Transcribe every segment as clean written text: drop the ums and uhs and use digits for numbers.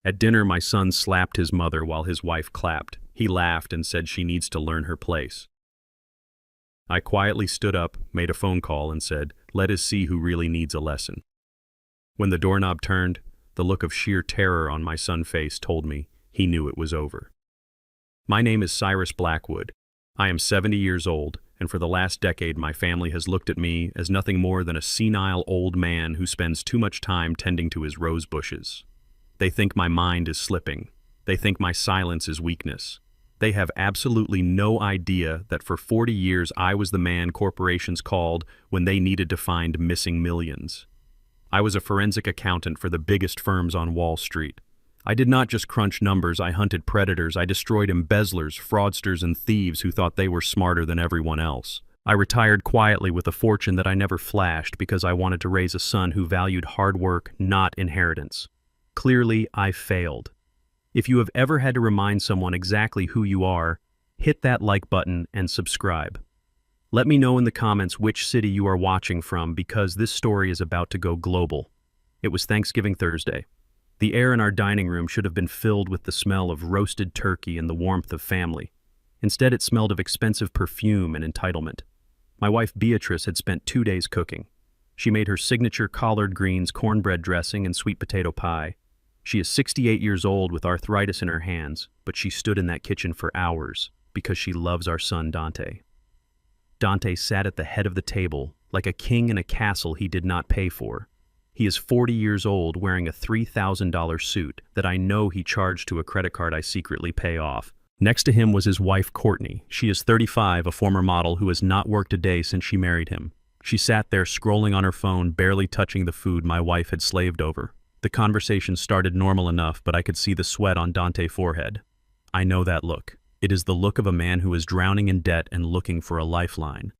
At dinner, my son slapped his mother while his wife clapped. He laughed and said she needs to learn her place. I quietly stood up, made a phone call, and said, "Let us see who really needs a lesson." When the doorknob turned, the look of sheer terror on my son's face told me he knew it was over. My name is Cyrus Blackwood. I am 70 years old, and for the last decade my family has looked at me as nothing more than a senile old man who spends too much time tending to his rose bushes. They think my mind is slipping. They think my silence is weakness. They have absolutely no idea that for 40 years I was the man corporations called when they needed to find missing millions. I was a forensic accountant for the biggest firms on Wall Street. I did not just crunch numbers, I hunted predators, I destroyed embezzlers, fraudsters, and thieves who thought they were smarter than everyone else. I retired quietly with a fortune that I never flashed because I wanted to raise a son who valued hard work, not inheritance. Clearly, I failed. If you have ever had to remind someone exactly who you are, hit that like button and subscribe. Let me know in the comments which city you are watching from because this story is about to go global. It was Thanksgiving Thursday. The air in our dining room should have been filled with the smell of roasted turkey and the warmth of family. Instead, it smelled of expensive perfume and entitlement. My wife Beatrice had spent 2 days cooking. She made her signature collard greens, cornbread dressing, and sweet potato pie. She is 68 years old with arthritis in her hands, but she stood in that kitchen for hours because she loves our son Dante. Dante sat at the head of the table like a king in a castle he did not pay for. He is 40 years old wearing a $3,000 suit that I know he charged to a credit card I secretly pay off. Next to him was his wife Courtney. She is 35, a former model who has not worked a day since she married him. She sat there scrolling on her phone, barely touching the food my wife had slaved over. The conversation started normal enough, but I could see the sweat on Dante's forehead. I know that look. It is the look of a man who is drowning in debt and looking for a lifeline.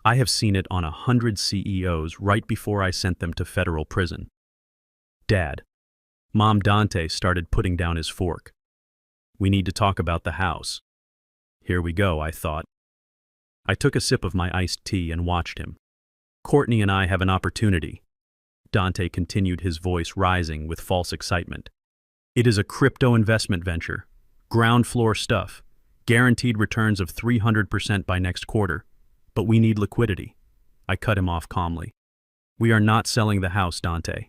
I have seen it on 100 CEOs right before I sent them to federal prison. Dad. Mom Dante started putting down his fork. We need to talk about the house. Here we go, I thought. I took a sip of my iced tea and watched him. Courtney and I have an opportunity. Dante continued, his voice rising with false excitement. It is a crypto investment venture. Ground floor stuff. Guaranteed returns of 300% by next quarter. But we need liquidity. I cut him off calmly. We are not selling the house, Dante.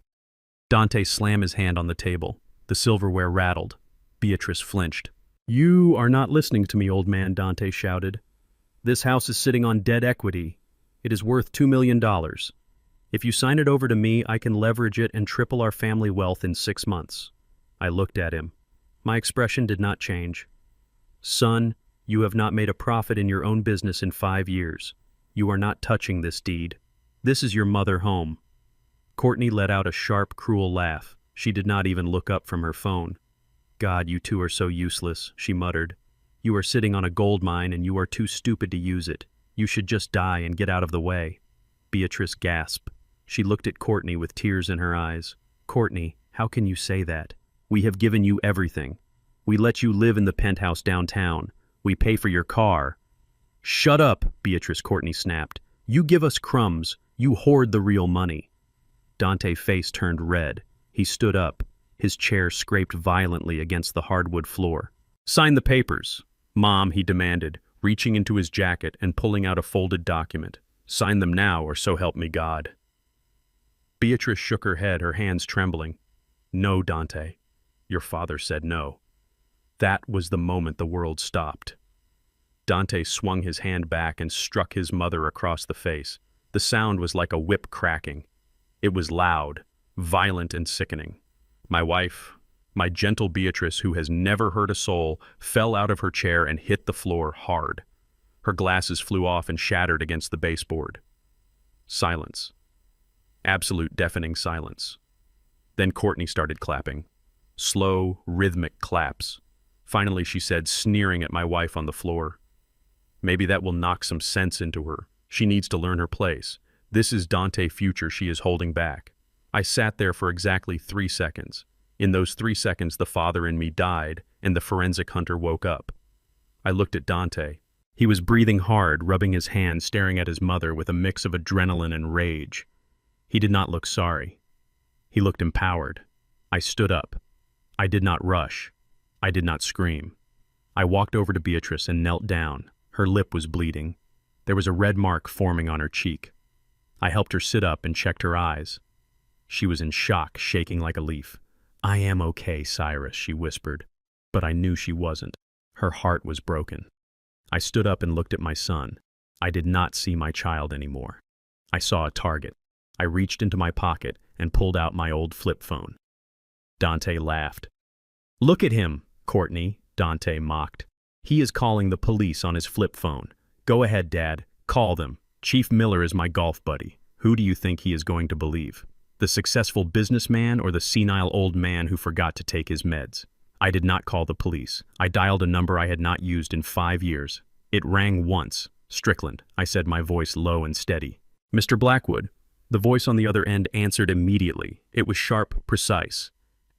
Dante slammed his hand on the table. The silverware rattled. Beatrice flinched. You are not listening to me, old man, Dante shouted. This house is sitting on dead equity. It is worth $2 million. If you sign it over to me, I can leverage it and triple our family wealth in 6 months. I looked at him. My expression did not change. Son, you have not made a profit in your own business in 5 years. You are not touching this deed. This is your mother home. Courtney let out a sharp, cruel laugh. She did not even look up from her phone. God, you two are so useless, she muttered. You are sitting on a gold mine and you are too stupid to use it. You should just die and get out of the way. Beatrice gasped. She looked at Courtney with tears in her eyes. Courtney, how can you say that? We have given you everything. We let you live in the penthouse downtown. We pay for your car. Shut up, Beatrice, Courtney snapped. You give us crumbs. You hoard the real money. Dante's face turned red. He stood up. His chair scraped violently against the hardwood floor. Sign the papers. Mom, he demanded, reaching into his jacket and pulling out a folded document. Sign them now, or so help me God. Beatrice shook her head, her hands trembling. No, Dante. Your father said no. That was the moment the world stopped. Dante swung his hand back and struck his mother across the face. The sound was like a whip cracking. It was loud, violent, and sickening. My wife, my gentle Beatrice, who has never hurt a soul, fell out of her chair and hit the floor hard. Her glasses flew off and shattered against the baseboard. Silence. Absolute deafening silence. Then Courtney started clapping. Slow, rhythmic claps. Finally, she said, sneering at my wife on the floor, maybe that will knock some sense into her. She needs to learn her place. This is Dante's future she is holding back. I sat there for exactly 3 seconds. In those 3 seconds, the father in me died, and the forensic hunter woke up. I looked at Dante. He was breathing hard, rubbing his hands, staring at his mother with a mix of adrenaline and rage. He did not look sorry. He looked empowered. I stood up. I did not rush. I did not scream. I walked over to Beatrice and knelt down. Her lip was bleeding. There was a red mark forming on her cheek. I helped her sit up and checked her eyes. She was in shock, shaking like a leaf. "I am okay, Cyrus," she whispered, but I knew she wasn't. Her heart was broken. I stood up and looked at my son. I did not see my child anymore. I saw a target. I reached into my pocket and pulled out my old flip phone. Dante laughed. "Look at him, Courtney," Dante mocked. "He is calling the police on his flip phone. Go ahead, Dad. Call them. Chief Miller is my golf buddy. Who do you think he is going to believe? The successful businessman or the senile old man who forgot to take his meds?" I did not call the police. I dialed a number I had not used in 5 years. It rang once. "Strickland," I said, my voice low and steady. "Mr. Blackwood." The voice on the other end answered immediately. It was sharp, precise.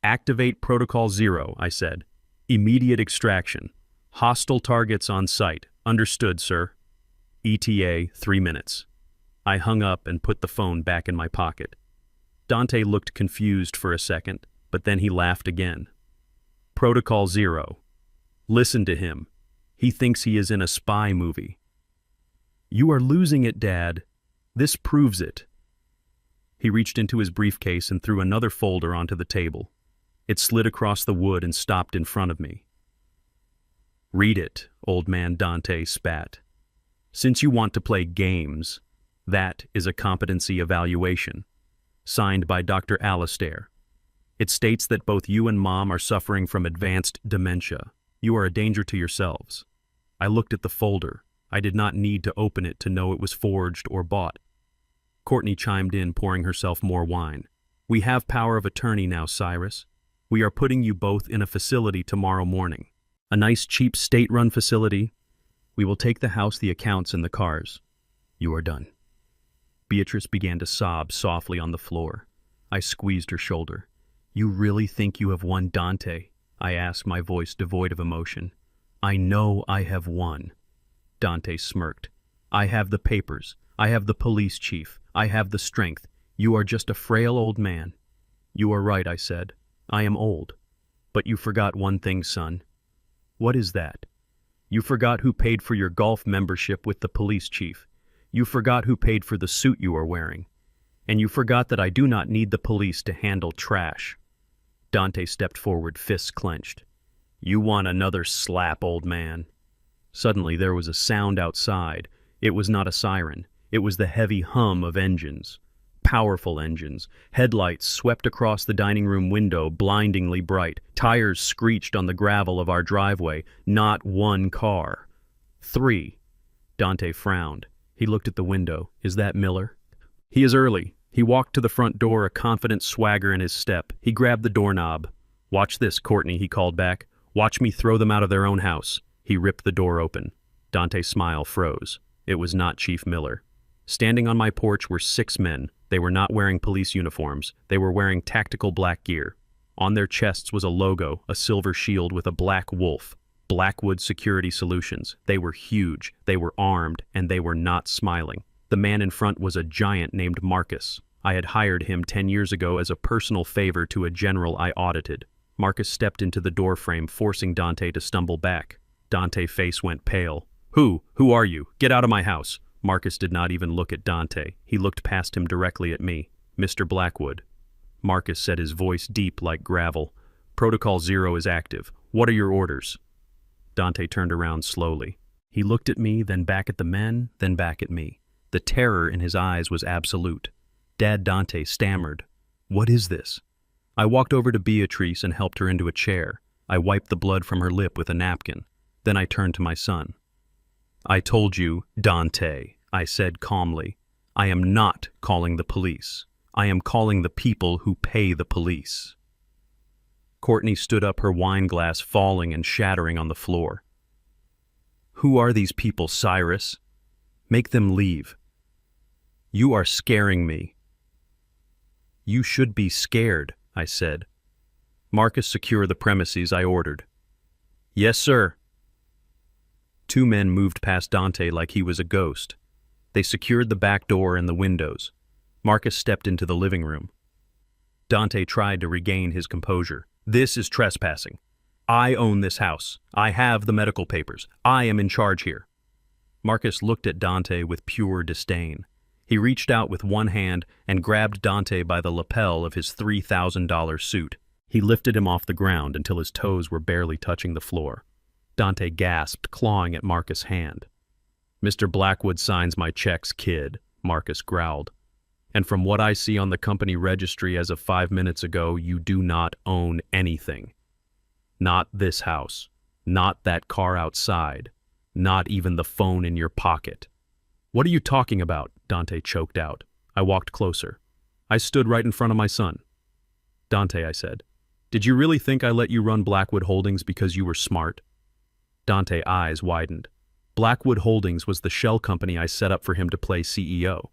"Activate Protocol 0, I said. "Immediate extraction. Hostile targets on site. Understood, sir." ETA 3 minutes. I hung up and put the phone back in my pocket. Dante looked confused for a second, but then he laughed again. "Protocol 0. Listen to him. He thinks he is in a spy movie." "You are losing it, Dad. This proves it." He reached into his briefcase and threw another folder onto the table. It slid across the wood and stopped in front of me. "Read it," old man Dante spat. "Since you want to play games, that is a competency evaluation, signed by Dr. Alastair. It states that both you and Mom are suffering from advanced dementia. You are a danger to yourselves." I looked at the folder. I did not need to open it to know it was forged or bought. Courtney chimed in, pouring herself more wine. "We have power of attorney now, Cyrus. We are putting you both in a facility tomorrow morning. A nice, cheap, state-run facility. We will take the house, the accounts, and the cars. You are done." Beatrice began to sob softly on the floor. I squeezed her shoulder. "You really think you have won, Dante?" I asked, my voice devoid of emotion. "I know I have won." Dante smirked. "I have the papers. I have the police chief. I have the strength. You are just a frail old man." "You are right," I said. "I am old. But you forgot one thing, son." "What is that?" "You forgot who paid for your golf membership with the police chief. You forgot who paid for the suit you are wearing. And you forgot that I do not need the police to handle trash." Dante stepped forward, fists clenched. "You want another slap, old man." Suddenly there was a sound outside. It was not a siren. It was the heavy hum of engines. Powerful engines. Headlights swept across the dining room window, blindingly bright. Tires screeched on the gravel of our driveway. Not one car. 3. Dante frowned. He looked at the window. "Is that Miller?" "He is early." He walked to the front door, a confident swagger in his step. He grabbed the doorknob. "Watch this, Courtney," he called back. "Watch me throw them out of their own house." He ripped the door open. Dante's smile froze. It was not Chief Miller. Standing on my porch were 6 men. They were not wearing police uniforms. They were wearing tactical black gear. On their chests was a logo, a silver shield with a black wolf. Blackwood Security Solutions. They were huge, they were armed, and they were not smiling. The man in front was a giant named Marcus. I had hired him 10 years ago as a personal favor to a general I audited. Marcus stepped into the doorframe, forcing Dante to stumble back. Dante's face went pale. Who are you? Get out of my house." Marcus did not even look at Dante. He looked past him directly at me. "Mr. Blackwood." Marcus said, his voice deep like gravel. "Protocol 0 is active. What are your orders?" Dante turned around slowly. He looked at me, then back at the men, then back at me. The terror in his eyes was absolute. Dad Dante stammered, "What is this?" I walked over to Beatrice and helped her into a chair. I wiped the blood from her lip with a napkin. Then I turned to my son. "I told you, Dante," I said calmly. "I am not calling the police. I am calling the people who pay the police." Courtney stood up, her wine glass falling and shattering on the floor. "Who are these people, Cyrus? Make them leave. You are scaring me." "You should be scared," I said. "Marcus, secure the premises," I ordered. "Yes, sir." 2 men moved past Dante like he was a ghost. They secured the back door and the windows. Marcus stepped into the living room. Dante tried to regain his composure. This is trespassing. I own this house. I have the medical papers. I am in charge here. Marcus looked at Dante with pure disdain. He reached out with one hand and grabbed Dante by the lapel of his $3,000 suit. He lifted him off the ground until his toes were barely touching the floor. Dante gasped, clawing at Marcus' hand. "Mr. Blackwood signs my checks, kid," Marcus growled. "And from what I see on the company registry as of 5 minutes ago, you do not own anything. Not this house. Not that car outside. Not even the phone in your pocket." "What are you talking about?" Dante choked out. I walked closer. I stood right in front of my son. "Dante," I said, "did you really think I let you run Blackwood Holdings because you were smart?" Dante's eyes widened. Blackwood Holdings was the shell company I set up for him to play CEO.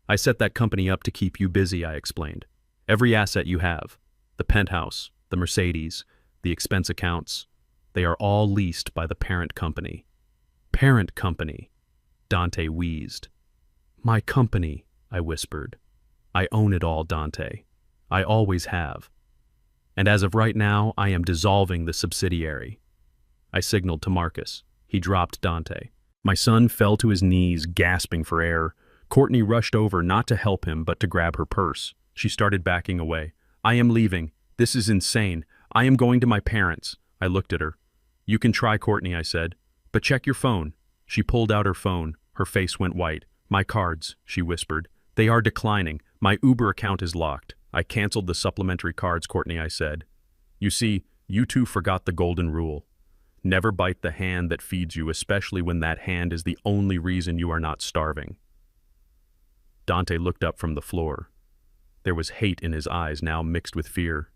"I set that company up to keep you busy," I explained. "Every asset you have, the penthouse, the Mercedes, the expense accounts, they are all leased by the parent company." "Parent company," Dante wheezed. "My company," I whispered. "I own it all, Dante. I always have. And as of right now, I am dissolving the subsidiary." I signaled to Marcus. He dropped Dante. My son fell to his knees, gasping for air. Courtney rushed over not to help him, but to grab her purse. She started backing away. "I am leaving. This is insane. I am going to my parents." I looked at her. "You can try, Courtney," I said. "But check your phone." She pulled out her phone. Her face went white. "My cards," she whispered. "They are declining. My Uber account is locked." "I canceled the supplementary cards, Courtney," I said. "You see, you two forgot the golden rule. Never bite the hand that feeds you, especially when that hand is the only reason you are not starving." Dante looked up from the floor. There was hate in his eyes, now mixed with fear.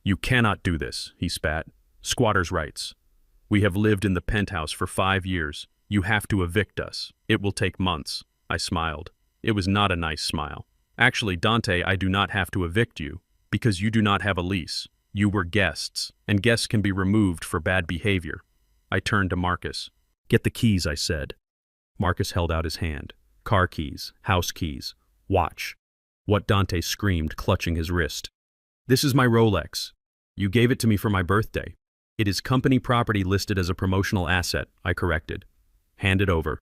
"You cannot do this," he spat. "Squatters' rights. We have lived in the penthouse for 5 years. You have to evict us. It will take months." I smiled. It was not a nice smile. "Actually, Dante, I do not have to evict you, because you do not have a lease. You were guests, and guests can be removed for bad behavior." I turned to Marcus. "Get the keys," I said. Marcus held out his hand. "Car keys, house keys, watch." What? Dante screamed, clutching his wrist. "This is my Rolex. You gave it to me for my birthday. It is company property listed as a promotional asset," I corrected. "Hand it over."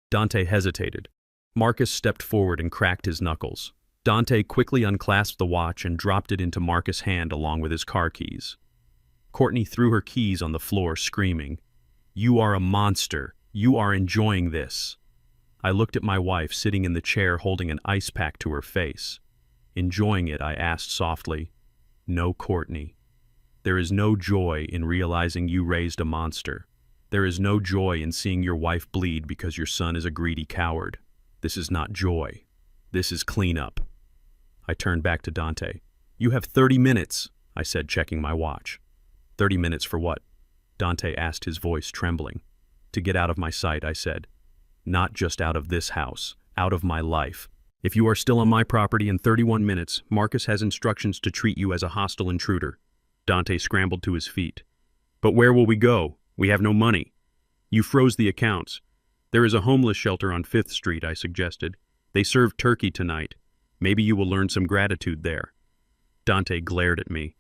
Dante hesitated. Marcus stepped forward and cracked his knuckles. Dante quickly unclasped the watch and dropped it into Marcus' hand along with his car keys. Courtney threw her keys on the floor, screaming, "You are a monster. You are enjoying this." I looked at my wife sitting in the chair holding an ice pack to her face. Enjoying it, I asked softly, "No, Courtney. There is no joy in realizing you raised a monster. There is no joy in seeing your wife bleed because your son is a greedy coward. This is not joy. This is cleanup." I turned back to Dante. "You have 30 minutes, I said, checking my watch. 30 minutes for what? Dante asked, his voice trembling. "To get out of my sight," I said. "Not just out of this house, out of my life. If you are still on my property in 31 minutes, Marcus has instructions to treat you as a hostile intruder." Dante scrambled to his feet. "But where will we go? We have no money." "You froze the accounts. There is a homeless shelter on 5th Street, I suggested. They serve turkey tonight. Maybe you will learn some gratitude there." Dante glared at me.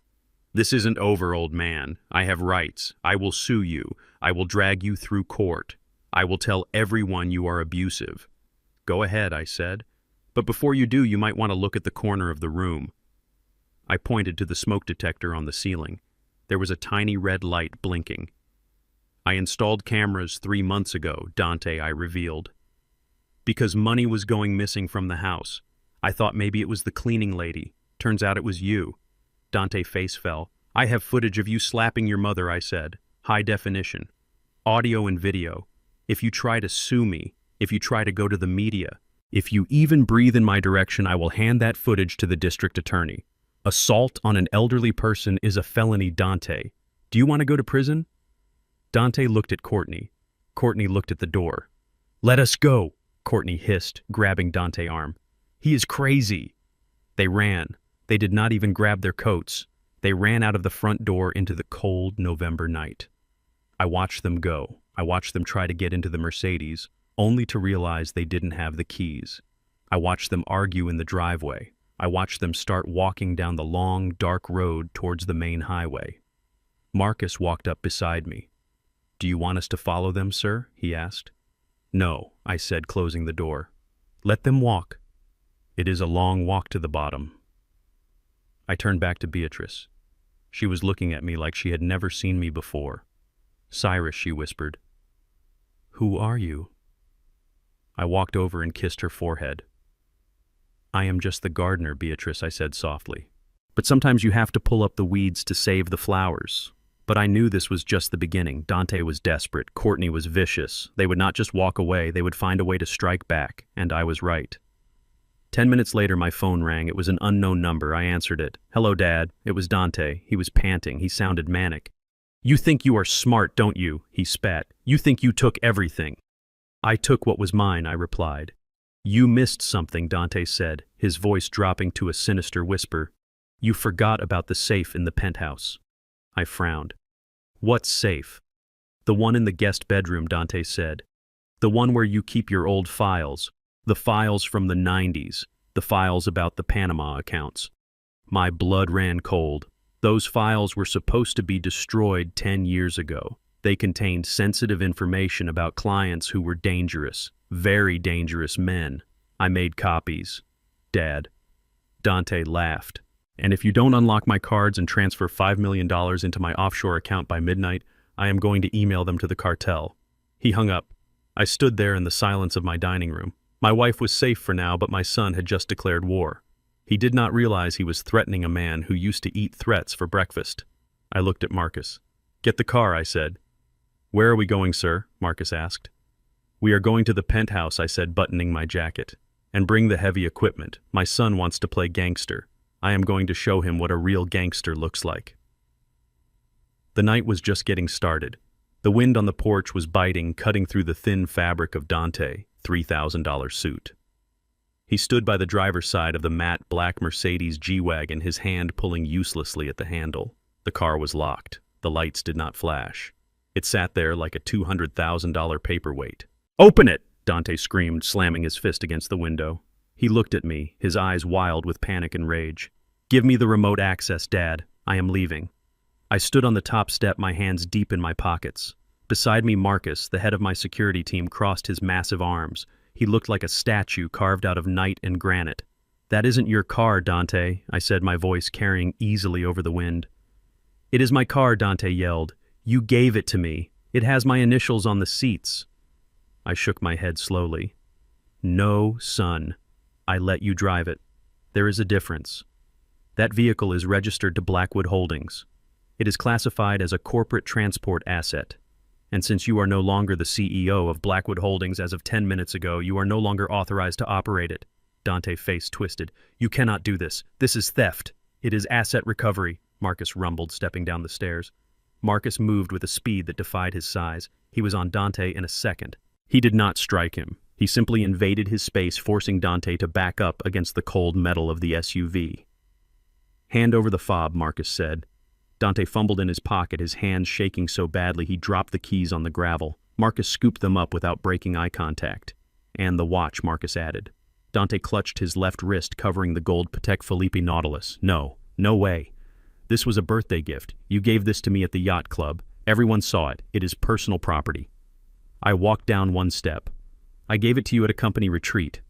"This isn't over, old man. I have rights. I will sue you. I will drag you through court. I will tell everyone you are abusive." "Go ahead," I said. "But before you do, you might want to look at the corner of the room." I pointed to the smoke detector on the ceiling. There was a tiny red light blinking. "I installed cameras 3 months ago," Dante, I revealed. "Because money was going missing from the house. I thought maybe it was the cleaning lady. Turns out it was you." Dante's face fell. "I have footage of you slapping your mother," I said. "High definition. Audio and video. If you try to sue me, if you try to go to the media, if you even breathe in my direction, I will hand that footage to the district attorney. Assault on an elderly person is a felony, Dante. Do you want to go to prison?" Dante looked at Courtney. Courtney looked at the door. "Let us go," Courtney hissed, grabbing Dante's arm. "He is crazy." They ran. They did not even grab their coats. They ran out of the front door into the cold November night. I watched them go. I watched them try to get into the Mercedes, only to realize they didn't have the keys. I watched them argue in the driveway. I watched them start walking down the long, dark road towards the main highway. Marcus walked up beside me. "Do you want us to follow them, sir?" he asked. "No," I said, closing the door. "Let them walk. It is a long walk to the bottom." I turned back to Beatrice. She was looking at me like she had never seen me before. "Cyrus," she whispered. "Who are you?" I walked over and kissed her forehead. "I am just the gardener, Beatrice," I said softly. "But sometimes you have to pull up the weeds to save the flowers." But I knew this was just the beginning. Dante was desperate. Courtney was vicious. They would not just walk away, they would find a way to strike back, and I was right. 10 minutes later, my phone rang. It was an unknown number. I answered it. "Hello, Dad." It was Dante. He was panting. He sounded manic. "You think you are smart, don't you?" he spat. "You think you took everything." "I took what was mine," I replied. "You missed something," Dante said, his voice dropping to a sinister whisper. "You forgot about the safe in the penthouse." I frowned. "What safe?" "The one in the guest bedroom," Dante said. "The one where you keep your old files. The files from the 90s. The files about the Panama accounts." My blood ran cold. Those files were supposed to be destroyed 10 years ago. They contained sensitive information about clients who were dangerous, very dangerous men. I made copies. Dad. Dante laughed. "And if you don't unlock my cards and transfer $5 million into my offshore account by midnight, I am going to email them to the cartel." He hung up. I stood there in the silence of my dining room. My wife was safe for now, but my son had just declared war. He did not realize he was threatening a man who used to eat threats for breakfast. I looked at Marcus. "Get the car," I said. "Where are we going, sir?" Marcus asked. "We are going to the penthouse," I said, buttoning my jacket. "And bring the heavy equipment. My son wants to play gangster. I am going to show him what a real gangster looks like." The night was just getting started. The wind on the porch was biting, cutting through the thin fabric of Dante, $3,000 suit. He stood by the driver's side of the matte black Mercedes G-Wagon, his hand pulling uselessly at the handle. The car was locked. The lights did not flash. It sat there like a $200,000 paperweight. "Open it!" Dante screamed, slamming his fist against the window. He looked at me, his eyes wild with panic and rage. "Give me the remote access, Dad. I am leaving." I stood on the top step, my hands deep in my pockets. Beside me, Marcus, the head of my security team, crossed his massive arms. He looked like a statue carved out of night and granite. "That isn't your car, Dante," I said, my voice carrying easily over the wind. "It is my car," Dante yelled. "You gave it to me. It has my initials on the seats." I shook my head slowly. "No, son. I let you drive it. There is a difference. That vehicle is registered to Blackwood Holdings. It is classified as a corporate transport asset. And since you are no longer the CEO of Blackwood Holdings as of 10 minutes ago, you are no longer authorized to operate it." Dante's face twisted. "You cannot do this. This is theft. It is asset recovery," Marcus rumbled, stepping down the stairs. Marcus moved with a speed that defied his size. He was on Dante in a second. He did not strike him. He simply invaded his space, forcing Dante to back up against the cold metal of the SUV. "Hand over the fob," Marcus said. Dante fumbled in his pocket, his hands shaking so badly he dropped the keys on the gravel. Marcus scooped them up without breaking eye contact. "And the watch," Marcus added. Dante clutched his left wrist, covering the gold Patek Philippe Nautilus. "No, no way. This was a birthday gift. You gave this to me at the yacht club. Everyone saw it. It is personal property." I walked down one step. "I gave it to you at a company retreat."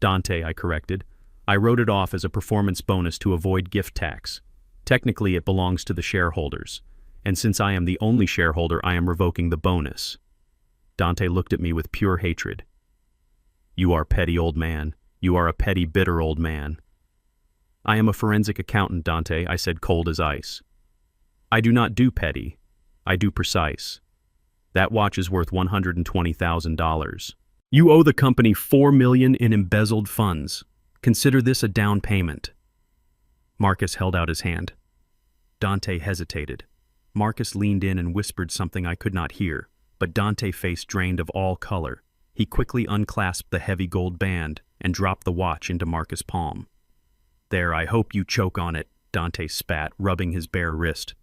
"Dante," I corrected. "I wrote it off as a performance bonus to avoid gift tax. Technically, it belongs to the shareholders. And since I am the only shareholder, I am revoking the bonus." Dante looked at me with pure hatred. "You are petty, old man. You are a petty, bitter old man." "I am a forensic accountant, Dante," I said, cold as ice. "I do not do petty. I do precise. That watch is worth $120,000. You owe the company $4 million in embezzled funds. Consider this a down payment." Marcus held out his hand. Dante hesitated. Marcus leaned in and whispered something I could not hear, but Dante's face drained of all color. He quickly unclasped the heavy gold band and dropped the watch into Marcus' palm. "There, I hope you choke on it," Dante spat, rubbing his bare wrist.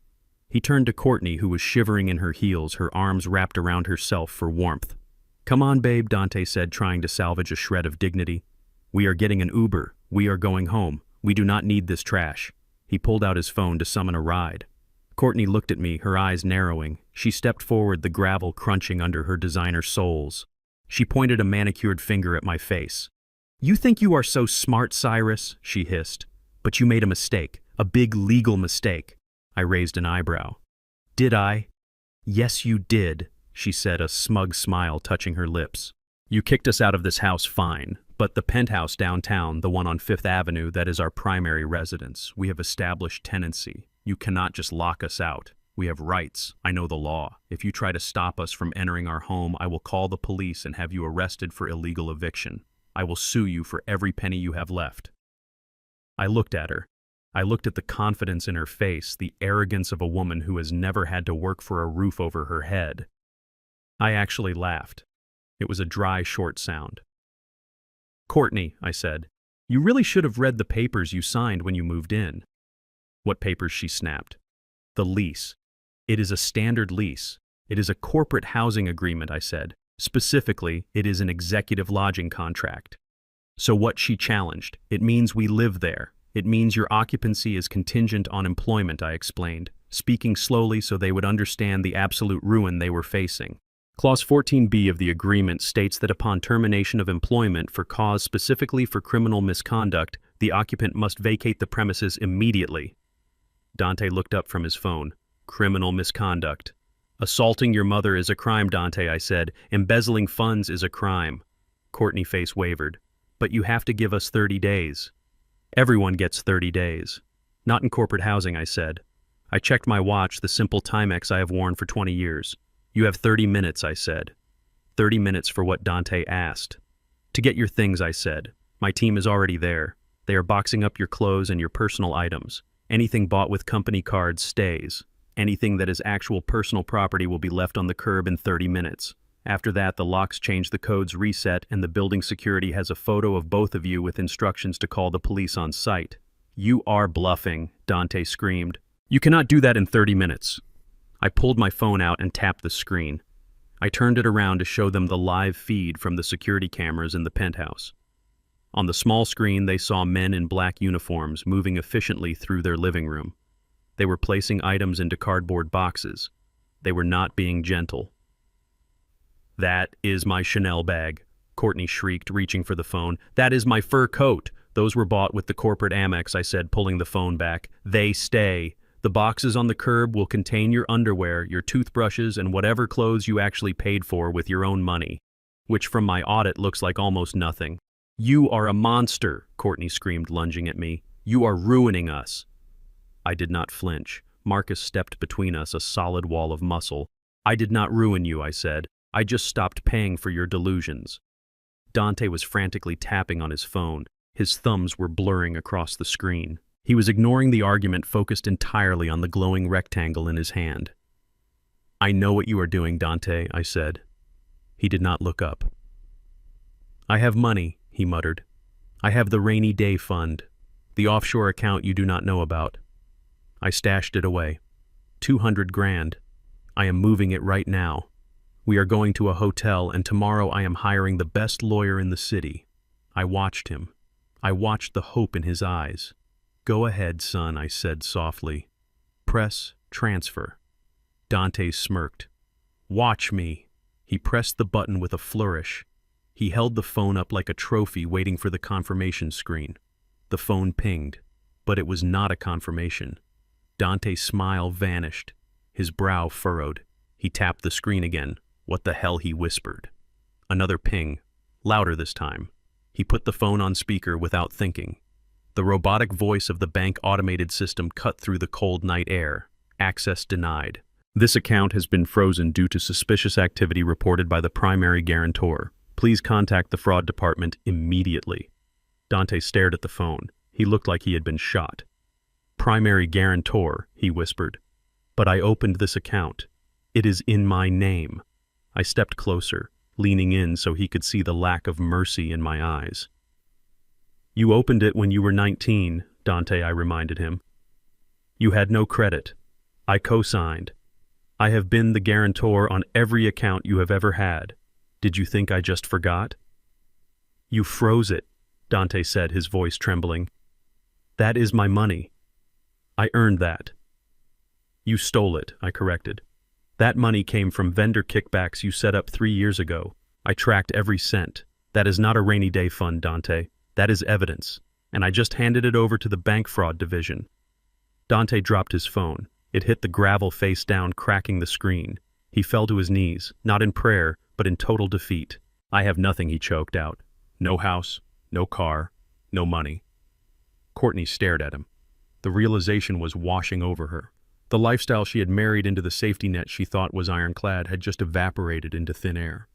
He turned to Courtney, who was shivering in her heels, her arms wrapped around herself for warmth. "Come on, babe," Dante said, trying to salvage a shred of dignity. "We are getting an Uber. We are going home. We do not need this trash. He pulled out his phone to summon a ride. Courtney looked at me, her eyes narrowing. She stepped forward, the gravel crunching under her designer soles. She pointed a manicured finger at my face. "You think you are so smart, Cyrus," she hissed. "But you made a mistake, a big legal mistake." I raised an eyebrow. "Did I?" "Yes, you did," she said, a smug smile touching her lips. "You kicked us out of this house, fine. But the penthouse downtown, the one on Fifth Avenue, that is our primary residence. We have established tenancy. You cannot just lock us out. We have rights. I know the law. If you try to stop us from entering our home, I will call the police and have you arrested for illegal eviction. I will sue you for every penny you have left." I looked at her. I looked at the confidence in her face, the arrogance of a woman who has never had to work for a roof over her head. I actually laughed. It was a dry, short sound. "Courtney," I said, "you really should have read the papers you signed when you moved in." "What papers?" she snapped. "The lease. It is a standard lease. It is a corporate housing agreement," I said. "Specifically, it is an executive lodging contract." "So what?" she challenged. "It means we live there. It means your occupancy is contingent on employment," I explained, speaking slowly so they would understand the absolute ruin they were facing. Clause 14b of the agreement states that upon termination of employment for cause specifically for criminal misconduct, the occupant must vacate the premises immediately. Dante looked up from his phone. "Criminal misconduct. Assaulting your mother is a crime, Dante," I said. "Embezzling funds is a crime." Courtney's face wavered. "But you have to give us 30 days. "Everyone gets 30 days. "Not in corporate housing," I said. I checked my watch, the simple Timex I have worn for 20 years. "You have 30 minutes, I said. 30 minutes for what Dante asked. "To get your things," I said. "My team is already there. They are boxing up your clothes and your personal items. Anything bought with company cards stays. Anything that is actual personal property will be left on the curb in 30 minutes. After that, the locks change, the codes reset, and the building security has a photo of both of you with instructions to call the police on site." "You are bluffing," Dante screamed. "You cannot do that in 30 minutes. I pulled my phone out and tapped the screen. I turned it around to show them the live feed from the security cameras in the penthouse. On the small screen, they saw men in black uniforms moving efficiently through their living room. They were placing items into cardboard boxes. They were not being gentle. "That is my Chanel bag," Courtney shrieked, reaching for the phone. "That is my fur coat. Those were bought with the corporate Amex," I said, pulling the phone back. "They stay. The boxes on the curb will contain your underwear, your toothbrushes, and whatever clothes you actually paid for with your own money, which from my audit looks like almost nothing." "You are a monster," Courtney screamed, lunging at me. "You are ruining us." I did not flinch. Marcus stepped between us, a solid wall of muscle. "I did not ruin you," I said. "I just stopped paying for your delusions." Dante was frantically tapping on his phone. His thumbs were blurring across the screen. He was ignoring the argument, focused entirely on the glowing rectangle in his hand. "I know what you are doing, Dante," I said. He did not look up. "I have money," he muttered. "I have the rainy day fund, the offshore account you do not know about. I stashed it away. 200 grand. I am moving it right now. We are going to a hotel, and tomorrow I am hiring the best lawyer in the city." I watched him. I watched the hope in his eyes. "Go ahead, son," I said softly. "Press transfer." Dante smirked. "Watch me." He pressed the button with a flourish. He held the phone up like a trophy, waiting for the confirmation screen. The phone pinged, but it was not a confirmation. Dante's smile vanished. His brow furrowed. He tapped the screen again. "What the hell?" he whispered. Another ping, louder this time. He put the phone on speaker without thinking. The robotic voice of the bank automated system cut through the cold night air. "Access denied. This account has been frozen due to suspicious activity reported by the primary guarantor. Please contact the fraud department immediately." Dante stared at the phone. He looked like he had been shot. "Primary guarantor," he whispered. "But I opened this account. It is in my name." I stepped closer, leaning in so he could see the lack of mercy in my eyes. "You opened it when you were 19, Dante," I reminded him. "You had no credit. I co-signed. I have been the guarantor on every account you have ever had. Did you think I just forgot?" "You froze it," Dante said, his voice trembling. That is my money. I earned that. You stole it, I corrected. That money came from vendor kickbacks you set up 3 years ago. I tracked every cent. That is not a rainy day fund, Dante. That is evidence. And I just handed it over to the bank fraud division. Dante dropped his phone. It hit the gravel face down, cracking the screen. He fell to his knees, not in prayer, but in total defeat. I have nothing, he choked out. No house, no car, no money. Courtney stared at him. The realization was washing over her. The lifestyle she had married into the safety net she thought was ironclad had just evaporated into thin air.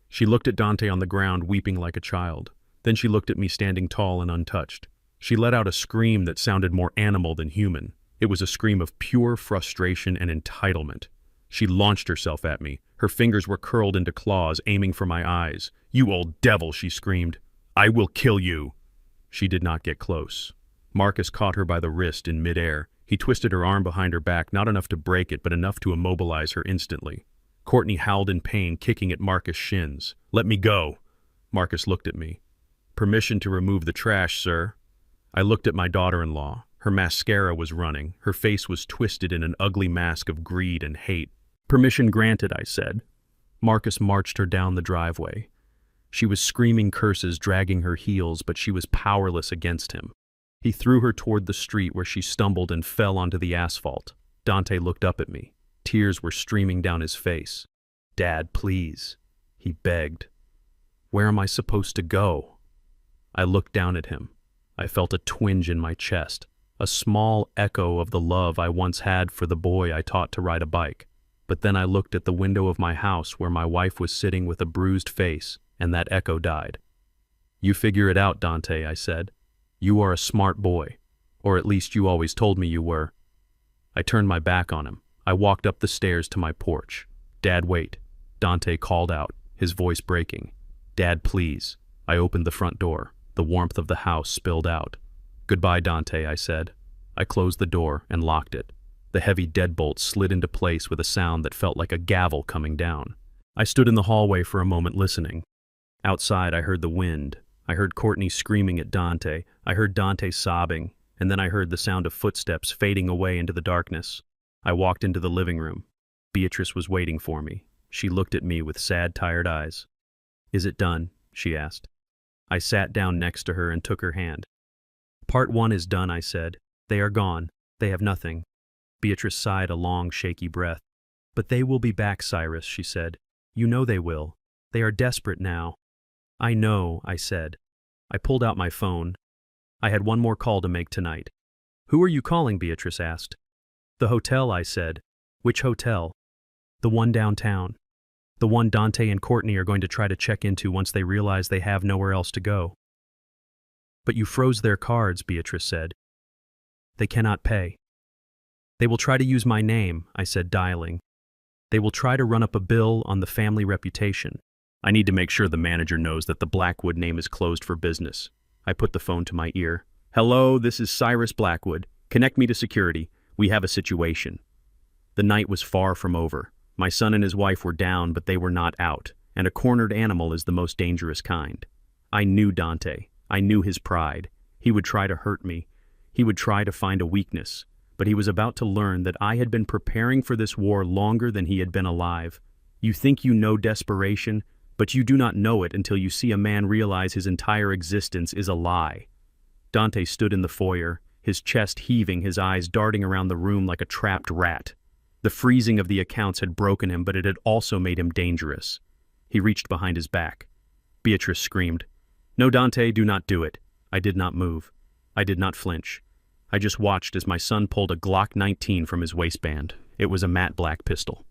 She looked at Dante on the ground, weeping like a child. Then she looked at me standing tall and untouched. She let out a scream that sounded more animal than human. It was a scream of pure frustration and entitlement. She launched herself at me. Her fingers were curled into claws, aiming for my eyes. "You old devil," she screamed. "I will kill you." She did not get close. Marcus caught her by the wrist in midair. He twisted her arm behind her back, not enough to break it, but enough to immobilize her instantly. Courtney howled in pain, kicking at Marcus' shins. "Let me go." Marcus looked at me. "Permission to remove the trash, sir." I looked at my daughter-in-law. Her mascara was running. Her face was twisted in an ugly mask of greed and hate. "Permission granted," I said. Marcus marched her down the driveway. She was screaming curses, dragging her heels, but she was powerless against him. He threw her toward the street where she stumbled and fell onto the asphalt. Dante looked up at me. Tears were streaming down his face. "Dad, please," he begged. "Where am I supposed to go?" I looked down at him. I felt a twinge in my chest, a small echo of the love I once had for the boy I taught to ride a bike. But then I looked at the window of my house where my wife was sitting with a bruised face, and that echo died. "You figure it out, Dante," I said. "You are a smart boy, or at least you always told me you were." I turned my back on him. I walked up the stairs to my porch. "Dad, wait," Dante called out, his voice breaking. "Dad, please." I opened the front door. The warmth of the house spilled out. "Goodbye, Dante," I said. I closed the door and locked it. The heavy deadbolt slid into place with a sound that felt like a gavel coming down. I stood in the hallway for a moment listening. Outside, I heard the wind. I heard Courtney screaming at Dante. I heard Dante sobbing, and then I heard the sound of footsteps fading away into the darkness. I walked into the living room. Beatrice was waiting for me. She looked at me with sad, tired eyes. "Is it done?" she asked. I sat down next to her and took her hand. "Part 1 is done," I said. "They are gone. They have nothing." Beatrice sighed a long, shaky breath. "But they will be back, Cyrus," she said. "You know they will. They are desperate now." "I know," I said. I pulled out my phone. I had one more call to make tonight. "Who are you calling?" Beatrice asked. "The hotel," I said. "Which hotel?" "The one downtown. The one Dante and Courtney are going to try to check into once they realize they have nowhere else to go." "But you froze their cards," Beatrice said. "They cannot pay." "They will try to use my name," I said, dialing. "They will try to run up a bill on the family reputation. I need to make sure the manager knows that the Blackwood name is closed for business." I put the phone to my ear. "Hello, this is Cyrus Blackwood. Connect me to security. We have a situation." The night was far from over. My son and his wife were down, but they were not out, and a cornered animal is the most dangerous kind. I knew Dante. I knew his pride. He would try to hurt me. He would try to find a weakness. But he was about to learn that I had been preparing for this war longer than he had been alive. You think you know desperation, but you do not know it until you see a man realize his entire existence is a lie. Dante stood in the foyer, his chest heaving, his eyes darting around the room like a trapped rat. The freezing of the accounts had broken him, but it had also made him dangerous. He reached behind his back. Beatrice screamed, "No, Dante, do not do it." I did not move. I did not flinch. I just watched as my son pulled a Glock 19 from his waistband. It was a matte black pistol.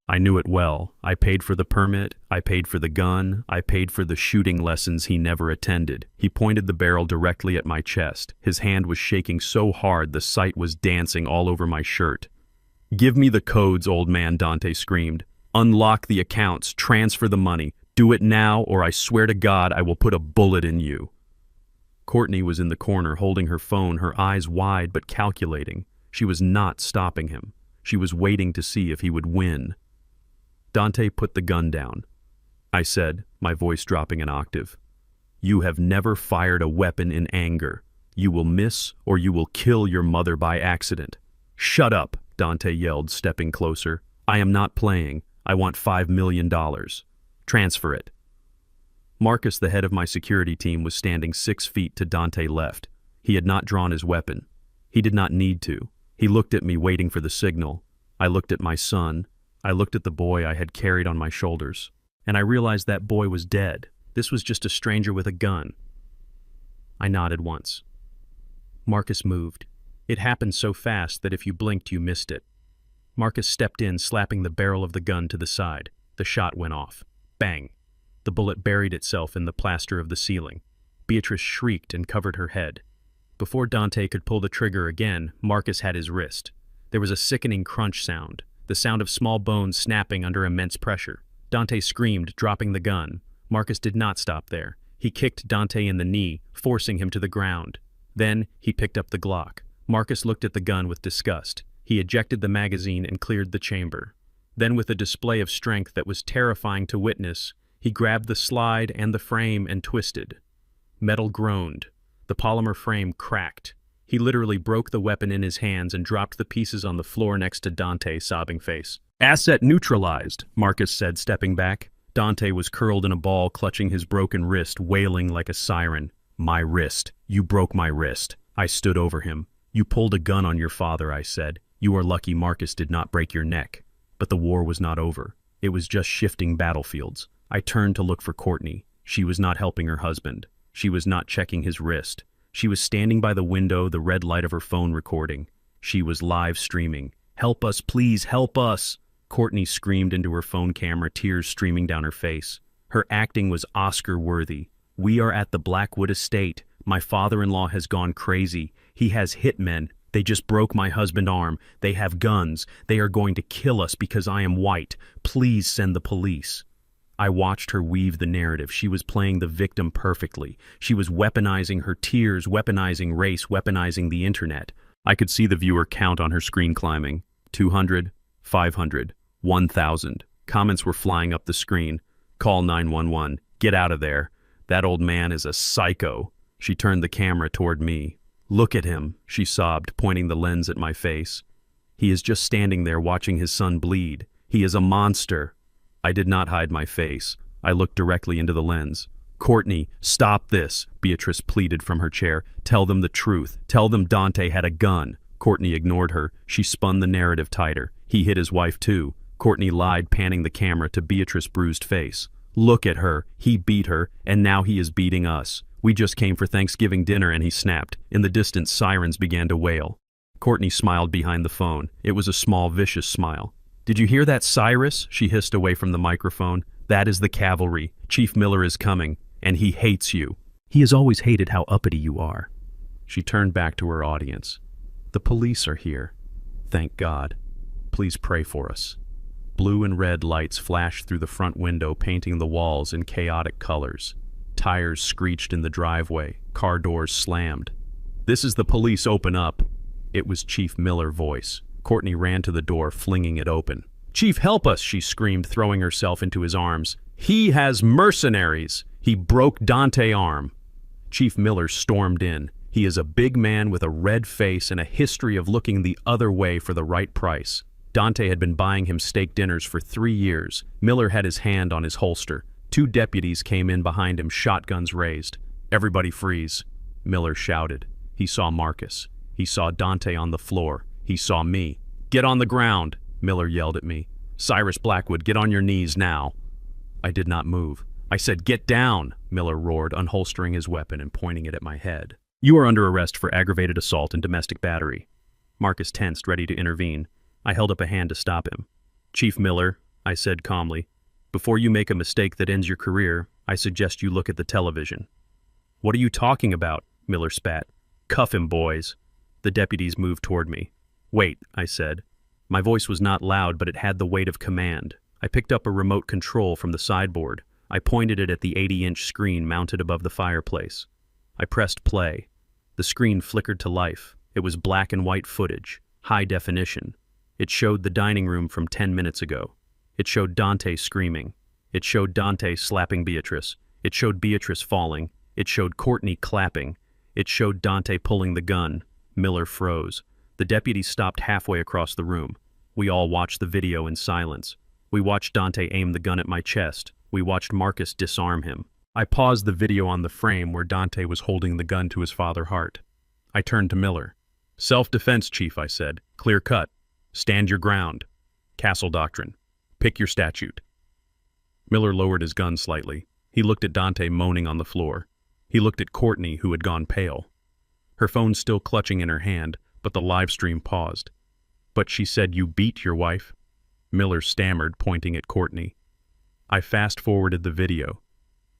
I knew it well. I paid for the permit, I paid for the gun, I paid for the shooting lessons he never attended. He pointed the barrel directly at my chest. His hand was shaking so hard the sight was dancing all over my shirt. "Give me the codes, old man," Dante screamed. "Unlock the accounts, transfer the money. Do it now, or I swear to God I will put a bullet in you." Courtney was in the corner holding her phone, her eyes wide but calculating. She was not stopping him. She was waiting to see if he would win. Dante put the gun down. I said, my voice dropping an octave. "You have never fired a weapon in anger. You will miss, or you will kill your mother by accident. Shut up, Dante yelled, stepping closer. I am not playing. I want $5 million. Transfer it. Marcus, the head of my security team, was standing 6 feet to Dante left. He had not drawn his weapon. He did not need to. He looked at me, waiting for the signal. I looked at my son. I looked at the boy I had carried on my shoulders. And I realized that boy was dead. This was just a stranger with a gun. I nodded once. Marcus moved. It happened so fast that if you blinked, you missed it. Marcus stepped in, slapping the barrel of the gun to the side. The shot went off. Bang! The bullet buried itself in the plaster of the ceiling. Beatrice shrieked and covered her head. Before Dante could pull the trigger again, Marcus had his wrist. There was a sickening crunch sound, the sound of small bones snapping under immense pressure. Dante screamed, dropping the gun. Marcus did not stop there. He kicked Dante in the knee, forcing him to the ground. Then, he picked up the Glock. Marcus looked at the gun with disgust. He ejected the magazine and cleared the chamber. Then, with a display of strength that was terrifying to witness, he grabbed the slide and the frame and twisted. Metal groaned. The polymer frame cracked. He literally broke the weapon in his hands and dropped the pieces on the floor next to Dante's sobbing face. Asset neutralized, Marcus said, stepping back. Dante was curled in a ball, clutching his broken wrist, wailing like a siren. My wrist. You broke my wrist. I stood over him. You pulled a gun on your father, I said. You are lucky Marcus did not break your neck. But the war was not over. It was just shifting battlefields. I turned to look for Courtney. She was not helping her husband. She was not checking his wrist. She was standing by the window, the red light of her phone recording. She was live streaming. Help us, please, help us! Courtney screamed into her phone camera, tears streaming down her face. Her acting was Oscar-worthy. We are at the Blackwood estate. My father-in-law has gone crazy. He has hitmen. They just broke my husband's arm. They have guns. They are going to kill us because I am white. Please send the police. I watched her weave the narrative. She was playing the victim perfectly. She was weaponizing her tears, weaponizing race, weaponizing the internet. I could see the viewer count on her screen climbing. 200, 500, 1,000. Comments were flying up the screen. Call 911. Get out of there. That old man is a psycho. She turned the camera toward me. Look at him, she sobbed, pointing the lens at my face. He is just standing there watching his son bleed. He is a monster. I did not hide my face. I looked directly into the lens. Courtney, stop this, Beatrice pleaded from her chair. Tell them the truth. Tell them Dante had a gun. Courtney ignored her. She spun the narrative tighter. He hit his wife too. Courtney lied, panning the camera to Beatrice's bruised face. Look at her. He beat her, and now he is beating us. We just came for Thanksgiving dinner, and he snapped. In the distance, sirens began to wail. Courtney smiled behind the phone. It was a small, vicious smile. Did you hear that, Cyrus? She hissed away from the microphone. That is the cavalry. Chief Miller is coming, and he hates you. He has always hated how uppity you are. She turned back to her audience. The police are here. Thank God. Please pray for us. Blue and red lights flashed through the front window, painting the walls in chaotic colors. Tires screeched in the driveway. Car doors slammed. This is the police, open up. It was Chief Miller's voice. Courtney ran to the door, flinging it open. Chief, help us, she screamed, throwing herself into his arms. He has mercenaries. He broke Dante's arm. Chief Miller stormed in. He is a big man with a red face and a history of looking the other way for the right price. Dante had been buying him steak dinners for 3 years. Miller had his hand on his holster. 2 deputies came in behind him, shotguns raised. Everybody freeze, Miller shouted. He saw Marcus. He saw Dante on the floor. He saw me. Get on the ground, Miller yelled at me. Cyrus Blackwood, get on your knees now. I did not move. I said, get down, Miller roared, unholstering his weapon and pointing it at my head. You are under arrest for aggravated assault and domestic battery. Marcus tensed, ready to intervene. I held up a hand to stop him. Chief Miller, I said calmly, before you make a mistake that ends your career, I suggest you look at the television. What are you talking about? Miller spat. Cuff him, boys. The deputies moved toward me. Wait, I said. My voice was not loud, but it had the weight of command. I picked up a remote control from the sideboard. I pointed it at the 80-inch screen mounted above the fireplace. I pressed play. The screen flickered to life. It was black and white footage, high definition. It showed the dining room from 10 minutes ago. It showed Dante screaming. It showed Dante slapping Beatrice. It showed Beatrice falling. It showed Courtney clapping. It showed Dante pulling the gun. Miller froze. The deputy stopped halfway across the room. We all watched the video in silence. We watched Dante aim the gun at my chest. We watched Marcus disarm him. I paused the video on the frame where Dante was holding the gun to his father's heart. I turned to Miller. "Self-defense, Chief," I said. "Clear cut. Stand your ground. Castle doctrine. Pick your statute." Miller lowered his gun slightly. He looked at Dante moaning on the floor. He looked at Courtney, who had gone pale. Her phone still clutching in her hand, but the live stream paused. "But she said you beat your wife?" Miller stammered, pointing at Courtney. I fast-forwarded the video.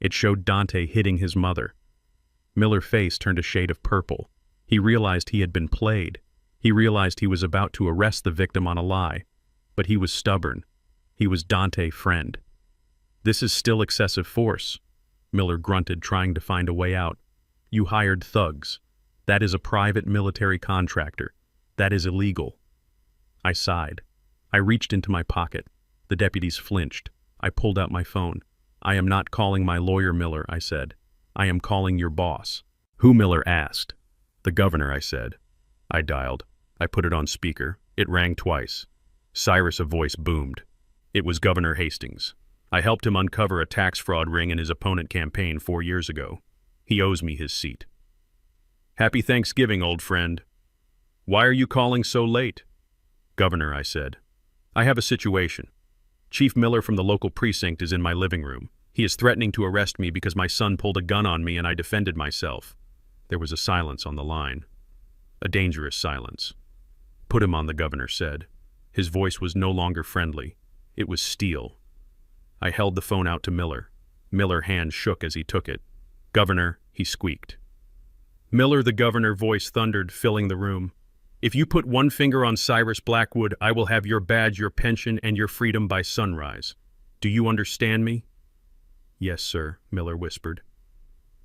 It showed Dante hitting his mother. Miller's face turned a shade of purple. He realized he had been played. He realized he was about to arrest the victim on a lie. But he was stubborn. He was Dante's friend. "This is still excessive force," Miller grunted, trying to find a way out. "You hired thugs. That is a private military contractor. That is illegal." I sighed. I reached into my pocket. The deputies flinched. I pulled out my phone. "I am not calling my lawyer, Miller," I said. "I am calling your boss." "Who?" Miller asked. "The governor," I said. I dialed. I put it on speaker. It rang twice. Cyrus' voice boomed. It was Governor Hastings. I helped him uncover a tax fraud ring in his opponent campaign 4 years ago. He owes me his seat. "Happy Thanksgiving, old friend. Why are you calling so late?" "Governor," I said, "I have a situation. Chief Miller from the local precinct is in my living room. He is threatening to arrest me because my son pulled a gun on me and I defended myself." There was a silence on the line. A dangerous silence. "Put him on," the governor said. His voice was no longer friendly. It was steel. I held the phone out to Miller. Miller's hand shook as he took it. "Governor," he squeaked. "Miller," the governor voice thundered, filling the room. "If you put one finger on Cyrus Blackwood, I will have your badge, your pension, and your freedom by sunrise. Do you understand me?" "Yes, sir," Miller whispered.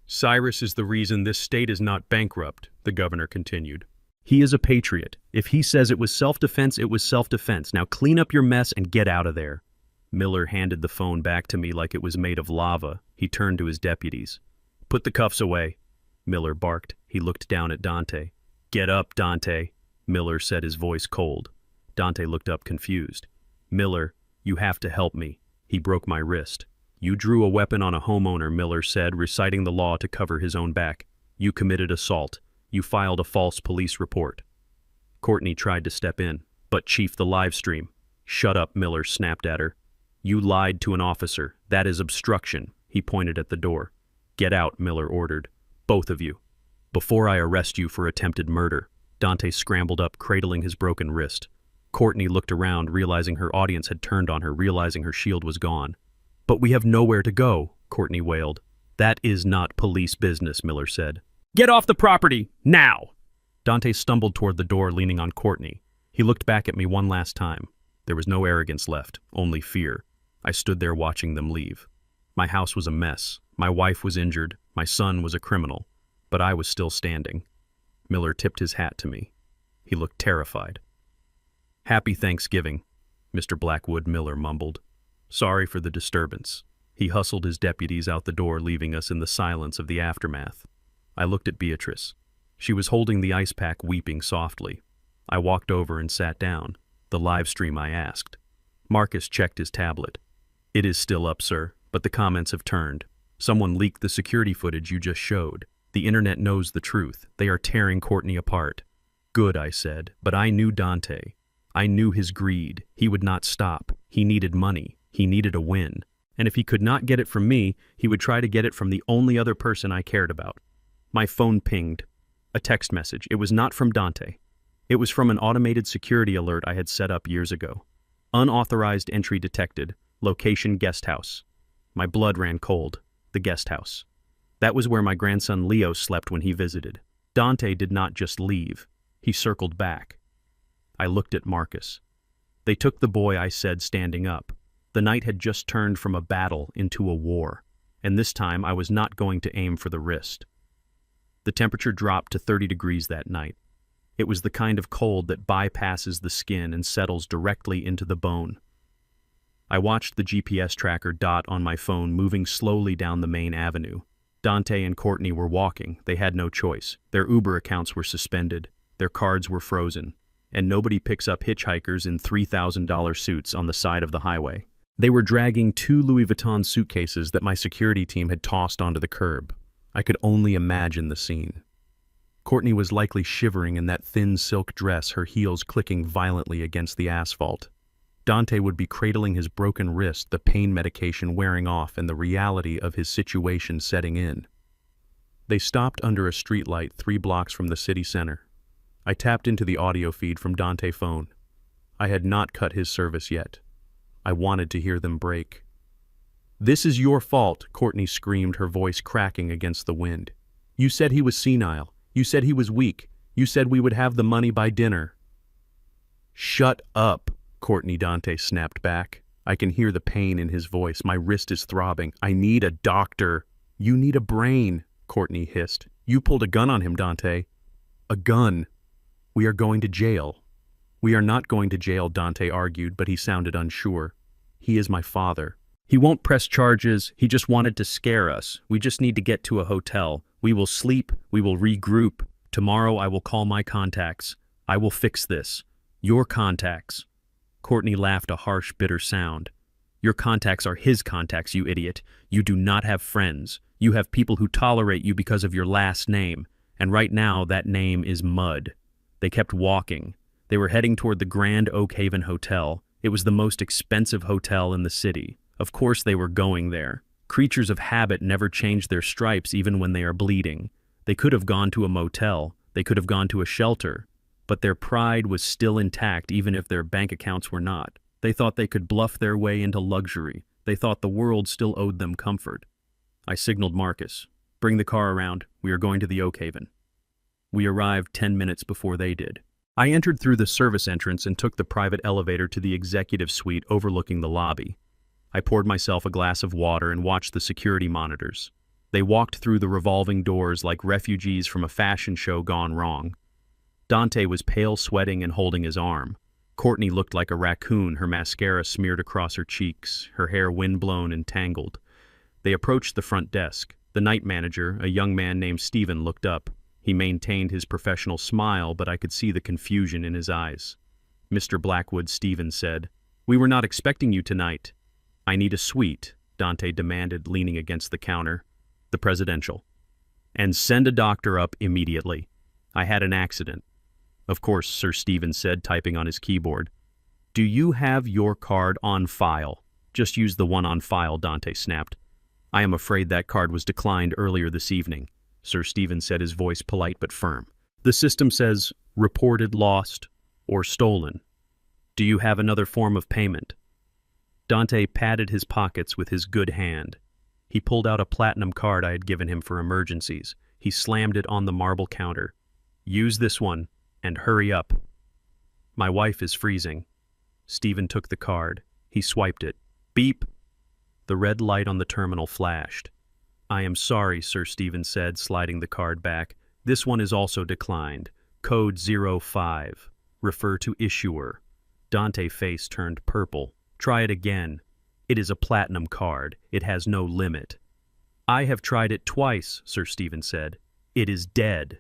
"Cyrus is the reason this state is not bankrupt," the governor continued. "He is a patriot. If he says it was self-defense, it was self-defense. Now clean up your mess and get out of there." Miller handed the phone back to me like it was made of lava. He turned to his deputies. "Put the cuffs away," Miller barked. He looked down at Dante. "Get up, Dante," Miller said, his voice cold. Dante looked up confused. "Miller, you have to help me." He broke my wrist. "You drew a weapon on a homeowner," Miller said, reciting the law to cover his own back. "You committed assault. You filed a false police report." Courtney tried to step in. "But Chief, the live stream." "Shut up," Miller snapped at her. "You lied to an officer. That is obstruction." He pointed at the door. "Get out," Miller ordered. "Both of you. Before I arrest you for attempted murder." Dante scrambled up, cradling his broken wrist. Courtney looked around, realizing her audience had turned on her, realizing her shield was gone. "But we have nowhere to go," Courtney wailed. "That is not police business," Miller said. "Get off the property, now!" Dante stumbled toward the door, leaning on Courtney. He looked back at me one last time. There was no arrogance left, only fear. I stood there watching them leave. My house was a mess. My wife was injured. My son was a criminal. But I was still standing. Miller tipped his hat to me. He looked terrified. "Happy Thanksgiving, Mr. Blackwood," Miller mumbled. "Sorry for the disturbance." He hustled his deputies out the door, leaving us in the silence of the aftermath. I looked at Beatrice. She was holding the ice pack, weeping softly. I walked over and sat down. "The live stream," I asked. Marcus checked his tablet. "It is still up, sir, but the comments have turned. Someone leaked the security footage you just showed. The internet knows the truth. They are tearing Courtney apart." "Good," I said, but I knew Dante. I knew his greed. He would not stop. He needed money. He needed a win. And if he could not get it from me, he would try to get it from the only other person I cared about. My phone pinged. A text message. It was not from Dante. It was from an automated security alert I had set up years ago. "Unauthorized entry detected. Location guest house." My blood ran cold. The guest house. That was where my grandson Leo slept when he visited. Dante did not just leave. He circled back. I looked at Marcus. "They took the boy," I said, standing up. The night had just turned from a battle into a war, and this time I was not going to aim for the wrist. The temperature dropped to 30 degrees that night. It was the kind of cold that bypasses the skin and settles directly into the bone. I watched the GPS tracker dot on my phone moving slowly down the main avenue. Dante and Courtney were walking. They had no choice. Their Uber accounts were suspended. Their cards were frozen. And nobody picks up hitchhikers in $3,000 suits on the side of the highway. They were dragging 2 Louis Vuitton suitcases that my security team had tossed onto the curb. I could only imagine the scene. Courtney was likely shivering in that thin silk dress, her heels clicking violently against the asphalt. Dante would be cradling his broken wrist, the pain medication wearing off and the reality of his situation setting in. They stopped under a streetlight 3 blocks from the city center. I tapped into the audio feed from Dante's phone. I had not cut his service yet. I wanted to hear them break. "This is your fault," Courtney screamed, her voice cracking against the wind. "You said he was senile. You said he was weak. You said we would have the money by dinner." "Shut up," Courtney, Dante snapped back. I can hear the pain in his voice. My wrist is throbbing. "I need a doctor." "You need a brain," Courtney hissed. "You pulled a gun on him, Dante." "A gun? We are going to jail." "We are not going to jail," Dante argued, but he sounded unsure. "He is my father." "He won't press charges. He just wanted to scare us. We just need to get to a hotel. We will sleep. We will regroup. Tomorrow I will call my contacts. I will fix this." "Your contacts." Courtney laughed, a harsh, bitter sound. "Your contacts are his contacts, you idiot. You do not have friends. You have people who tolerate you because of your last name. And right now, that name is Mud." They kept walking. They were heading toward the Grand Oak Haven Hotel. It was the most expensive hotel in the city. Of course they were going there. Creatures of habit never change their stripes even when they are bleeding. They could have gone to a motel. They could have gone to a shelter. But their pride was still intact even if their bank accounts were not. They thought they could bluff their way into luxury. They thought the world still owed them comfort. I signaled Marcus. "Bring the car around. We are going to the Oak Haven." We arrived 10 minutes before they did. I entered through the service entrance and took the private elevator to the executive suite overlooking the lobby. I poured myself a glass of water and watched the security monitors. They walked through the revolving doors like refugees from a fashion show gone wrong. Dante was pale, sweating, and holding his arm. Courtney looked like a raccoon, her mascara smeared across her cheeks, her hair windblown and tangled. They approached the front desk. The night manager, a young man named Steven, looked up. He maintained his professional smile, but I could see the confusion in his eyes. "Mr. Blackwood," Steven said, "we were not expecting you tonight." "I need a suite," Dante demanded, leaning against the counter. "The presidential." "And send a doctor up immediately. I had an accident." "Of course," Sir Steven said, typing on his keyboard. "Do you have your card on file?" "Just use the one on file," Dante snapped. "I am afraid that card was declined earlier this evening," Sir Steven said, his voice polite but firm. "The system says reported lost or stolen. Do you have another form of payment?" Dante patted his pockets with his good hand. He pulled out a platinum card I had given him for emergencies. He slammed it on the marble counter. "Use this one, and hurry up." "My wife is freezing." Steven took the card. He swiped it. Beep! The red light on the terminal flashed. "I am sorry," Sir Steven said, sliding the card back. "This one is also declined. Code 05. Refer to issuer." Dante's face turned purple. "Try it again. It is a platinum card. It has no limit." "I have tried it twice," Sir Steven said. "It is dead."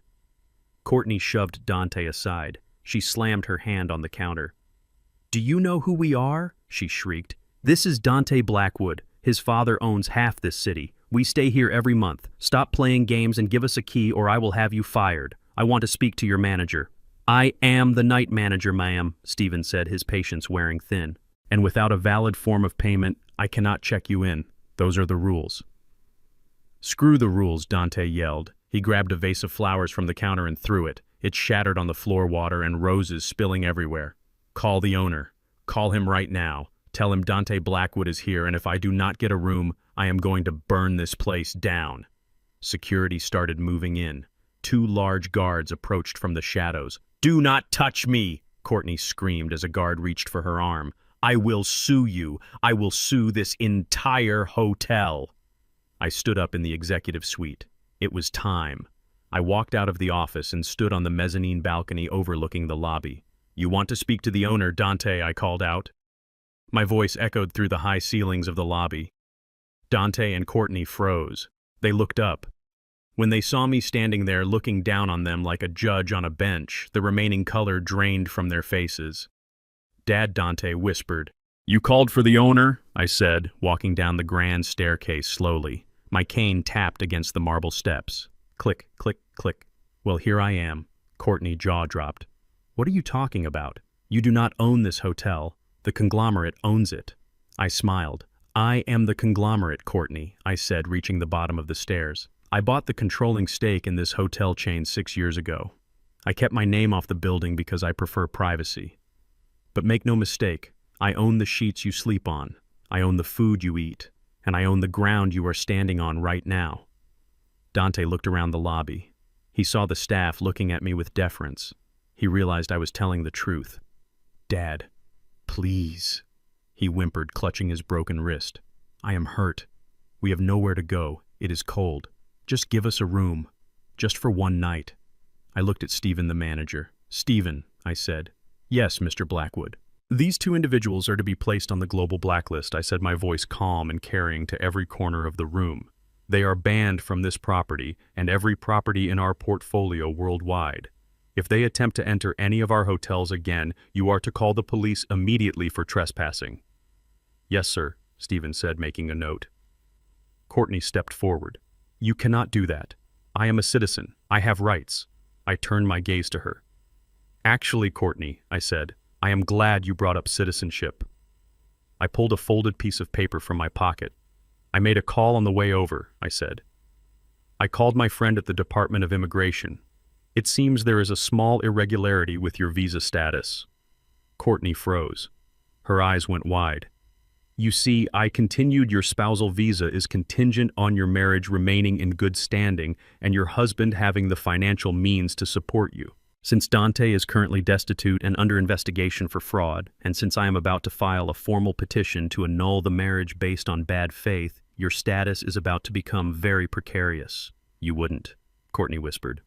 Courtney shoved Dante aside. She slammed her hand on the counter. "Do you know who we are?" she shrieked. "This is Dante Blackwood. His father owns half this city. We stay here every month. Stop playing games and give us a key or I will have you fired. I want to speak to your manager." "I am the night manager, ma'am," Steven said, his patience wearing thin. "And without a valid form of payment, I cannot check you in. Those are the rules." "Screw the rules," Dante yelled. He grabbed a vase of flowers from the counter and threw it. It shattered on the floor water and roses spilling everywhere. "Call the owner. Call him right now. Tell him Dante Blackwood is here, and if I do not get a room, I am going to burn this place down." Security started moving in. 2 large guards approached from the shadows. "Do not touch me!" Courtney screamed as a guard reached for her arm. "I will sue you. I will sue this entire hotel." I stood up in the executive suite. It was time. I walked out of the office and stood on the mezzanine balcony overlooking the lobby. "You want to speak to the owner, Dante," I called out. My voice echoed through the high ceilings of the lobby. Dante and Courtney froze. They looked up. When they saw me standing there looking down on them like a judge on a bench, the remaining color drained from their faces. "Dad," Dante whispered. "You called for the owner?" I said, walking down the grand staircase slowly. My cane tapped against the marble steps. Click, click, click. "Well, here I am." Courtney jaw dropped. "What are you talking about? You do not own this hotel. The conglomerate owns it." I smiled. "I am the conglomerate, Courtney," I said, reaching the bottom of the stairs. "I bought the controlling stake in this hotel chain 6 years ago. I kept my name off the building because I prefer privacy. But make no mistake, I own the sheets you sleep on, I own the food you eat, and I own the ground you are standing on right now." Dante looked around the lobby. He saw the staff looking at me with deference. He realized I was telling the truth. "Dad, please," he whimpered, clutching his broken wrist. "I am hurt. We have nowhere to go. It is cold. Just give us a room. Just for one night." I looked at Stephen, the manager. "Stephen," I said. "Yes, Mr. Blackwood." "These 2 individuals are to be placed on the global blacklist," I said, my voice calm and carrying to every corner of the room. "They are banned from this property and every property in our portfolio worldwide. If they attempt to enter any of our hotels again, you are to call the police immediately for trespassing." "Yes, sir," Stephen said, making a note. Courtney stepped forward. "You cannot do that. I am a citizen. I have rights." I turned my gaze to her. "Actually, Courtney," I said, "I am glad you brought up citizenship." I pulled a folded piece of paper from my pocket. "I made a call on the way over," I said. "I called my friend at the Department of Immigration. It seems there is a small irregularity with your visa status." Courtney froze. Her eyes went wide. "You see, I continued your spousal visa is contingent on your marriage remaining in good standing and your husband having the financial means to support you. Since Dante is currently destitute and under investigation for fraud, and since I am about to file a formal petition to annul the marriage based on bad faith, your status is about to become very precarious." "You wouldn't," Courtney whispered.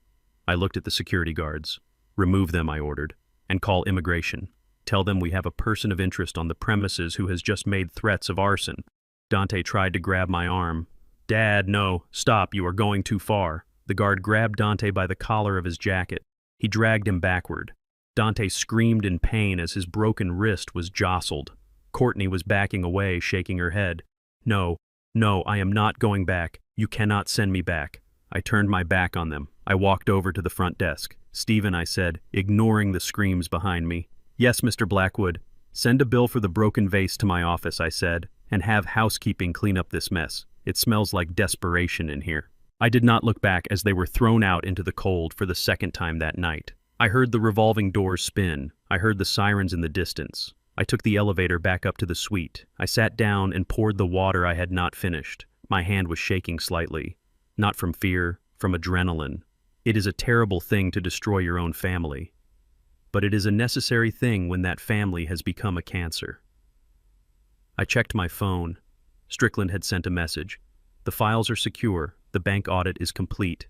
I looked at the security guards. "Remove them," I ordered, "and call immigration. Tell them we have a person of interest on the premises who has just made threats of arson." Dante tried to grab my arm. "Dad, no, stop, you are going too far." The guard grabbed Dante by the collar of his jacket. He dragged him backward. Dante screamed in pain as his broken wrist was jostled. Courtney was backing away, shaking her head. No, I am not going back. You cannot send me back." I turned my back on them. I walked over to the front desk. "Stephen," I said, ignoring the screams behind me. "Yes, Mr. Blackwood." "Send a bill for the broken vase to my office," I said, "and have housekeeping clean up this mess. It smells like desperation in here." I did not look back as they were thrown out into the cold for the second time that night. I heard the revolving doors spin. I heard the sirens in the distance. I took the elevator back up to the suite. I sat down and poured the water I had not finished. My hand was shaking slightly. Not from fear, from adrenaline. It is a terrible thing to destroy your own family. But it is a necessary thing when that family has become a cancer. I checked my phone. Strickland had sent a message. "The files are secure. The bank audit is complete.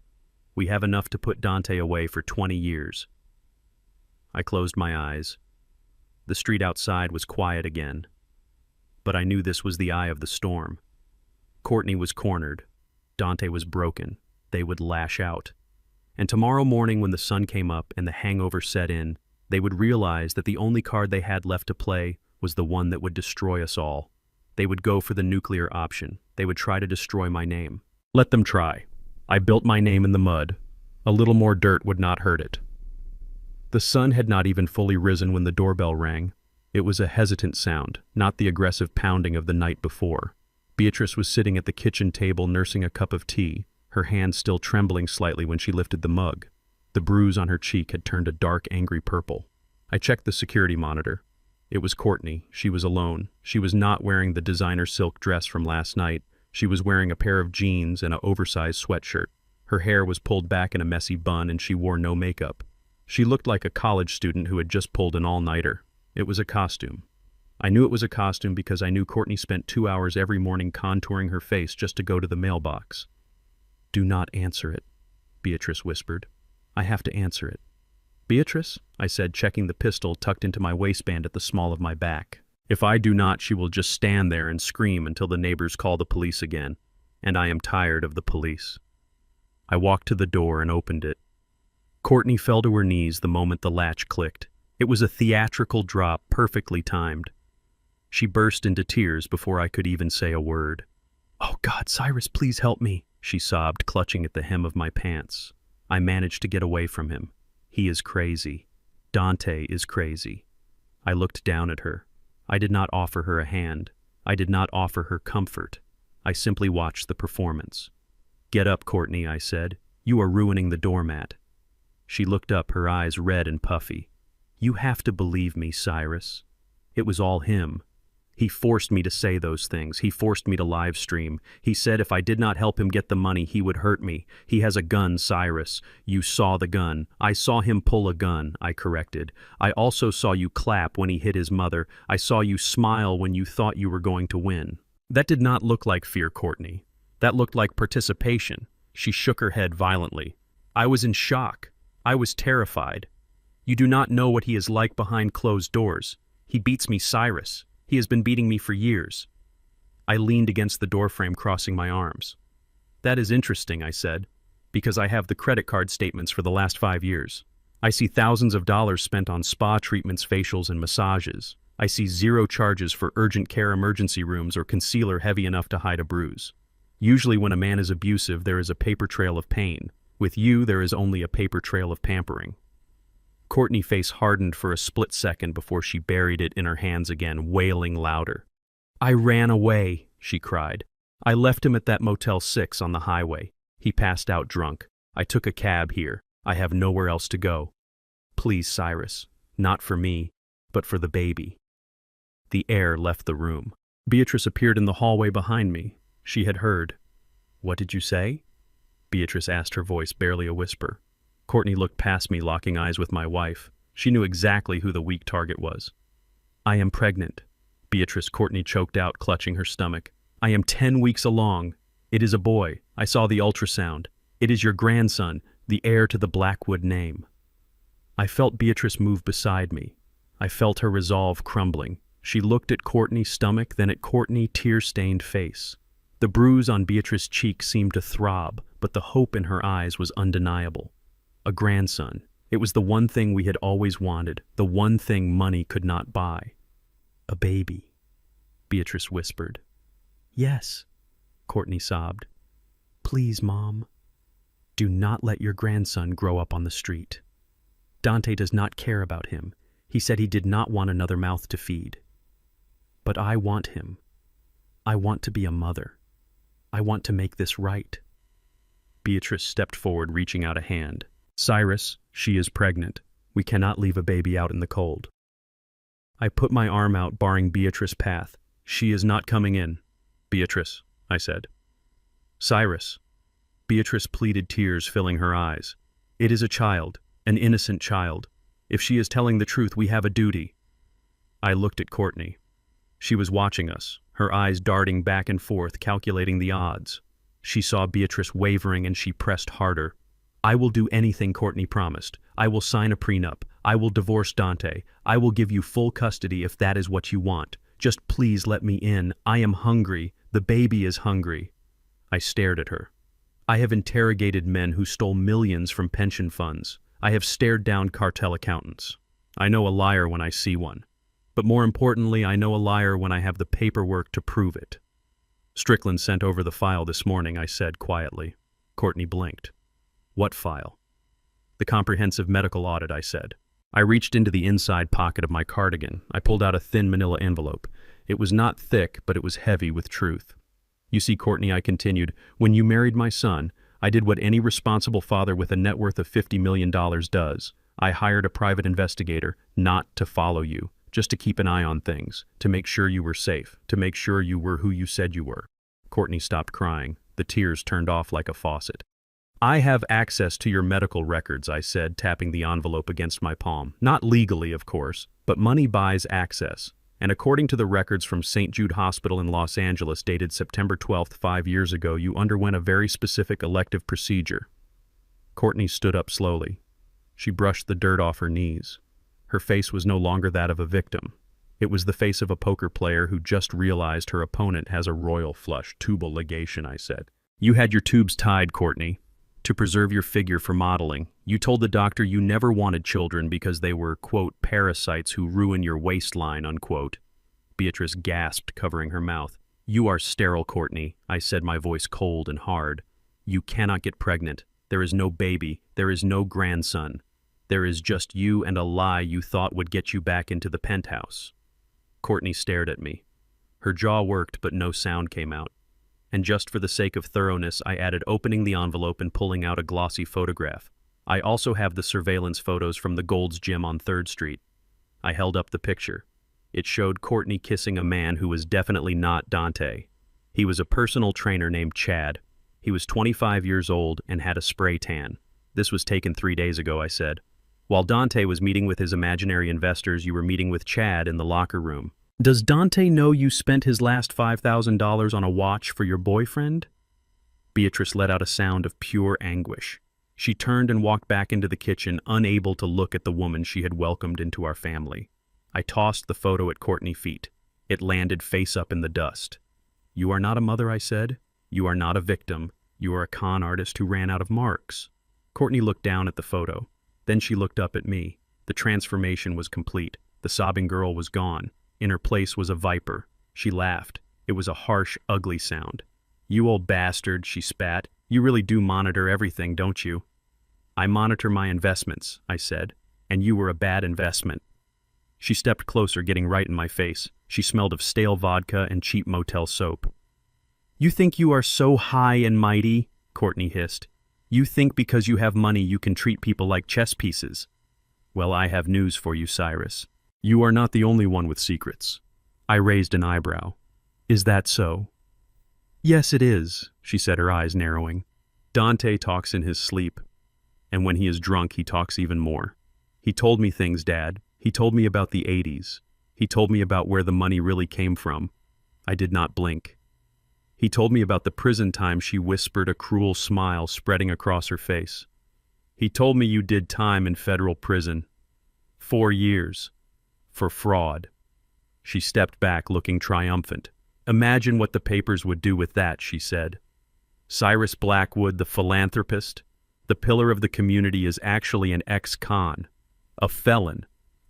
We have enough to put Dante away for 20 years. I closed my eyes. The street outside was quiet again. But I knew this was the eye of the storm. Courtney was cornered. Dante was broken. They would lash out. And tomorrow morning when the sun came up and the hangover set in, they would realize that the only card they had left to play was the one that would destroy us all. They would go for the nuclear option. They would try to destroy my name. Let them try. I built my name in the mud. A little more dirt would not hurt it. The sun had not even fully risen when the doorbell rang. It was a hesitant sound, not the aggressive pounding of the night before. Beatrice was sitting at the kitchen table nursing a cup of tea, her hand still trembling slightly when she lifted the mug. The bruise on her cheek had turned a dark, angry purple. I checked the security monitor. It was Courtney. She was alone. She was not wearing the designer silk dress from last night. She was wearing a pair of jeans and an oversized sweatshirt. Her hair was pulled back in a messy bun and she wore no makeup. She looked like a college student who had just pulled an all-nighter. It was a costume. I knew it was a costume because I knew Courtney spent 2 hours every morning contouring her face just to go to the mailbox. "Do not answer it," Beatrice whispered. "I have to answer it." "Beatrice?" I said, checking the pistol tucked into my waistband at the small of my back. "If I do not, she will just stand there and scream until the neighbors call the police again." and I am tired of the police. I walked to the door and opened it. Courtney fell to her knees the moment the latch clicked. It was a theatrical drop, perfectly timed. She burst into tears before I could even say a word. "Oh God, Cyrus, please help me," she sobbed, clutching at the hem of my pants. I managed to get away from him. He is crazy. Dante is crazy. I looked down at her. I did not offer her a hand. I did not offer her comfort. I simply watched the performance. "Get up, Courtney," I said. "You are ruining the doormat." She looked up, her eyes red and puffy. "You have to believe me, Cyrus. It was all him. He forced me to say those things. He forced me to live stream. He said if I did not help him get the money, he would hurt me. He has a gun, Cyrus. You saw the gun." "I saw him pull a gun," I corrected. "I also saw you clap when he hit his mother. I saw you smile when you thought you were going to win." "That did not look like fear, Courtney. That looked like participation." She shook her head violently. "I was in shock. I was terrified. You do not know what he is like behind closed doors. He beats me, Cyrus. He has been beating me for years." I leaned against the doorframe, crossing my arms. "That is interesting," I said, "because I have the credit card statements for the last 5 years. I see thousands of dollars spent on spa treatments, facials, and massages. I see 0 charges for urgent care emergency rooms or concealer heavy enough to hide a bruise. Usually when a man is abusive, there is a paper trail of pain. With you, there is only a paper trail of pampering." Courtney's face hardened for a split second before she buried it in her hands again, wailing louder. "I ran away," she cried. "I left him at that Motel 6 on the highway. He passed out drunk. I took a cab here. I have nowhere else to go. Please, Cyrus, not for me, but for the baby." The air left the room. Beatrice appeared in the hallway behind me. She had heard. "What did you say?" Beatrice asked, her voice barely a whisper. Courtney looked past me, locking eyes with my wife. She knew exactly who the weak target was. "I am pregnant." "Beatrice," Courtney choked out, clutching her stomach. "I am 10 weeks along. It is a boy. I saw the ultrasound. It is your grandson, the heir to the Blackwood name." I felt Beatrice move beside me. I felt her resolve crumbling. She looked at Courtney's stomach, then at Courtney's tear-stained face. The bruise on Beatrice's cheek seemed to throb, but the hope in her eyes was undeniable. A grandson. It was the one thing we had always wanted, the one thing money could not buy. "A baby," Beatrice whispered. "Yes," Courtney sobbed. "Please, Mom. Do not let your grandson grow up on the street. Dante does not care about him. He said he did not want another mouth to feed. But I want him. I want to be a mother. I want to make this right." Beatrice stepped forward, reaching out a hand. "Cyrus, she is pregnant. We cannot leave a baby out in the cold." I put my arm out, barring Beatrice's path. "She is not coming in." "Beatrice," I said. "Cyrus." Beatrice pleaded, tears filling her eyes. "It is a child, an innocent child. If she is telling the truth, we have a duty." I looked at Courtney. She was watching us, her eyes darting back and forth, calculating the odds. She saw Beatrice wavering and she pressed harder. "I will do anything Courtney promised. I will sign a prenup. I will divorce Dante. I will give you full custody if that is what you want. Just please let me in. I am hungry. The baby is hungry." I stared at her. I have interrogated men who stole millions from pension funds. I have stared down cartel accountants. I know a liar when I see one. But more importantly, I know a liar when I have the paperwork to prove it. "Strickland sent over the file this morning," I said quietly. Courtney blinked. "What file?" "The comprehensive medical audit," I said. I reached into the inside pocket of my cardigan. I pulled out a thin manila envelope. It was not thick, but it was heavy with truth. "You see, Courtney," I continued, "when you married my son, I did what any responsible father with a net worth of $50 million does. I hired a private investigator, not to follow you, just to keep an eye on things, to make sure you were safe, to make sure you were who you said you were." Courtney stopped crying. The tears turned off like a faucet. "I have access to your medical records," I said, tapping the envelope against my palm. "Not legally, of course, but money buys access. And according to the records from St. Jude Hospital in Los Angeles dated September 12th, 5 years ago, you underwent a very specific elective procedure." Courtney stood up slowly. She brushed the dirt off her knees. Her face was no longer that of a victim. It was the face of a poker player who just realized her opponent has a royal flush tubal ligation, I said. You had your tubes tied, Courtney, to preserve your figure for modeling. You told the doctor you never wanted children because they were, quote, parasites who ruin your waistline, unquote. Beatrice gasped, covering her mouth. You are sterile, Courtney, I said, my voice cold and hard. You cannot get pregnant. There is no baby. There is no grandson. There is just you and a lie you thought would get you back into the penthouse. Courtney stared at me. Her jaw worked, but no sound came out. And just for the sake of thoroughness, I added opening the envelope and pulling out a glossy photograph. I also have the surveillance photos from the Gold's Gym on 3rd Street. I held up the picture. It showed Courtney kissing a man who was definitely not Dante. He was a personal trainer named Chad. He was 25 years old and had a spray tan. This was taken 3 days ago, I said. While Dante was meeting with his imaginary investors, you were meeting with Chad in the locker room. Does Dante know you spent his last $5,000 on a watch for your boyfriend? Beatrice let out a sound of pure anguish. She turned and walked back into the kitchen, unable to look at the woman she had welcomed into our family. I tossed the photo at Courtney's feet. It landed face up in the dust. You are not a mother, I said. You are not a victim. You are a con artist who ran out of marks. Courtney looked down at the photo. Then she looked up at me. The transformation was complete. The sobbing girl was gone. In her place was a viper. She laughed. It was a harsh, ugly sound. You old bastard, she spat. You really do monitor everything, don't you? I monitor my investments, I said, and you were a bad investment. She stepped closer, getting right in my face. She smelled of stale vodka and cheap motel soap. You think you are so high and mighty, Courtney hissed. You think because you have money you can treat people like chess pieces. Well, I have news for you, Cyrus. You are not the only one with secrets. I raised an eyebrow. Is that so? Yes, it is, she said, her eyes narrowing. Dante talks in his sleep, and when he is drunk he talks even more. He told me things, Dad. He told me about the 80s. He told me about where the money really came from. I did not blink. He told me about the prison time, she whispered, a cruel smile spreading across her face. He told me you did time in federal prison. 4 years. For fraud. She stepped back, looking triumphant. Imagine what the papers would do with that, she said. Cyrus Blackwood, the philanthropist, the pillar of the community, is actually an ex-con, a felon.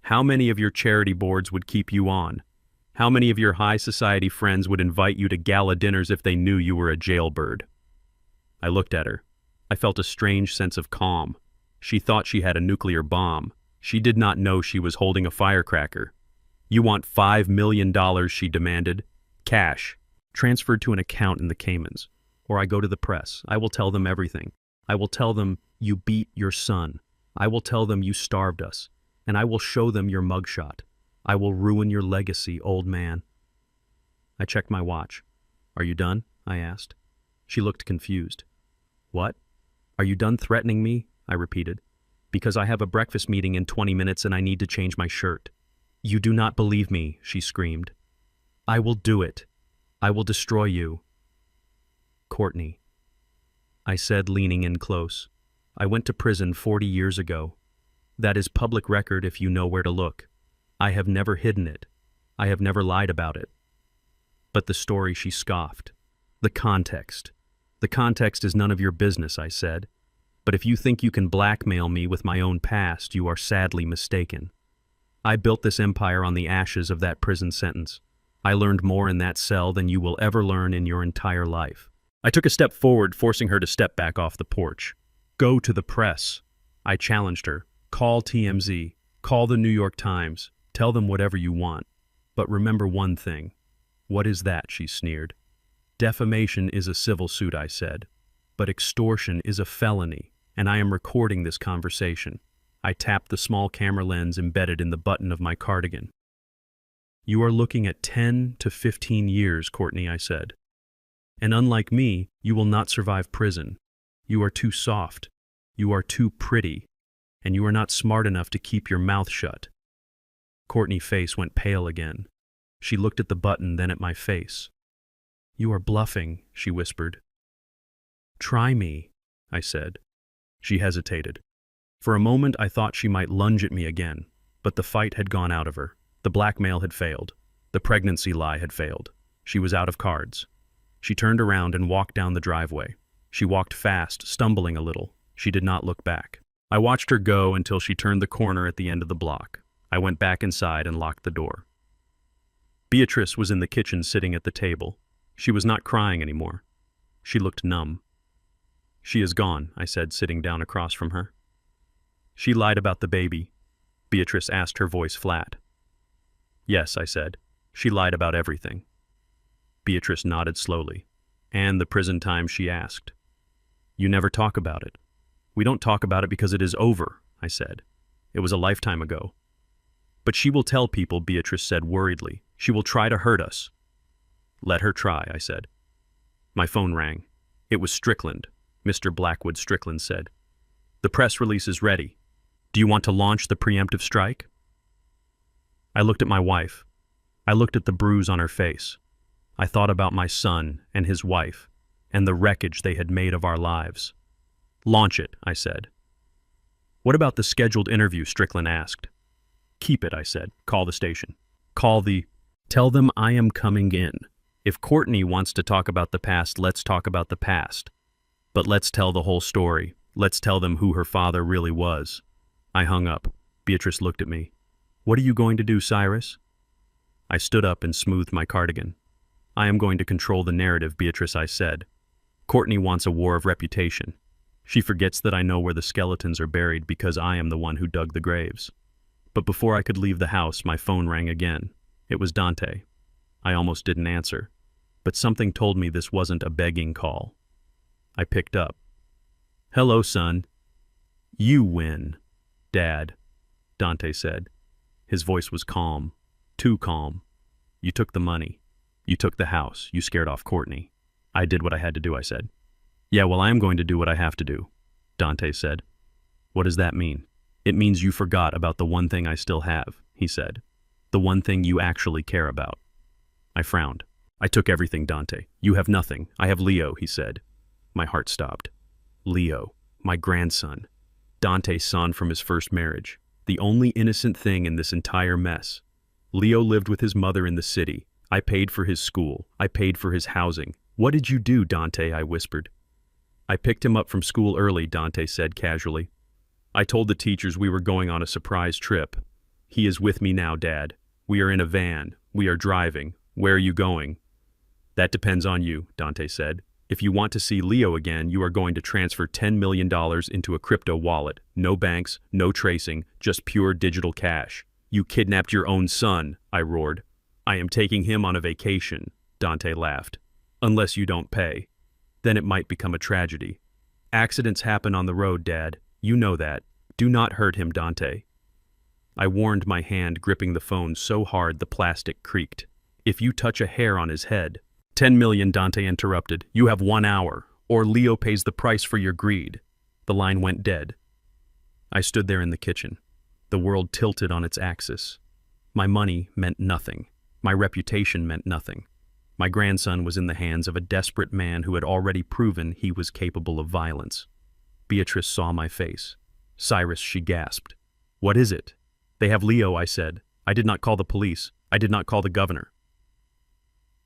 How many of your charity boards would keep you on? How many of your high society friends would invite you to gala dinners if they knew you were a jailbird? I looked at her. I felt a strange sense of calm. She thought she had a nuclear bomb. She did not know she was holding a firecracker. You want $5 million, she demanded. Cash, transferred to an account in the Caymans. Or I go to the press. I will tell them everything. I will tell them you beat your son. I will tell them you starved us. And I will show them your mugshot. I will ruin your legacy, old man. I checked my watch. Are you done? I asked. She looked confused. What? Are you done threatening me? I repeated. Because I have a breakfast meeting in 20 minutes and I need to change my shirt. You do not believe me, she screamed. I will do it. I will destroy you. Courtney, I said, leaning in close. I went to prison 40 years ago. That is public record if you know where to look. I have never hidden it. I have never lied about it. But the story, she scoffed. The context. The context is none of your business, I said. But if you think you can blackmail me with my own past, you are sadly mistaken. I built this empire on the ashes of that prison sentence. I learned more in that cell than you will ever learn in your entire life. I took a step forward, forcing her to step back off the porch. Go to the press. I challenged her. Call TMZ. Call the New York Times. Tell them whatever you want. But remember one thing. What is that? She sneered. Defamation is a civil suit, I said. But extortion is a felony, and I am recording this conversation. I tapped the small camera lens embedded in the button of my cardigan. You are looking at 10 to 15 years, Courtney, I said. And unlike me, you will not survive prison. You are too soft. You are too pretty. And you are not smart enough to keep your mouth shut. Courtney's face went pale again. She looked at the button, then at my face. You are bluffing, she whispered. Try me, I said. She hesitated. For a moment I thought she might lunge at me again, but the fight had gone out of her. The blackmail had failed. The pregnancy lie had failed. She was out of cards. She turned around and walked down the driveway. She walked fast, stumbling a little. She did not look back. I watched her go until she turned the corner at the end of the block. I went back inside and locked the door. Beatrice was in the kitchen sitting at the table. She was not crying anymore. She looked numb. "She is gone," I said, sitting down across from her. "She lied about the baby?" Beatrice asked, her voice flat. "Yes," I said. "She lied about everything." Beatrice nodded slowly. "And the prison time?" she asked. "You never talk about it." "We don't talk about it because it is over," I said. "It was a lifetime ago." "But she will tell people," Beatrice said worriedly. "She will try to hurt us." "Let her try," I said. My phone rang. It was Strickland. Mr. Blackwood Strickland said, "The press release is ready. Do you want to launch the preemptive strike?" I looked at my wife. I looked at the bruise on her face. I thought about my son and his wife and the wreckage they had made of our lives. "Launch it," I said. "What about the scheduled interview?" Strickland asked. "Keep it," I said. "Call the station. Tell them I am coming in. If Courtney wants to talk about the past, let's talk about the past. But let's tell the whole story. Let's tell them who her father really was." I hung up. Beatrice looked at me. "What are you going to do, Cyrus?" I stood up and smoothed my cardigan. "I am going to control the narrative, Beatrice," I said. "Courtney wants a war of reputation. She forgets that I know where the skeletons are buried because I am the one who dug the graves." But before I could leave the house, my phone rang again. It was Dante. I almost didn't answer, but something told me this wasn't a begging call. I picked up. "Hello, son." "You win, Dad," Dante said. His voice was calm, too calm. "You took the money. You took the house. You scared off Courtney." "I did what I had to do," I said. "Yeah, well, I'm going to do what I have to do," Dante said. "What does that mean?" "It means you forgot about the one thing I still have," he said. "The one thing you actually care about." I frowned. "I took everything, Dante. You have nothing. I have Leo," he said. My heart stopped. Leo, my grandson. Dante's son from his first marriage. The only innocent thing in this entire mess. Leo lived with his mother in the city. I paid for his school. I paid for his housing. "What did you do, Dante?" I whispered. "I picked him up from school early," Dante said casually. "I told the teachers we were going on a surprise trip. He is with me now, Dad. We are in a van. We are driving. Where are you going?" "That depends on you," Dante said. "If you want to see Leo again, you are going to transfer $10 million into a crypto wallet. No banks, no tracing, just pure digital cash." "You kidnapped your own son," I roared. "I am taking him on a vacation," Dante laughed. "Unless you don't pay. Then it might become a tragedy." "Accidents happen on the road, Dad. You know that. Do not hurt him, Dante." I warned, my hand gripping the phone so hard the plastic creaked. "If you touch a hair on his head—" "10 million, Dante interrupted. "You have 1 hour, or Leo pays the price for your greed." The line went dead. I stood there in the kitchen. The world tilted on its axis. My money meant nothing. My reputation meant nothing. My grandson was in the hands of a desperate man who had already proven he was capable of violence. Beatrice saw my face. "Cyrus," she gasped. "What is it?" "They have Leo," I said. "I did not call the police. I did not call the governor."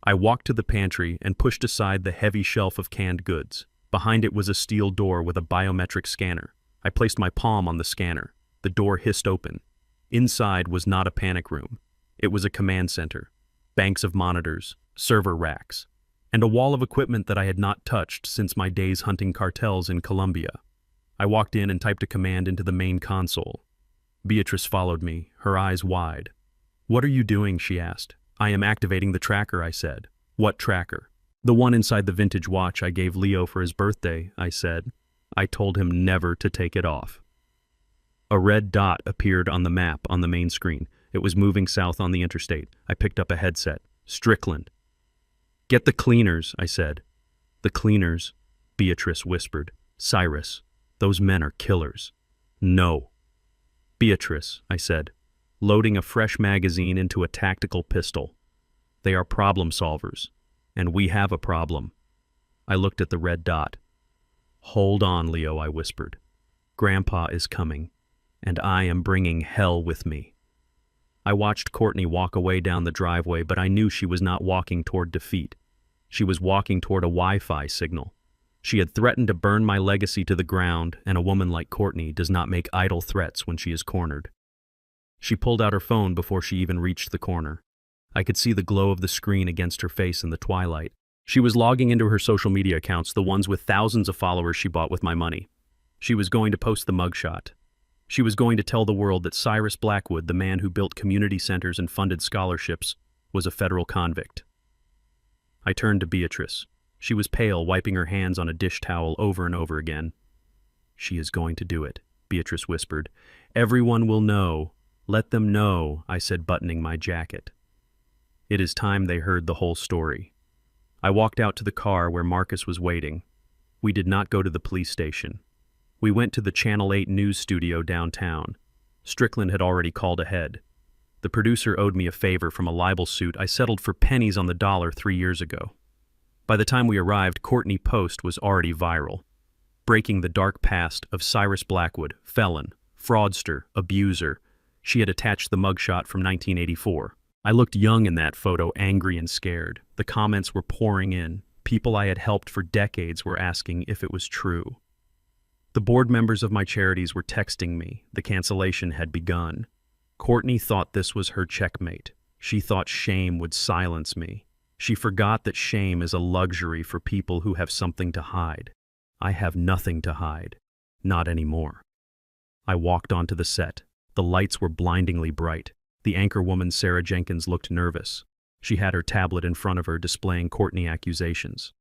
I walked to the pantry and pushed aside the heavy shelf of canned goods. Behind it was a steel door with a biometric scanner. I placed my palm on the scanner. The door hissed open. Inside was not a panic room. It was a command center. Banks of monitors, server racks, and a wall of equipment that I had not touched since my days hunting cartels in Colombia. I walked in and typed a command into the main console. Beatrice followed me, her eyes wide. "What are you doing?" she asked. "I am activating the tracker," I said. "What tracker?" "The one inside the vintage watch I gave Leo for his birthday," I said. I told him never to take it off. A red dot appeared on the map on the main screen. It was moving south on the interstate. I picked up a headset. "Strickland." "Get the cleaners," I said. "The cleaners," Beatrice whispered. "Cyrus, those men are killers." "No." "Beatrice," I said, loading a fresh magazine into a tactical pistol. "They are problem solvers, and we have a problem." I looked at the red dot. "Hold on, Leo," I whispered. "Grandpa is coming, and I am bringing hell with me." I watched Courtney walk away down the driveway, but I knew she was not walking toward defeat. She was walking toward a Wi-Fi signal. She had threatened to burn my legacy to the ground, and a woman like Courtney does not make idle threats when she is cornered. She pulled out her phone before she even reached the corner. I could see the glow of the screen against her face in the twilight. She was logging into her social media accounts, the ones with thousands of followers she bought with my money. She was going to post the mugshot. She was going to tell the world that Cyrus Blackwood, the man who built community centers and funded scholarships, was a federal convict. I turned to Beatrice. She was pale, wiping her hands on a dish towel over and over again. "She is going to do it," Beatrice whispered. "Everyone will know. Let them know," I said, buttoning my jacket. It is time they heard the whole story. I walked out to the car where Marcus was waiting. We did not go to the police station. We went to the Channel 8 news studio downtown. Strickland had already called ahead. The producer owed me a favor from a libel suit I settled for pennies on the dollar 3 years ago. By the time we arrived, Courtney Post was already viral, breaking the dark past of Cyrus Blackwood, felon, fraudster, abuser. She had attached the mugshot from 1984. I looked young in that photo, angry and scared. The comments were pouring in. People I had helped for decades were asking if it was true. The board members of my charities were texting me. The cancellation had begun. Courtney thought this was her checkmate. She thought shame would silence me. She forgot that shame is a luxury for people who have something to hide. I have nothing to hide. Not anymore. I walked onto the set. The lights were blindingly bright. The anchor woman, Sarah Jenkins, looked nervous. She had her tablet in front of her, displaying Courtney accusations.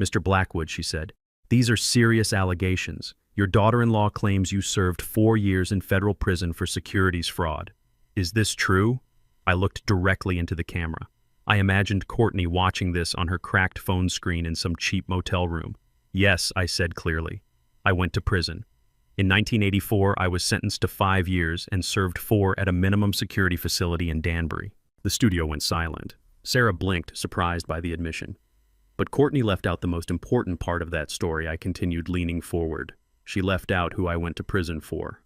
"Mr. Blackwood," she said, "these are serious allegations. Your daughter-in-law claims you served 4 years in federal prison for securities fraud. Is this true?" I looked directly into the camera. I imagined Courtney watching this on her cracked phone screen in some cheap motel room. "Yes," I said clearly. "I went to prison. In 1984, I was sentenced to 5 years and served 4 at a minimum security facility in Danbury." The studio went silent. Sarah blinked, surprised by the admission. "But Courtney left out the most important part of that story," I continued, leaning forward. "She left out who I went to prison for."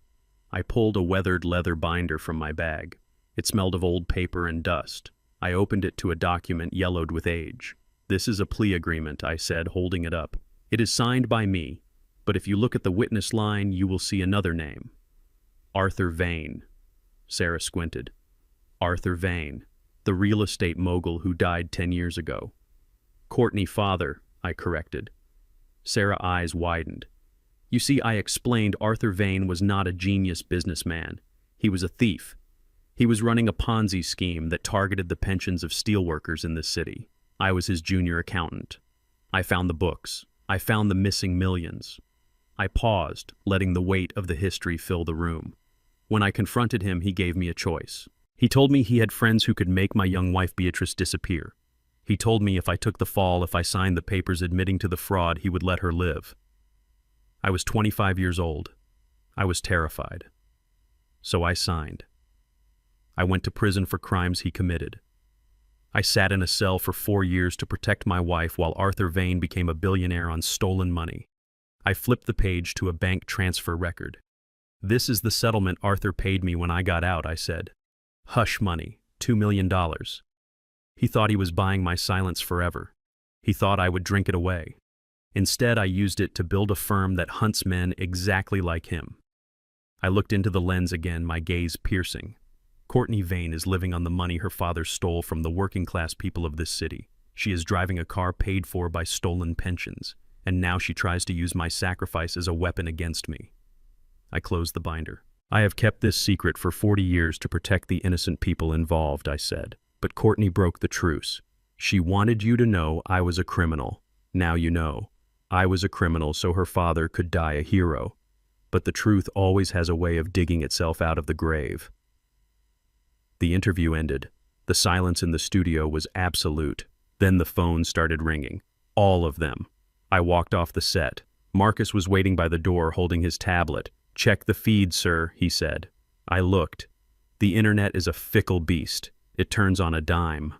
I pulled a weathered leather binder from my bag. It smelled of old paper and dust. I opened it to a document yellowed with age. "This is a plea agreement," I said, holding it up. "It is signed by me, but if you look at the witness line, you will see another name. Arthur Vane." Sarah squinted. "Arthur Vane, the real estate mogul who died 10 years ago." "Courtney father," I corrected. Sarah's eyes widened. "You see," I explained, "Arthur Vane was not a genius businessman. He was a thief. He was running a Ponzi scheme that targeted the pensions of steelworkers in this city. I was his junior accountant. I found the books. I found the missing millions." I paused, letting the weight of the history fill the room. When I confronted him, he gave me a choice. He told me he had friends who could make my young wife Beatrice disappear. He told me if I took the fall, if I signed the papers admitting to the fraud, he would let her live. I was 25 years old. I was terrified. So I signed. I went to prison for crimes he committed. I sat in a cell for 4 years to protect my wife while Arthur Vane became a billionaire on stolen money. I flipped the page to a bank transfer record. "This is the settlement Arthur paid me when I got out," I said. "Hush money, $2 million. He thought he was buying my silence forever. He thought I would drink it away. Instead, I used it to build a firm that hunts men exactly like him." I looked into the lens again, my gaze piercing. Courtney Vane is living on the money her father stole from the working-class people of this city. She is driving a car paid for by stolen pensions, and now she tries to use my sacrifice as a weapon against me. I closed the binder. "I have kept this secret for 40 years to protect the innocent people involved," I said. "But Courtney broke the truce. She wanted you to know I was a criminal. Now you know. I was a criminal so her father could die a hero. But the truth always has a way of digging itself out of the grave." The interview ended. The silence in the studio was absolute. Then the phone started ringing. All of them. I walked off the set. Marcus was waiting by the door holding his tablet. "Check the feed, sir," he said. I looked. The internet is a fickle beast. It turns on a dime.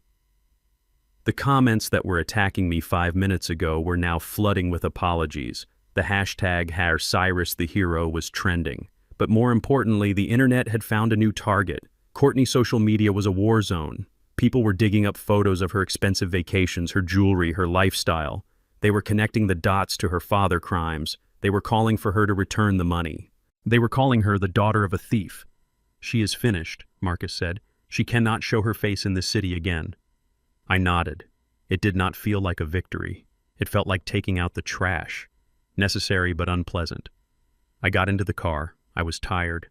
The comments that were attacking me 5 minutes ago were now flooding with apologies. The hashtag #CyrusTheHero was trending. But more importantly, the internet had found a new target. Courtney's social media was a war zone. People were digging up photos of her expensive vacations, her jewelry, her lifestyle. They were connecting the dots to her father crimes. They were calling for her to return the money. They were calling her the daughter of a thief. "She is finished," Marcus said. "She cannot show her face in this city again." I nodded. It did not feel like a victory. It felt like taking out the trash. Necessary but unpleasant. I got into the car. I was tired.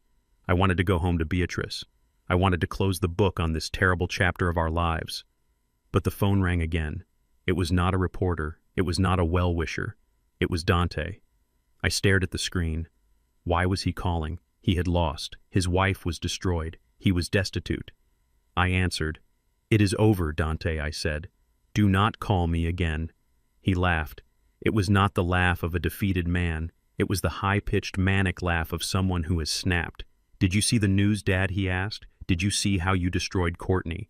I wanted to go home to Beatrice. I wanted to close the book on this terrible chapter of our lives. But the phone rang again. It was not a reporter. It was not a well-wisher. It was Dante. I stared at the screen. Why was he calling? He had lost. His wife was destroyed. He was destitute. I answered. "It is over, Dante," I said. "Do not call me again." He laughed. It was not the laugh of a defeated man. It was the high-pitched, manic laugh of someone who has snapped. "Did you see the news, Dad?" he asked. "Did you see how you destroyed Courtney?"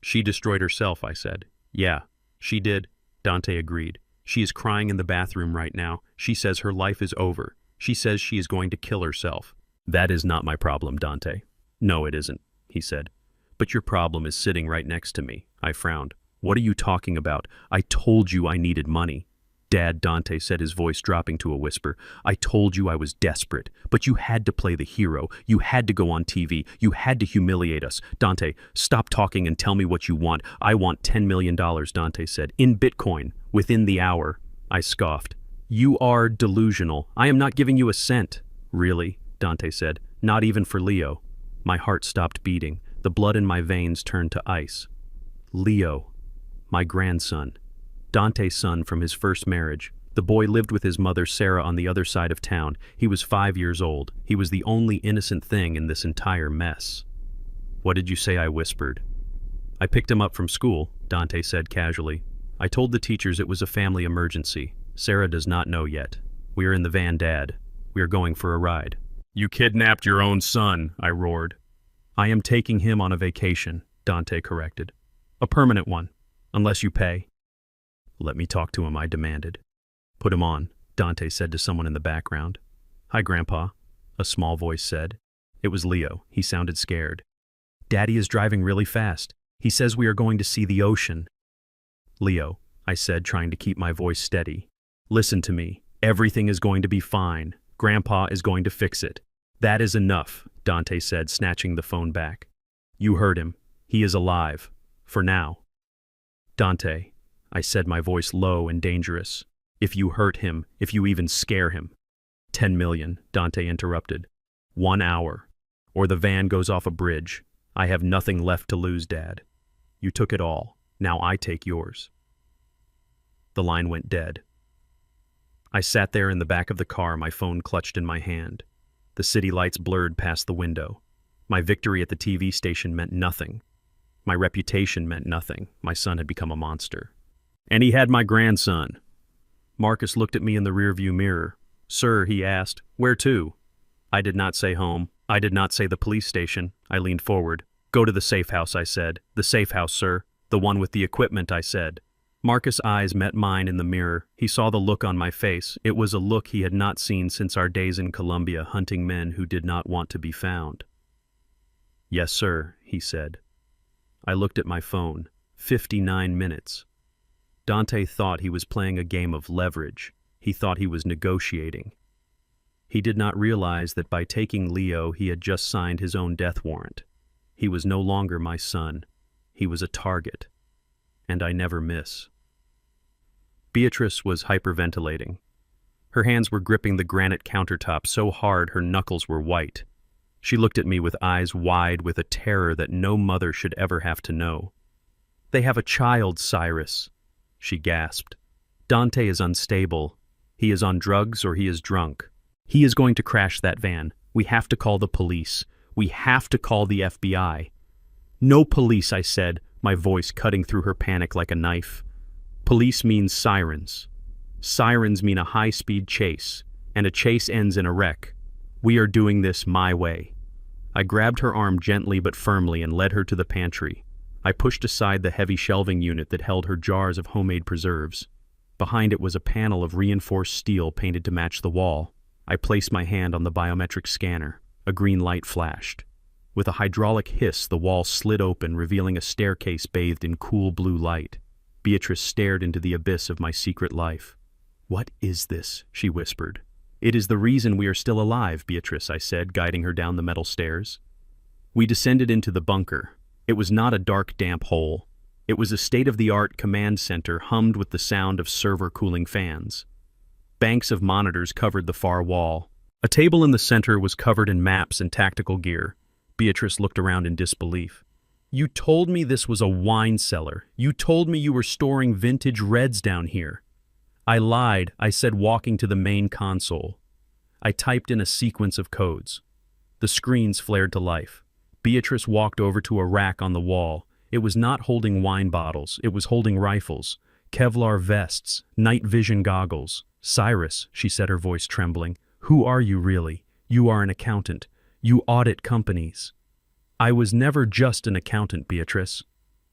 "She destroyed herself," I said. "Yeah, she did," Dante agreed. "She is crying in the bathroom right now. She says her life is over. She says she is going to kill herself." "That is not my problem, Dante." "No, it isn't," he said. "But your problem is sitting right next to me." I frowned. "What are you talking about? I told you I needed money." "Dad," Dante said, his voice dropping to a whisper, "I told you I was desperate, but you had to play the hero. You had to go on TV. You had to humiliate us. Dante, stop talking and tell me what you want. I want $10 million, Dante said, "in Bitcoin, within the hour." I scoffed. "You are delusional. I am not giving you a cent." "Really?" Dante said. "Not even for Leo." My heart stopped beating. The blood in my veins turned to ice. Leo, my grandson. Dante's son from his first marriage. The boy lived with his mother Sarah on the other side of town. He was 5 years old. He was the only innocent thing in this entire mess. "What did you say?" I whispered. "I picked him up from school," Dante said casually. "I told the teachers it was a family emergency. Sarah does not know yet. We are in the van, Dad. We are going for a ride." "You kidnapped your own son," I roared. "I am taking him on a vacation," Dante corrected. "A permanent one, unless you pay." "Let me talk to him," I demanded. "Put him on," Dante said to someone in the background. "Hi, Grandpa," a small voice said. It was Leo. He sounded scared. "Daddy is driving really fast. He says we are going to see the ocean." "Leo," I said, trying to keep my voice steady. "Listen to me. Everything is going to be fine. Grandpa is going to fix it." "That is enough," Dante said, snatching the phone back. "You heard him. He is alive. For now." "Dante," I said, my voice low and dangerous. "If you hurt him, if you even scare him." "10 million, Dante interrupted. 1 hour. Or the van goes off a bridge. I have nothing left to lose, Dad. You took it all. Now I take yours." The line went dead. I sat there in the back of the car, my phone clutched in my hand. The city lights blurred past the window. My victory at the TV station meant nothing. My reputation meant nothing. My son had become a monster. And he had my grandson. Marcus looked at me in the rearview mirror. "Sir," he asked, "where to?" I did not say home. I did not say the police station. I leaned forward. "Go to the safe house," I said. "The safe house, sir. The one with the equipment," I said. Marcus' eyes met mine in the mirror. He saw the look on my face. It was a look he had not seen since our days in Colombia hunting men who did not want to be found. "Yes, sir," he said. I looked at my phone. 59 minutes. Dante thought he was playing a game of leverage. He thought he was negotiating. He did not realize that by taking Leo, he had just signed his own death warrant. He was no longer my son. He was a target. And I never miss. Beatrice was hyperventilating. Her hands were gripping the granite countertop so hard her knuckles were white. She looked at me with eyes wide with a terror that no mother should ever have to know. "They have a child, Cyrus," she gasped. "Dante is unstable. He is on drugs or he is drunk. He is going to crash that van. We have to call the police. We have to call the FBI." "No police," I said, my voice cutting through her panic like a knife. "Police means sirens. Sirens mean a high-speed chase, and a chase ends in a wreck. We are doing this my way." I grabbed her arm gently but firmly and led her to the pantry. I pushed aside the heavy shelving unit that held her jars of homemade preserves. Behind it was a panel of reinforced steel painted to match the wall. I placed my hand on the biometric scanner. A green light flashed. With a hydraulic hiss, the wall slid open, revealing a staircase bathed in cool blue light. Beatrice stared into the abyss of my secret life. "What is this?" she whispered. "It is the reason we are still alive, Beatrice," I said, guiding her down the metal stairs. We descended into the bunker. It was not a dark, damp hole. It was a state-of-the-art command center hummed with the sound of server cooling fans. Banks of monitors covered the far wall. A table in the center was covered in maps and tactical gear. Beatrice looked around in disbelief. "You told me this was a wine cellar. You told me you were storing vintage reds down here." I lied, I said, walking to the main console. I typed in a sequence of codes. The screens flared to life. Beatrice walked over to a rack on the wall. It was not holding wine bottles, it was holding rifles, Kevlar vests, night vision goggles. "Cyrus," she said, her voice trembling, "who are you really? You are an accountant. You audit companies." "I was never just an accountant, Beatrice,"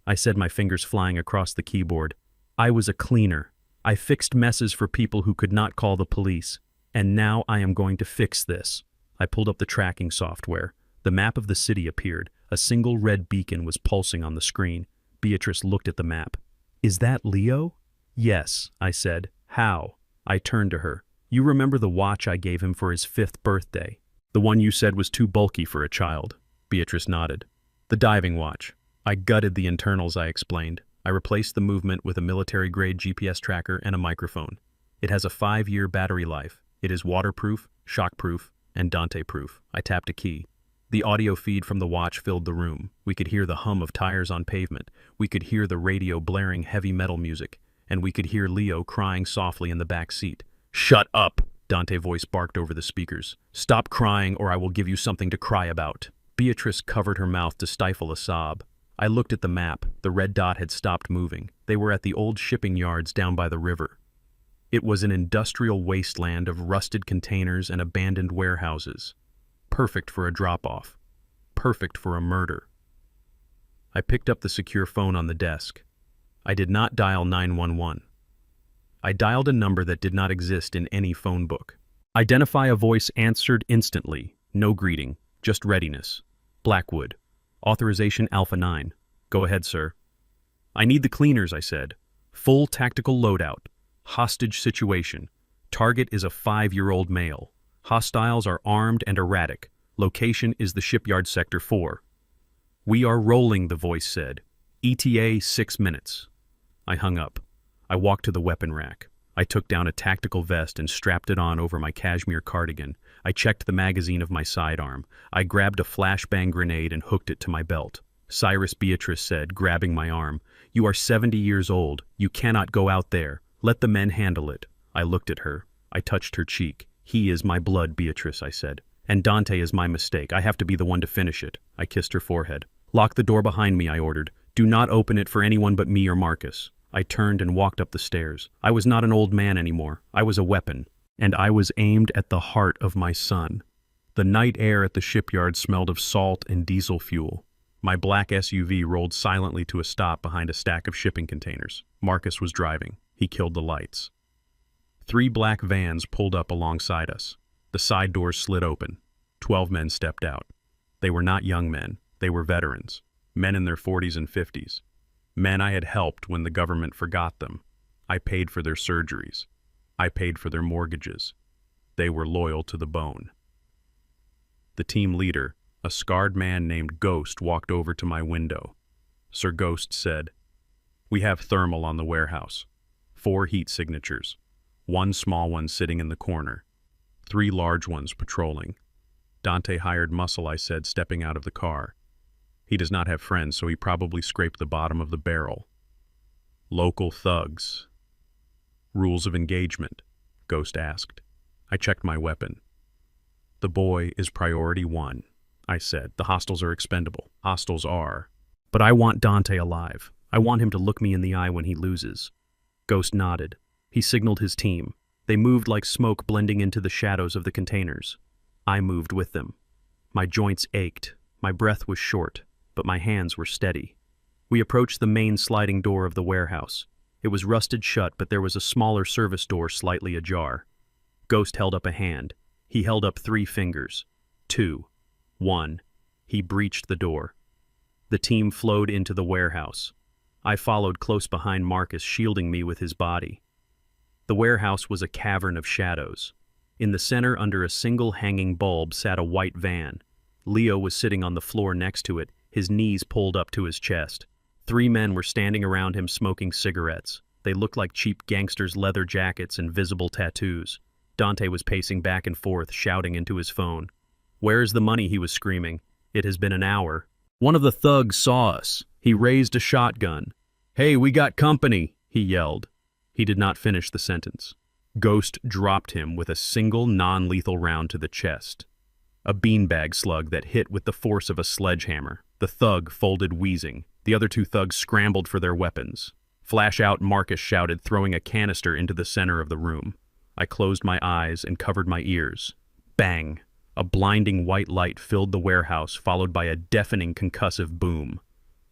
I said, my fingers flying across the keyboard. "I was a cleaner. I fixed messes for people who could not call the police. And now I am going to fix this." I pulled up the tracking software. The map of the city appeared. A single red beacon was pulsing on the screen. Beatrice looked at the map. "Is that Leo?" "Yes," I said. "How?" I turned to her. "You remember the watch I gave him for his 5th birthday? The one you said was too bulky for a child." Beatrice nodded. "The diving watch. I gutted the internals," I explained. "I replaced the movement with a military-grade GPS tracker and a microphone. It has a 5-year battery life. It is waterproof, shockproof, and Dante-proof." I tapped a key. The audio feed from the watch filled the room. We could hear the hum of tires on pavement. We could hear the radio blaring heavy metal music. And we could hear Leo crying softly in the back seat. "Shut up!" Dante's voice barked over the speakers. "Stop crying or I will give you something to cry about." Beatrice covered her mouth to stifle a sob. I looked at the map. The red dot had stopped moving. They were at the old shipping yards down by the river. It was an industrial wasteland of rusted containers and abandoned warehouses. Perfect for a drop-off. Perfect for a murder. I picked up the secure phone on the desk. I did not dial 911. I dialed a number that did not exist in any phone book. Identify a voice answered instantly. No greeting, just readiness. Blackwood. Authorization Alpha 9. "Go ahead, sir." "I need the cleaners," I said. "Full tactical loadout. Hostage situation. Target is a 5-year-old male. Hostiles are armed and erratic. Location is the shipyard Sector 4. "We are rolling," the voice said. "ETA 6 minutes. I hung up. I walked to the weapon rack. I took down a tactical vest and strapped it on over my cashmere cardigan. I checked the magazine of my sidearm. I grabbed a flashbang grenade and hooked it to my belt. "Cyrus," Beatrice said, grabbing my arm. "You are 70 years old. You cannot go out there. Let the men handle it." I looked at her. I touched her cheek. "He is my blood, Beatrice," I said. "And Dante is my mistake. I have to be the one to finish it." I kissed her forehead. "Lock the door behind me," I ordered. "Do not open it for anyone but me or Marcus." I turned and walked up the stairs. I was not an old man anymore. I was a weapon. And I was aimed at the heart of my son. The night air at the shipyard smelled of salt and diesel fuel. My black SUV rolled silently to a stop behind a stack of shipping containers. Marcus was driving. He killed the lights. 3 black vans pulled up alongside us. The side doors slid open. 12 men stepped out. They were not young men. They were veterans. Men in their 40s and 50s. Men I had helped when the government forgot them. I paid for their surgeries. I paid for their mortgages. They were loyal to the bone. The team leader, a scarred man named Ghost, walked over to my window. Sir Ghost said, "We have thermal on the warehouse. 4 heat signatures. 1 small one sitting in the corner. 3 large ones patrolling." "Dante hired muscle," I said, stepping out of the car. "He does not have friends, so he probably scraped the bottom of the barrel." "Local thugs." "Rules of engagement?" Ghost asked. I checked my weapon. "The boy is priority 1, I said. "The hostiles are expendable." "Hostiles are. But I want Dante alive. I want him to look me in the eye when he loses." Ghost nodded. He signaled his team. They moved like smoke blending into the shadows of the containers. I moved with them. My joints ached. My breath was short, but my hands were steady. We approached the main sliding door of the warehouse. It was rusted shut, but there was a smaller service door slightly ajar. Ghost held up a hand. He held up 3 fingers. 2. 1. He breached the door. The team flowed into the warehouse. I followed close behind Marcus, shielding me with his body. The warehouse was a cavern of shadows. In the center, under a single hanging bulb, sat a white van. Leo was sitting on the floor next to it, his knees pulled up to his chest. 3 men were standing around him smoking cigarettes. They looked like cheap gangsters' leather jackets and visible tattoos. Dante was pacing back and forth, shouting into his phone. "Where's the money?" he was screaming. "It has been an hour." One of the thugs saw us. He raised a shotgun. "Hey, we got company," he yelled. He did not finish the sentence. Ghost dropped him with a single non-lethal round to the chest. A beanbag slug that hit with the force of a sledgehammer. The thug folded wheezing. The other 2 thugs scrambled for their weapons. "Flash out," Marcus shouted, throwing a canister into the center of the room. I closed my eyes and covered my ears. Bang! A blinding white light filled the warehouse, followed by a deafening concussive boom.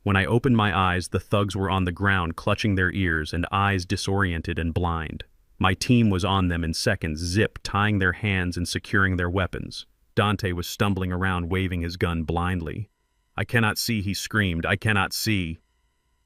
When I opened my eyes, the thugs were on the ground, clutching their ears and eyes disoriented and blind. My team was on them in seconds, zip, tying their hands and securing their weapons. Dante was stumbling around, waving his gun blindly. "I cannot see," he screamed. "I cannot see."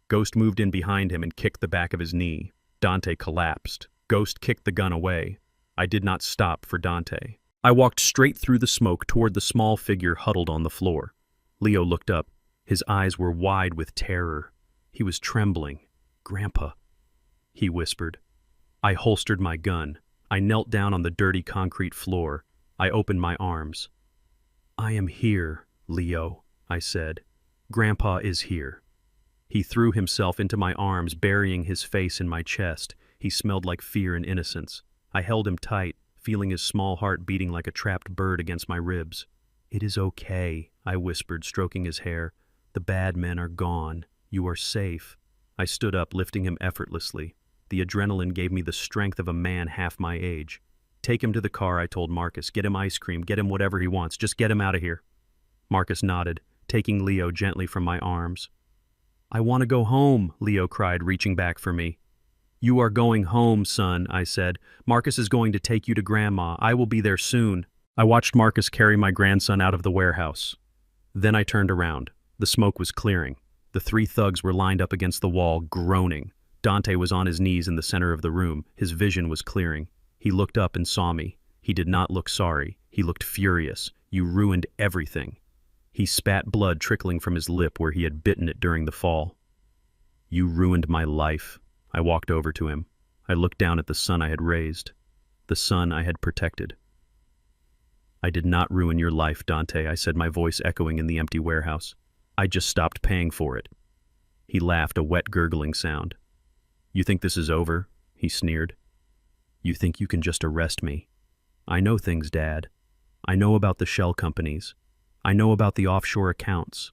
Ghost moved in behind him and kicked the back of his knee. Dante collapsed. Ghost kicked the gun away. I did not stop for Dante. I walked straight through the smoke toward the small figure huddled on the floor. Leo looked up. His eyes were wide with terror. He was trembling. "Grandpa," he whispered. I holstered my gun. I knelt down on the dirty concrete floor. I opened my arms. "I am here, Leo," I said. "Grandpa is here." He threw himself into my arms, burying his face in my chest. He smelled like fear and innocence. I held him tight, feeling his small heart beating like a trapped bird against my ribs. "It is okay," I whispered, stroking his hair. "The bad men are gone. You are safe." I stood up, lifting him effortlessly. The adrenaline gave me the strength of a man half my age. "Take him to the car," I told Marcus. "Get him ice cream, get him whatever he wants. Just get him out of here." Marcus nodded, taking Leo gently from my arms. "I want to go home," Leo cried, reaching back for me. "You are going home, son," I said. "Marcus is going to take you to Grandma. I will be there soon." I watched Marcus carry my grandson out of the warehouse. Then I turned around. The smoke was clearing. The 3 thugs were lined up against the wall, groaning. Dante was on his knees in the center of the room. His vision was clearing. He looked up and saw me. He did not look sorry. He looked furious. "You ruined everything." He spat blood trickling from his lip where he had bitten it during the fall. "You ruined my life." I walked over to him. I looked down at the son I had raised, the son I had protected. "I did not ruin your life, Dante," I said, my voice echoing in the empty warehouse. "I just stopped paying for it." He laughed, a wet gurgling sound. "You think this is over?" he sneered. "You think you can just arrest me? I know things, Dad. I know about the shell companies. I know about the offshore accounts.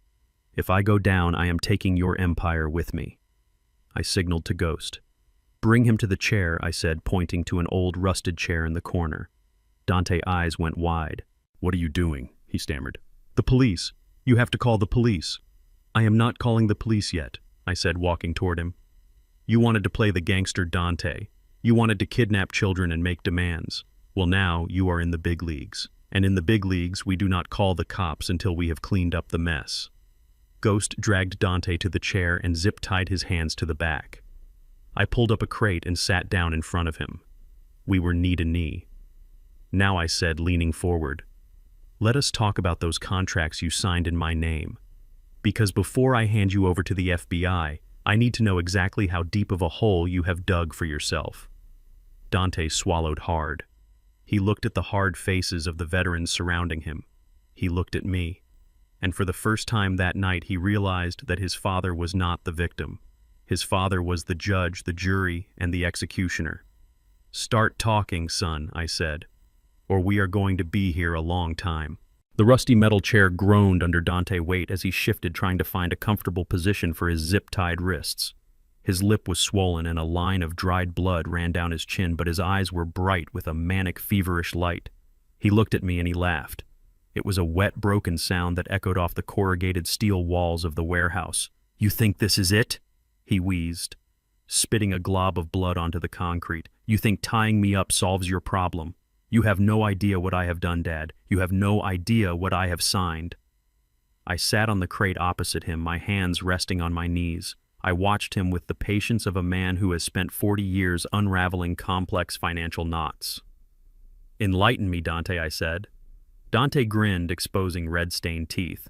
If I go down, I am taking your empire with me." I signaled to Ghost. "Bring him to the chair," I said, pointing to an old rusted chair in the corner. Dante's eyes went wide. "What are you doing?" he stammered. "The police. You have to call the police." "I am not calling the police yet," I said, walking toward him. "You wanted to play the gangster Dante. You wanted to kidnap children and make demands. Well, now you are in the big leagues. And in the big leagues, we do not call the cops until we have cleaned up the mess." Ghost dragged Dante to the chair and zip-tied his hands to the back. I pulled up a crate and sat down in front of him. We were knee to knee. "Now," I said, leaning forward, "let us talk about those contracts you signed in my name. Because before I hand you over to the FBI, I need to know exactly how deep of a hole you have dug for yourself." Dante swallowed hard. He looked at the hard faces of the veterans surrounding him. He looked at me. And for the first time that night, he realized that his father was not the victim. His father was the judge, the jury, and the executioner. "Start talking, son," I said, "or we are going to be here a long time." The rusty metal chair groaned under Dante's weight as he shifted, trying to find a comfortable position for his zip-tied wrists. His lip was swollen and a line of dried blood ran down his chin, but his eyes were bright with a manic, feverish light. He looked at me and he laughed. It was a wet, broken sound that echoed off the corrugated steel walls of the warehouse. "You think this is it?" he wheezed, spitting a glob of blood onto the concrete. "You think tying me up solves your problem? You have no idea what I have done, Dad. You have no idea what I have signed." I sat on the crate opposite him, my hands resting on my knees. I watched him with the patience of a man who has spent 40 years unraveling complex financial knots. "Enlighten me, Dante," I said. Dante grinned, exposing red-stained teeth.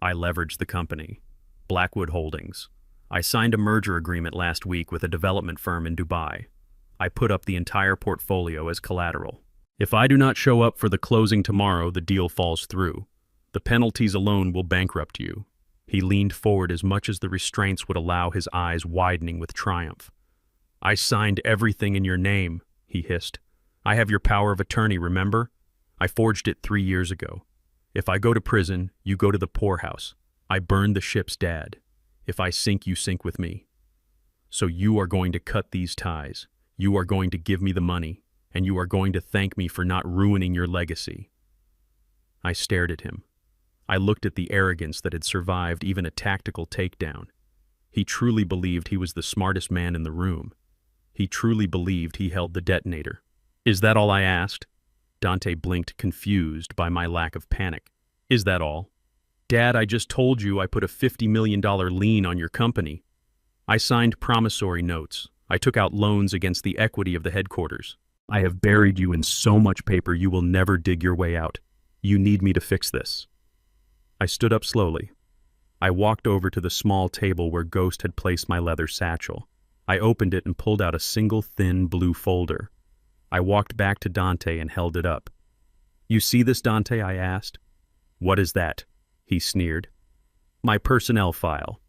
"I leveraged the company. Blackwood Holdings. I signed a merger agreement last week with a development firm in Dubai. I put up the entire portfolio as collateral. If I do not show up for the closing tomorrow, the deal falls through. The penalties alone will bankrupt you." He leaned forward as much as the restraints would allow, his eyes widening with triumph. "I signed everything in your name," he hissed. "I have your power of attorney, remember? I forged it 3 years ago. If I go to prison, you go to the poorhouse. I burned the ship's dad. If I sink, you sink with me. So you are going to cut these ties. You are going to give me the money, and you are going to thank me for not ruining your legacy." I stared at him. I looked at the arrogance that had survived even a tactical takedown. He truly believed he was the smartest man in the room. He truly believed he held the detonator. "Is that all?" I asked. Dante blinked, confused by my lack of panic. "Is that all? Dad, I just told you I put a $50 million lien on your company. I signed promissory notes. I took out loans against the equity of the headquarters. I have buried you in so much paper you will never dig your way out. You need me to fix this." I stood up slowly. I walked over to the small table where Ghost had placed my leather satchel. I opened it and pulled out a single thin blue folder. I walked back to Dante and held it up. "You see this, Dante?" I asked. "What is that?" he sneered. "My personnel file."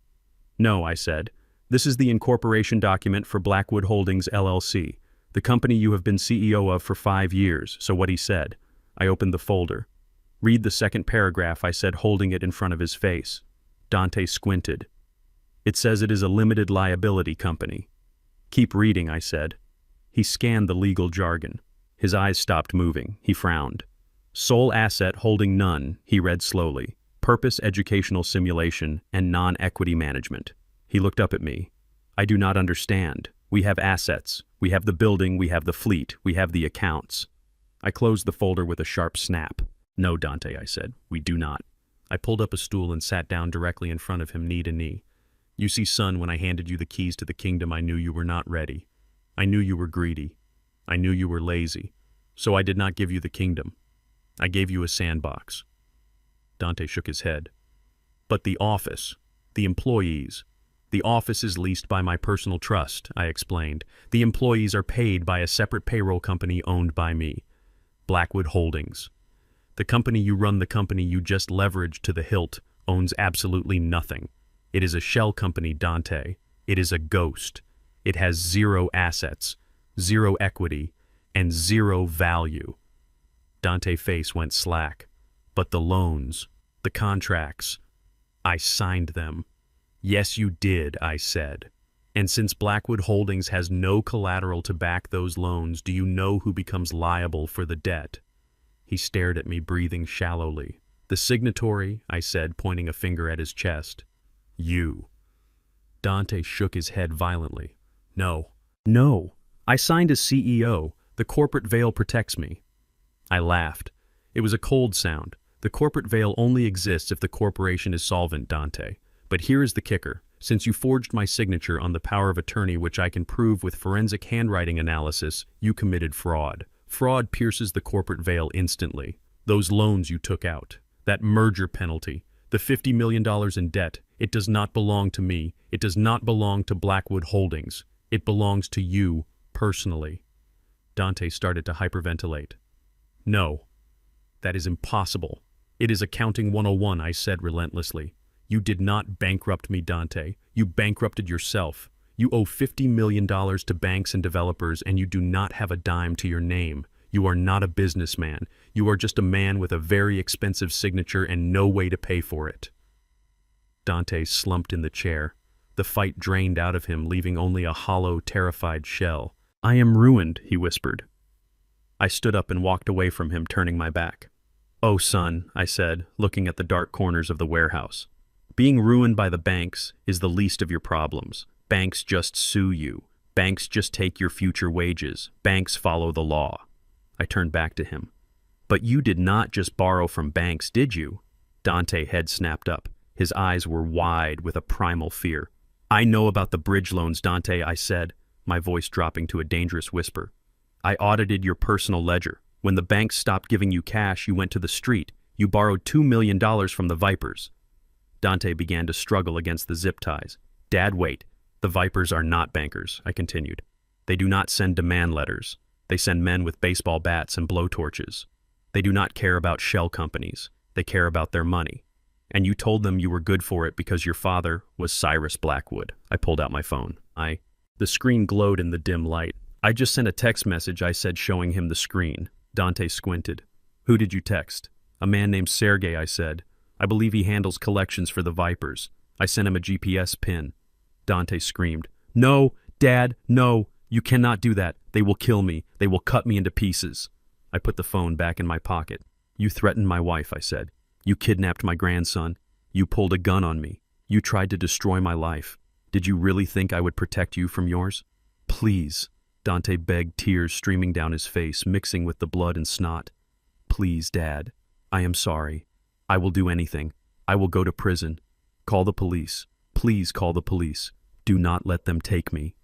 "No," I said. "This is the incorporation document for Blackwood Holdings, LLC, the company you have been CEO of for 5 years, so what he said." I opened the folder. "Read the second paragraph," I said, holding it in front of his face. Dante squinted. "It says it is a limited liability company." "Keep reading," I said. He scanned the legal jargon. His eyes stopped moving. He frowned. "Sole asset holding none," he read slowly. "Purpose educational simulation and non-equity management." He looked up at me. "I do not understand. We have assets. We have the building. We have the fleet. We have the accounts." I closed the folder with a sharp snap. "No, Dante," I said. "We do not." I pulled up a stool and sat down directly in front of him, knee to knee. "You see, son, when I handed you the keys to the kingdom, I knew you were not ready. I knew you were greedy. I knew you were lazy. So I did not give you the kingdom. I gave you a sandbox." Dante shook his head. "But the office, the employees. The office is leased by my personal trust," I explained. "The employees are paid by a separate payroll company owned by me. Blackwood Holdings. The company you run, the company you just leveraged to the hilt, owns absolutely nothing. It is a shell company, Dante. It is a ghost. It has 0 assets, 0 equity, and 0 value." Dante's face went slack. "But the loans, the contracts, I signed them." "Yes, you did," I said. "And since Blackwood Holdings has no collateral to back those loans, do you know who becomes liable for the debt?" He stared at me, breathing shallowly. "The signatory," I said, pointing a finger at his chest. "You." Dante shook his head violently. "No. No. I signed as CEO. The corporate veil protects me." I laughed. It was a cold sound. The corporate veil only exists if the corporation is solvent, Dante. But here is the kicker. Since you forged my signature on the power of attorney, which I can prove with forensic handwriting analysis, you committed fraud. Fraud pierces the corporate veil instantly. Those loans you took out, that merger penalty, the $50 million in debt, it does not belong to me. It does not belong to Blackwood Holdings. It belongs to you, personally." Dante started to hyperventilate. "No, that is impossible. It is accounting 101, I said relentlessly. "You did not bankrupt me, Dante. You bankrupted yourself. You owe $50 million to banks and developers, and you do not have a dime to your name. You are not a businessman. You are just a man with a very expensive signature and no way to pay for it." Dante slumped in the chair. The fight drained out of him, leaving only a hollow, terrified shell. "I am ruined," he whispered. I stood up and walked away from him, turning my back. "Oh, son," I said, looking at the dark corners of the warehouse. "Being ruined by the banks is the least of your problems. Banks just sue you. Banks just take your future wages. Banks follow the law." I turned back to him. "But you did not just borrow from banks, did you?" Dante's head snapped up. His eyes were wide with a primal fear. I know about the bridge loans, Dante, I said, my voice dropping to a dangerous whisper. I audited your personal ledger. When the bank stopped giving you cash, you went to the street. You borrowed $2 million from the Vipers. Dante began to struggle against the zip ties. Dad, wait. The Vipers are not bankers, I continued. They do not send demand letters. They send men with baseball bats and blowtorches. They do not care about shell companies. They care about their money. And you told them you were good for it because your father was Cyrus Blackwood. I pulled out my phone. The screen glowed in the dim light. I just sent a text message, I said, showing him the screen. Dante squinted. Who did you text? A man named Sergey, I said. I believe he handles collections for the Vipers. I sent him a GPS pin. Dante screamed. No, Dad, no. You cannot do that. They will kill me. They will cut me into pieces. I put the phone back in my pocket. You threatened my wife, I said. You kidnapped my grandson. You pulled a gun on me. You tried to destroy my life. Did you really think I would protect you from yours? Please, Dante begged, tears streaming down his face, mixing with the blood and snot. Please, Dad. I am sorry. I will do anything. I will go to prison. Call the police. Please call the police. Do not let them take me.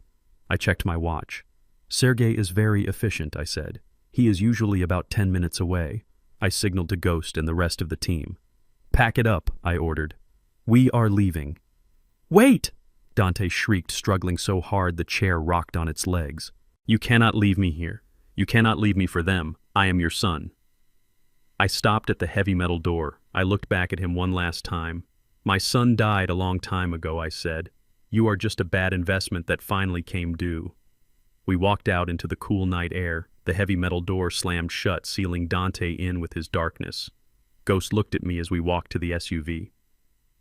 I checked my watch. Sergey is very efficient, I said. He is usually about 10 minutes away. I signaled to Ghost and the rest of the team. Pack it up, I ordered. We are leaving. Wait! Dante shrieked, struggling so hard the chair rocked on its legs. You cannot leave me here. You cannot leave me for them. I am your son. I stopped at the heavy metal door. I looked back at him one last time. My son died a long time ago, I said. You are just a bad investment that finally came due. We walked out into the cool night air. The heavy metal door slammed shut, sealing Dante in with his darkness. Ghost looked at me as we walked to the SUV.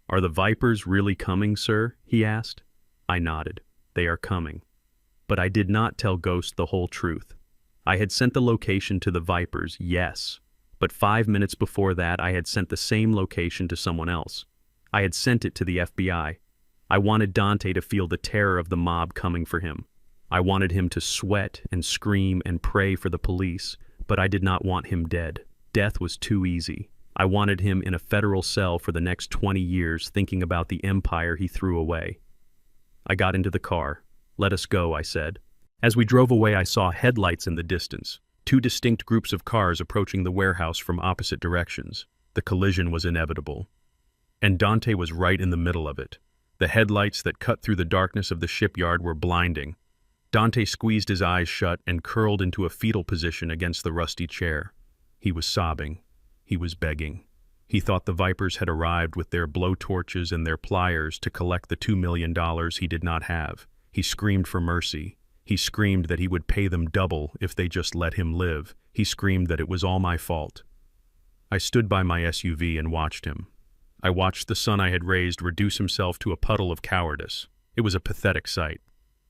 Are the Vipers really coming, sir? He asked. I nodded. They are coming. But I did not tell Ghost the whole truth. I had sent the location to the Vipers, yes. But 5 minutes before that, I had sent the same location to someone else. I had sent it to the FBI. I wanted Dante to feel the terror of the mob coming for him. I wanted him to sweat and scream and pray for the police, but I did not want him dead. Death was too easy. I wanted him in a federal cell for the next 20 years thinking about the empire he threw away. I got into the car. Let us go, I said. As we drove away, I saw headlights in the distance. 2 distinct groups of cars approaching the warehouse from opposite directions. The collision was inevitable. And Dante was right in the middle of it. The headlights that cut through the darkness of the shipyard were blinding. Dante squeezed his eyes shut and curled into a fetal position against the rusty chair. He was sobbing. He was begging. He thought the Vipers had arrived with their blowtorches and their pliers to collect the $2 million he did not have. He screamed for mercy. He screamed that he would pay them double if they just let him live. He screamed that it was all my fault. I stood by my SUV and watched him. I watched the son I had raised reduce himself to a puddle of cowardice. It was a pathetic sight.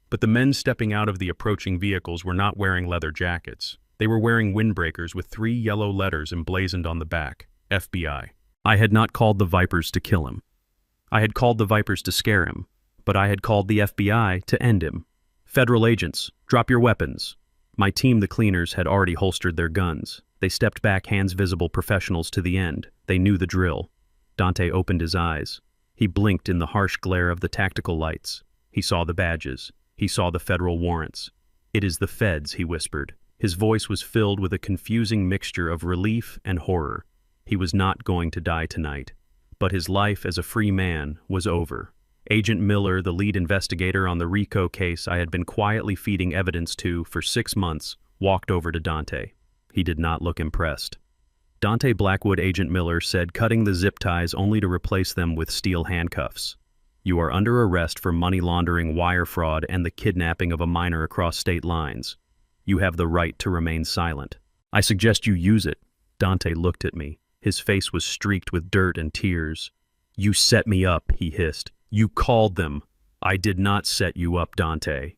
But the men stepping out of the approaching vehicles were not wearing leather jackets. They were wearing windbreakers with 3 yellow letters emblazoned on the back, FBI. I had not called the Vipers to kill him. I had called the Vipers to scare him, but I had called the FBI to end him. Federal agents, drop your weapons. My team, the cleaners, had already holstered their guns. They stepped back, hands visible, professionals to the end. They knew the drill. Dante opened his eyes. He blinked in the harsh glare of the tactical lights. He saw the badges. He saw the federal warrants. It is the feds, he whispered. His voice was filled with a confusing mixture of relief and horror. He was not going to die tonight, but his life as a free man was over. Agent Miller, the lead investigator on the RICO case I had been quietly feeding evidence to for 6 months, walked over to Dante. He did not look impressed. Dante Blackwood, Agent Miller said, cutting the zip ties only to replace them with steel handcuffs. You are under arrest for money laundering, wire fraud, and the kidnapping of a minor across state lines. You have the right to remain silent. I suggest you use it. Dante looked at me. His face was streaked with dirt and tears. You set me up, he hissed. You called them. I did not set you up, Dante.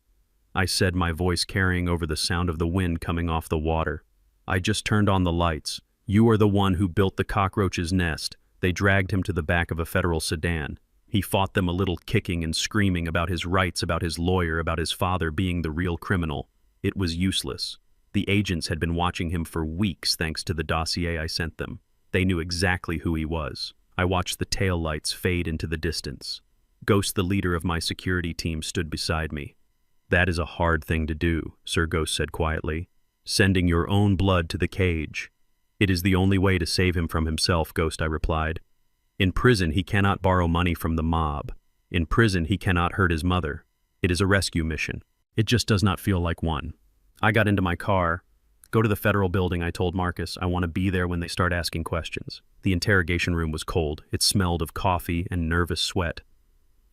I said, my voice carrying over the sound of the wind coming off the water. I just turned on the lights. You are the one who built the cockroach's nest. They dragged him to the back of a federal sedan. He fought them a little, kicking and screaming about his rights, about his lawyer, about his father being the real criminal. It was useless. The agents had been watching him for weeks thanks to the dossier I sent them. They knew exactly who he was. I watched the tail lights fade into the distance. Ghost, the leader of my security team, stood beside me. "That is a hard thing to do," Sir Ghost said quietly. "Sending your own blood to the cage." "It is the only way to save him from himself," Ghost, I replied. "In prison, he cannot borrow money from the mob. In prison, he cannot hurt his mother. It is a rescue mission. It just does not feel like one." I got into my car. "Go to the federal building," I told Marcus. "I want to be there when they start asking questions." The interrogation room was cold. It smelled of coffee and nervous sweat.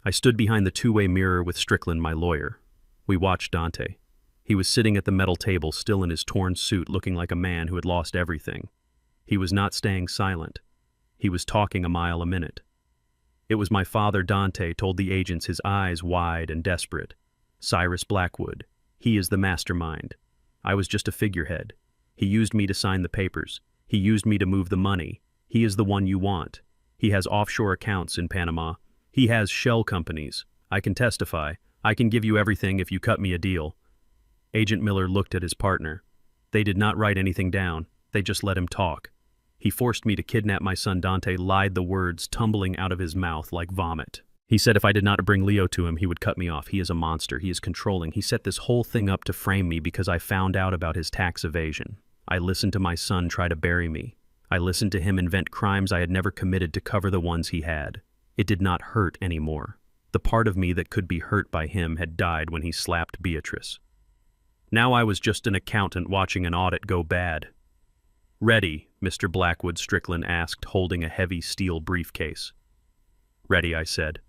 I stood behind the two-way mirror with Strickland, my lawyer. We watched Dante. He was sitting at the metal table, still in his torn suit, looking like a man who had lost everything. He was not staying silent. He was talking a mile a minute. "It was my father, Dante," told the agents, his eyes wide and desperate. "Cyrus Blackwood. He is the mastermind. I was just a figurehead. He used me to sign the papers. He used me to move the money. He is the one you want. He has offshore accounts in Panama. He has shell companies. I can testify. I can give you everything if you cut me a deal." Agent Miller looked at his partner. They did not write anything down. They just let him talk. "He forced me to kidnap my son." Dante lied, the words tumbling out of his mouth like vomit. "He said if I did not bring Leo to him, he would cut me off. He is a monster. He is controlling. He set this whole thing up to frame me because I found out about his tax evasion. I listened to my son try to bury me. I listened to him invent crimes I had never committed to cover the ones he had. It did not hurt anymore. The part of me that could be hurt by him had died when he slapped Beatrice. Now I was just an accountant watching an audit go bad." "Ready?" Mr. Blackwood, Strickland asked, holding a heavy steel briefcase. "Ready," I said.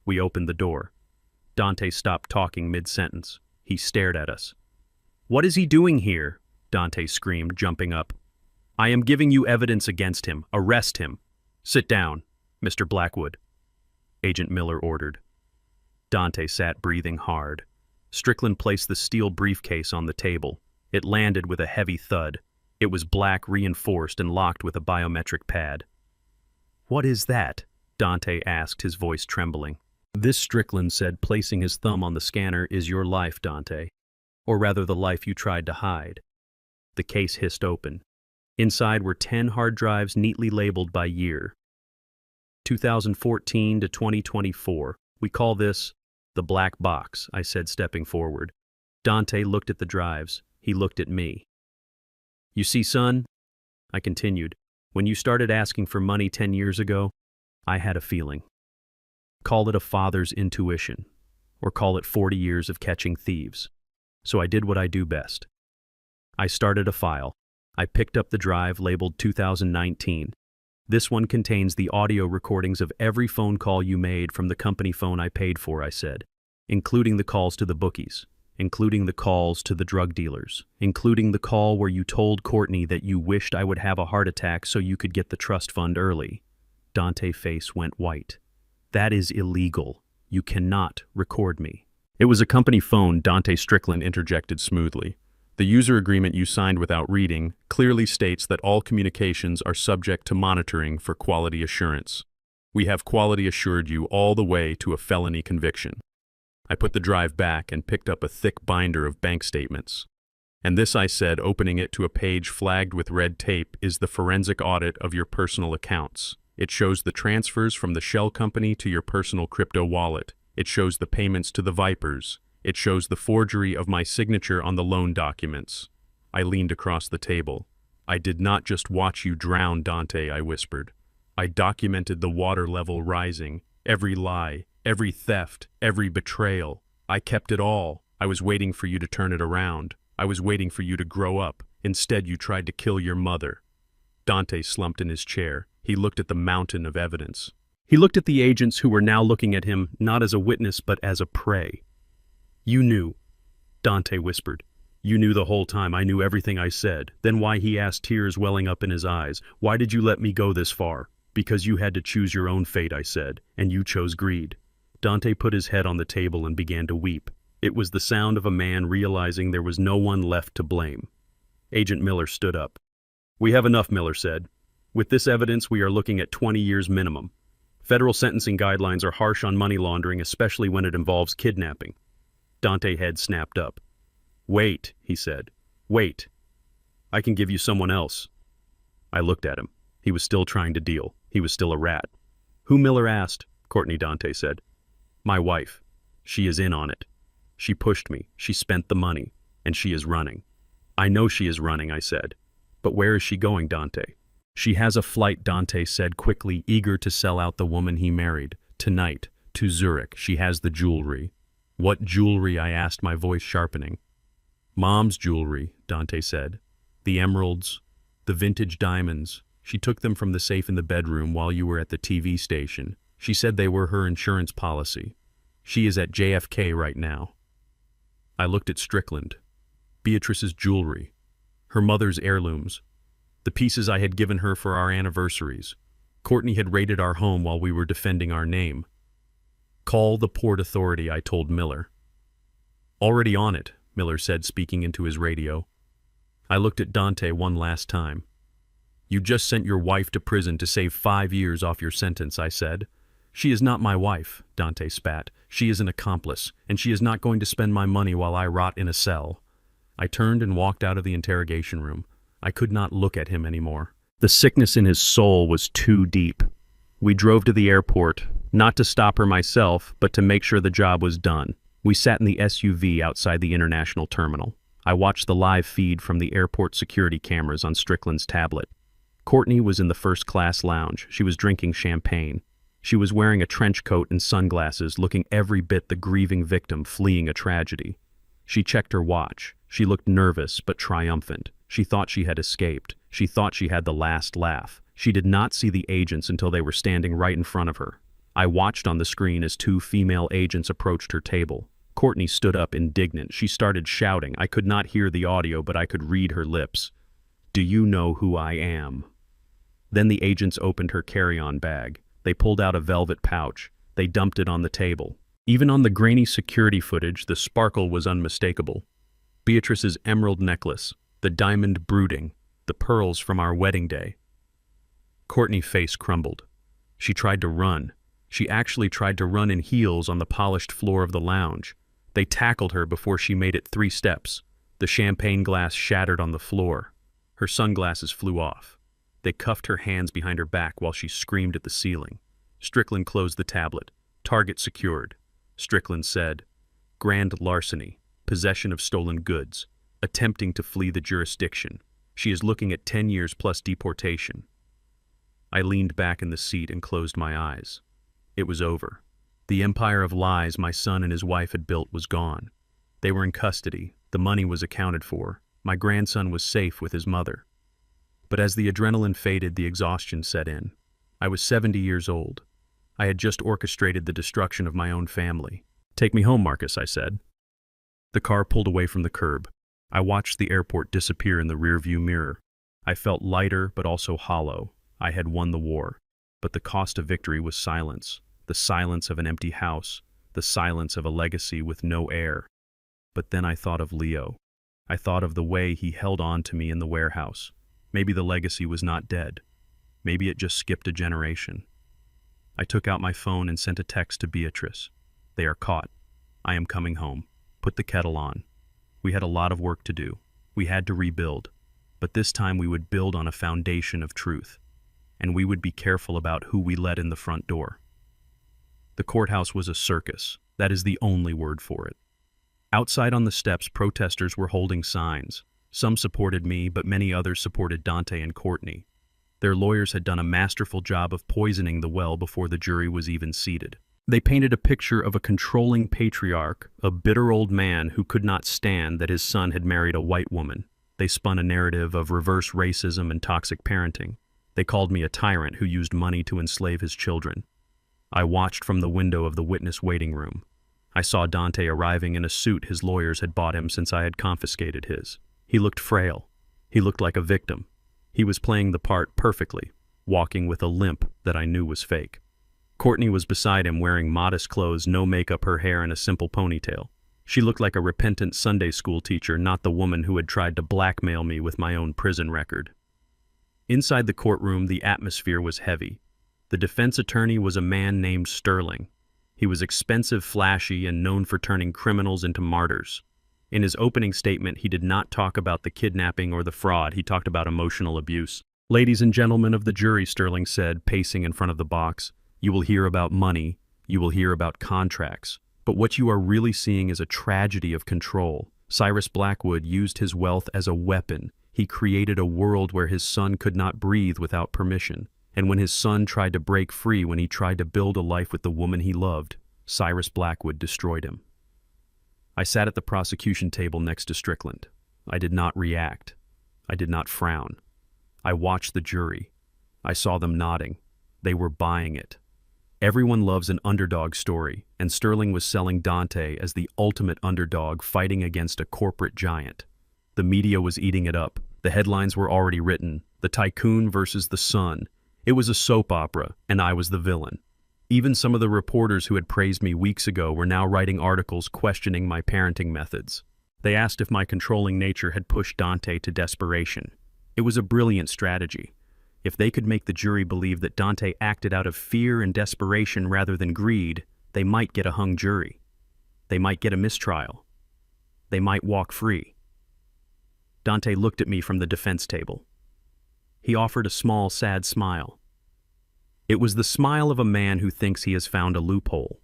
We opened the door. Dante stopped talking mid-sentence. He stared at us. "What is he doing here?" Dante screamed, jumping up. "I am giving you evidence against him. Arrest him." "Sit down, Mr. Blackwood," Agent Miller ordered. Dante sat, breathing hard. Strickland placed the steel briefcase on the table. It landed with a heavy thud. It was black, reinforced, and locked with a biometric pad. "What is that?" Dante asked, his voice trembling. "This," Strickland said, placing his thumb on the scanner, "is your life, Dante. Or rather, the life you tried to hide." The case hissed open. Inside were 10 hard drives neatly labeled by year. 2014 to 2024. "We call this the black box," I said, stepping forward. Dante looked at the drives. He looked at me. "You see, son," I continued, "when you started asking for money 10 years ago, I had a feeling. Call it a father's intuition, or call it 40 years of catching thieves. So I did what I do best. I started a file. I picked up the drive labeled 2019. This one contains the audio recordings of every phone call you made from the company phone I paid for," I said, "including the calls to the bookies, including the calls to the drug dealers, including the call where you told Courtney that you wished I would have a heart attack so you could get the trust fund early." Dante's face went white. "That is illegal. You cannot record me." "It was a company phone," Dante Strickland interjected smoothly. "The user agreement you signed without reading clearly states that all communications are subject to monitoring for quality assurance. We have quality assured you all the way to a felony conviction." I put the drive back and picked up a thick binder of bank statements. "And this," I said, opening it to a page flagged with red tape, "is the forensic audit of your personal accounts. It shows the transfers from the shell company to your personal crypto wallet. It shows the payments to the Vipers. It shows the forgery of my signature on the loan documents." I leaned across the table. "I did not just watch you drown, Dante," I whispered. "I documented the water level rising, every lie, every theft, every betrayal. I kept it all. I was waiting for you to turn it around. I was waiting for you to grow up. Instead, you tried to kill your mother." Dante slumped in his chair. He looked at the mountain of evidence. He looked at the agents who were now looking at him not as a witness but as a prey. "You knew," Dante whispered. "You knew the whole time. I knew everything I said." "Then why?" he asked, tears welling up in his eyes. "Why did you let me go this far?" "Because you had to choose your own fate," I said, "and you chose greed." Dante put his head on the table and began to weep. It was the sound of a man realizing there was no one left to blame. Agent Miller stood up. "We have enough," Miller said. "With this evidence, we are looking at 20 years minimum. Federal sentencing guidelines are harsh on money laundering, especially when it involves kidnapping." Dante's head snapped up. "Wait," he said. "Wait. I can give you someone else." I looked at him. He was still trying to deal. He was still a rat. "Who?" Miller asked. "Courtney," Dante said. "My wife. She is in on it. She pushed me, she spent the money, and she is running." "I know she is running," I said. "But where is she going, Dante?" "She has a flight," Dante said quickly, eager to sell out the woman he married. "Tonight, to Zurich. She has the jewelry." "What jewelry?" I asked, my voice sharpening. "Mom's jewelry," Dante said. "The emeralds, the vintage diamonds. She took them from the safe in the bedroom while you were at the TV station. She said they were her insurance policy. She is at JFK right now." I looked at Strickland. Beatrice's jewelry. Her mother's heirlooms. The pieces I had given her for our anniversaries. Courtney had raided our home while we were defending our name. "Call the Port Authority," I told Miller. "Already on it," Miller said, speaking into his radio. I looked at Dante one last time. "You just sent your wife to prison to save 5 years off your sentence," I said. "She is not my wife," Dante spat. "She is an accomplice, and she is not going to spend my money while I rot in a cell." I turned and walked out of the interrogation room. I could not look at him anymore. The sickness in his soul was too deep. We drove to the airport, not to stop her myself, but to make sure the job was done. We sat in the SUV outside the international terminal. I watched the live feed from the airport security cameras on Strickland's tablet. Courtney was in the first-class lounge. She was drinking champagne. She was wearing a trench coat and sunglasses, looking every bit the grieving victim fleeing a tragedy. She checked her watch. She looked nervous but triumphant. She thought she had escaped. She thought she had the last laugh. She did not see the agents until they were standing right in front of her. I watched on the screen as 2 female agents approached her table. Courtney stood up indignant. She started shouting. I could not hear the audio, but I could read her lips. "Do you know who I am?" Then the agents opened her carry-on bag. They pulled out a velvet pouch. They dumped it on the table. Even on the grainy security footage, the sparkle was unmistakable. Beatrice's emerald necklace, the diamond brooding, the pearls from our wedding day. Courtney's face crumbled. She tried to run. She actually tried to run in heels on the polished floor of the lounge. They tackled her before she made it 3 steps. The champagne glass shattered on the floor. Her sunglasses flew off. They cuffed her hands behind her back while she screamed at the ceiling. Strickland closed the tablet. "Target secured." Strickland said, "Grand larceny, possession of stolen goods, attempting to flee the jurisdiction. She is looking at 10 years plus deportation." I leaned back in the seat and closed my eyes. It was over. The empire of lies my son and his wife had built was gone. They were in custody. The money was accounted for. My grandson was safe with his mother. But as the adrenaline faded, the exhaustion set in. I was 70 years old. I had just orchestrated the destruction of my own family. "Take me home, Marcus," I said. The car pulled away from the curb. I watched the airport disappear in the rearview mirror. I felt lighter but also hollow. I had won the war. But the cost of victory was silence. The silence of an empty house. The silence of a legacy with no heir. But then I thought of Leo. I thought of the way he held on to me in the warehouse. Maybe the legacy was not dead. Maybe it just skipped a generation. I took out my phone and sent a text to Beatrice. "They are caught. I am coming home. Put the kettle on." We had a lot of work to do. We had to rebuild. But this time we would build on a foundation of truth. And we would be careful about who we let in the front door. The courthouse was a circus. That is the only word for it. Outside on the steps, protesters were holding signs. Some supported me, but many others supported Dante and Courtney. Their lawyers had done a masterful job of poisoning the well before the jury was even seated. They painted a picture of a controlling patriarch, a bitter old man who could not stand that his son had married a white woman. They spun a narrative of reverse racism and toxic parenting. They called me a tyrant who used money to enslave his children. I watched from the window of the witness waiting room. I saw Dante arriving in a suit his lawyers had bought him since I had confiscated his. He looked frail. He looked like a victim. He was playing the part perfectly, walking with a limp that I knew was fake. Courtney was beside him wearing modest clothes, no makeup, her hair in a simple ponytail. She looked like a repentant Sunday school teacher, not the woman who had tried to blackmail me with my own prison record. Inside the courtroom, the atmosphere was heavy. The defense attorney was a man named Sterling. He was expensive, flashy, and known for turning criminals into martyrs. In his opening statement, he did not talk about the kidnapping or the fraud. He talked about emotional abuse. Ladies and gentlemen of the jury, Sterling said, pacing in front of the box, you will hear about money, you will hear about contracts, but what you are really seeing is a tragedy of control. Cyrus Blackwood used his wealth as a weapon. He created a world where his son could not breathe without permission. And when his son tried to break free, when he tried to build a life with the woman he loved, Cyrus Blackwood destroyed him. I sat at the prosecution table next to Strickland. I did not react. I did not frown. I watched the jury. I saw them nodding. They were buying it. Everyone loves an underdog story, and Sterling was selling Dante as the ultimate underdog fighting against a corporate giant. The media was eating it up. The headlines were already written. The tycoon versus the son. It was a soap opera, and I was the villain. Even some of the reporters who had praised me weeks ago were now writing articles questioning my parenting methods. They asked if my controlling nature had pushed Dante to desperation. It was a brilliant strategy. If they could make the jury believe that Dante acted out of fear and desperation rather than greed, they might get a hung jury. They might get a mistrial. They might walk free. Dante looked at me from the defense table. He offered a small, sad smile. It was the smile of a man who thinks he has found a loophole.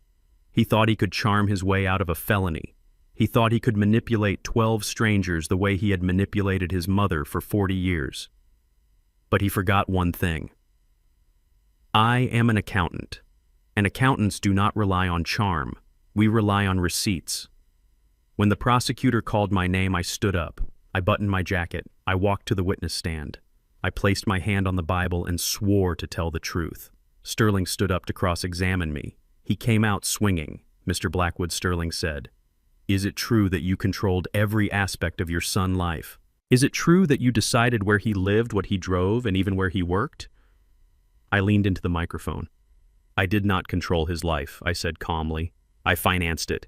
He thought he could charm his way out of a felony. He thought he could manipulate 12 strangers the way he had manipulated his mother for 40 years. But he forgot one thing. I am an accountant, and accountants do not rely on charm. We rely on receipts. When the prosecutor called my name, I stood up. I buttoned my jacket. I walked to the witness stand. I placed my hand on the Bible and swore to tell the truth. Sterling stood up to cross-examine me. He came out swinging. Mr. Blackwood, Sterling said, "Is it true that you controlled every aspect of your son's life? Is it true that you decided where he lived, what he drove, and even where he worked?" I leaned into the microphone. "I did not control his life," I said calmly. "I financed it."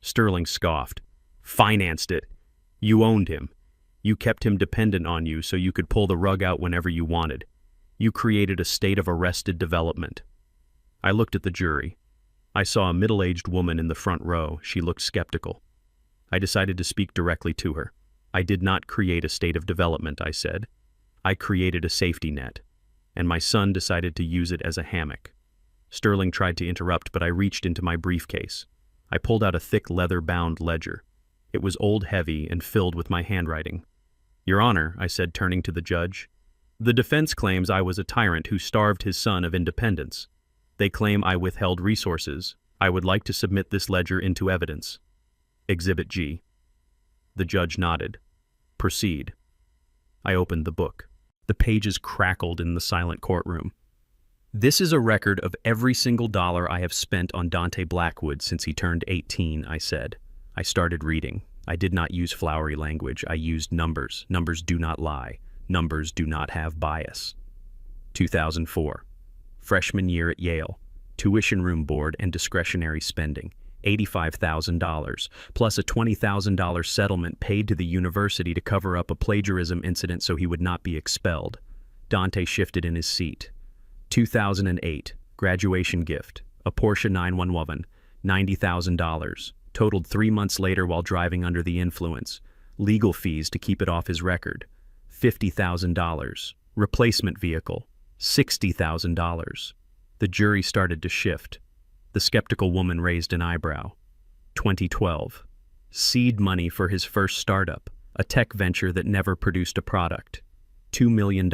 Sterling scoffed. "Financed it? You owned him. You kept him dependent on you so you could pull the rug out whenever you wanted. You created a state of arrested development." I looked at the jury. I saw a middle-aged woman in the front row. She looked skeptical. I decided to speak directly to her. "I did not create a state of development," I said. "I created a safety net, and my son decided to use it as a hammock." Sterling tried to interrupt, but I reached into my briefcase. I pulled out a thick leather-bound ledger. It was old, heavy, and filled with my handwriting. "Your Honor," I said, turning to the judge, "the defense claims I was a tyrant who starved his son of independence. They claim I withheld resources. I would like to submit this ledger into evidence. Exhibit G." The judge nodded. "Proceed." I opened the book. The pages crackled in the silent courtroom. "This is a record of every single dollar I have spent on Dante Blackwood since he turned 18, I said. I started reading. I did not use flowery language. I used numbers. Numbers do not lie. Numbers do not have bias. 2004. Freshman year at Yale. Tuition, room board, and discretionary spending. $85,000, plus a $20,000 settlement paid to the university to cover up a plagiarism incident so he would not be expelled. Dante shifted in his seat. 2008. Graduation gift. A Porsche 911. $90,000. Totaled 3 months later while driving under the influence. Legal fees to keep it off his record. $50,000. Replacement vehicle. $60,000. The jury started to shift. The skeptical woman raised an eyebrow. 2012. Seed money for his first startup, a tech venture that never produced a product. $2 million.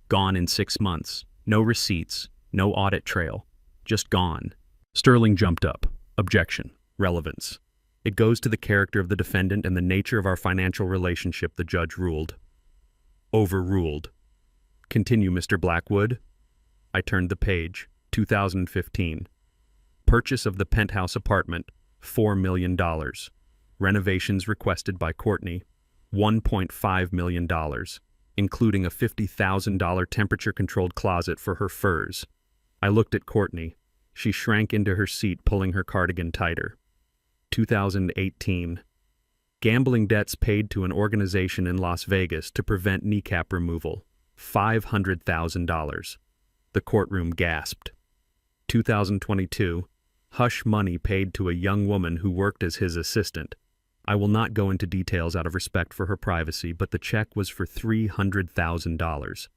Gone in 6 months. No receipts, no audit trail. Just gone. Sterling jumped up. Objection. Relevance. It goes to the character of the defendant and the nature of our financial relationship, the judge ruled. Overruled. Continue, Mr. Blackwood. I turned the page. 2015. Purchase of the penthouse apartment, $4 million. Renovations requested by Courtney, $1.5 million, including a $50,000 temperature-controlled closet for her furs. I looked at Courtney. She shrank into her seat, pulling her cardigan tighter. 2018. Gambling debts paid to an organization in Las Vegas to prevent kneecap removal, $500,000. The courtroom gasped. 2022. Hush money paid to a young woman who worked as his assistant. I will not go into details out of respect for her privacy, but the check was for $300,000.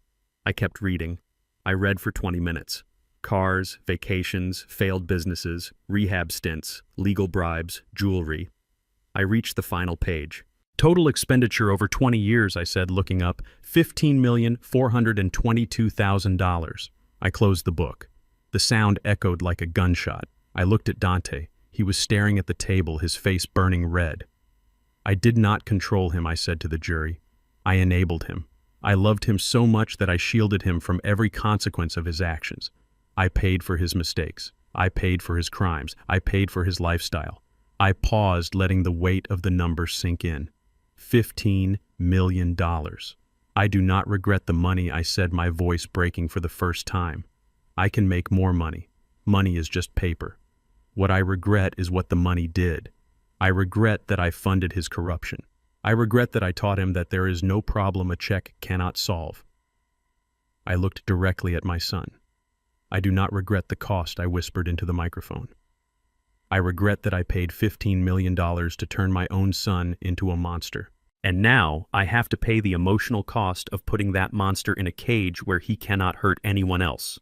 I kept reading. I read for 20 minutes. Cars, vacations, failed businesses, rehab stints, legal bribes, jewelry. I reached the final page. Total expenditure over 20 years, I said, looking up, $15,422,000. I closed the book. The sound echoed like a gunshot. I looked at Dante. He was staring at the table, his face burning red. I did not control him, I said to the jury. I enabled him. I loved him so much that I shielded him from every consequence of his actions. I paid for his mistakes. I paid for his crimes. I paid for his lifestyle. I paused, letting the weight of the number sink in. $15 million. I do not regret the money, I said, my voice breaking for the first time. I can make more money. Money is just paper. What I regret is what the money did. I regret that I funded his corruption. I regret that I taught him that there is no problem a check cannot solve. I looked directly at my son. I do not regret the cost, I whispered into the microphone. I regret that I paid $15 million to turn my own son into a monster. And now I have to pay the emotional cost of putting that monster in a cage where he cannot hurt anyone else.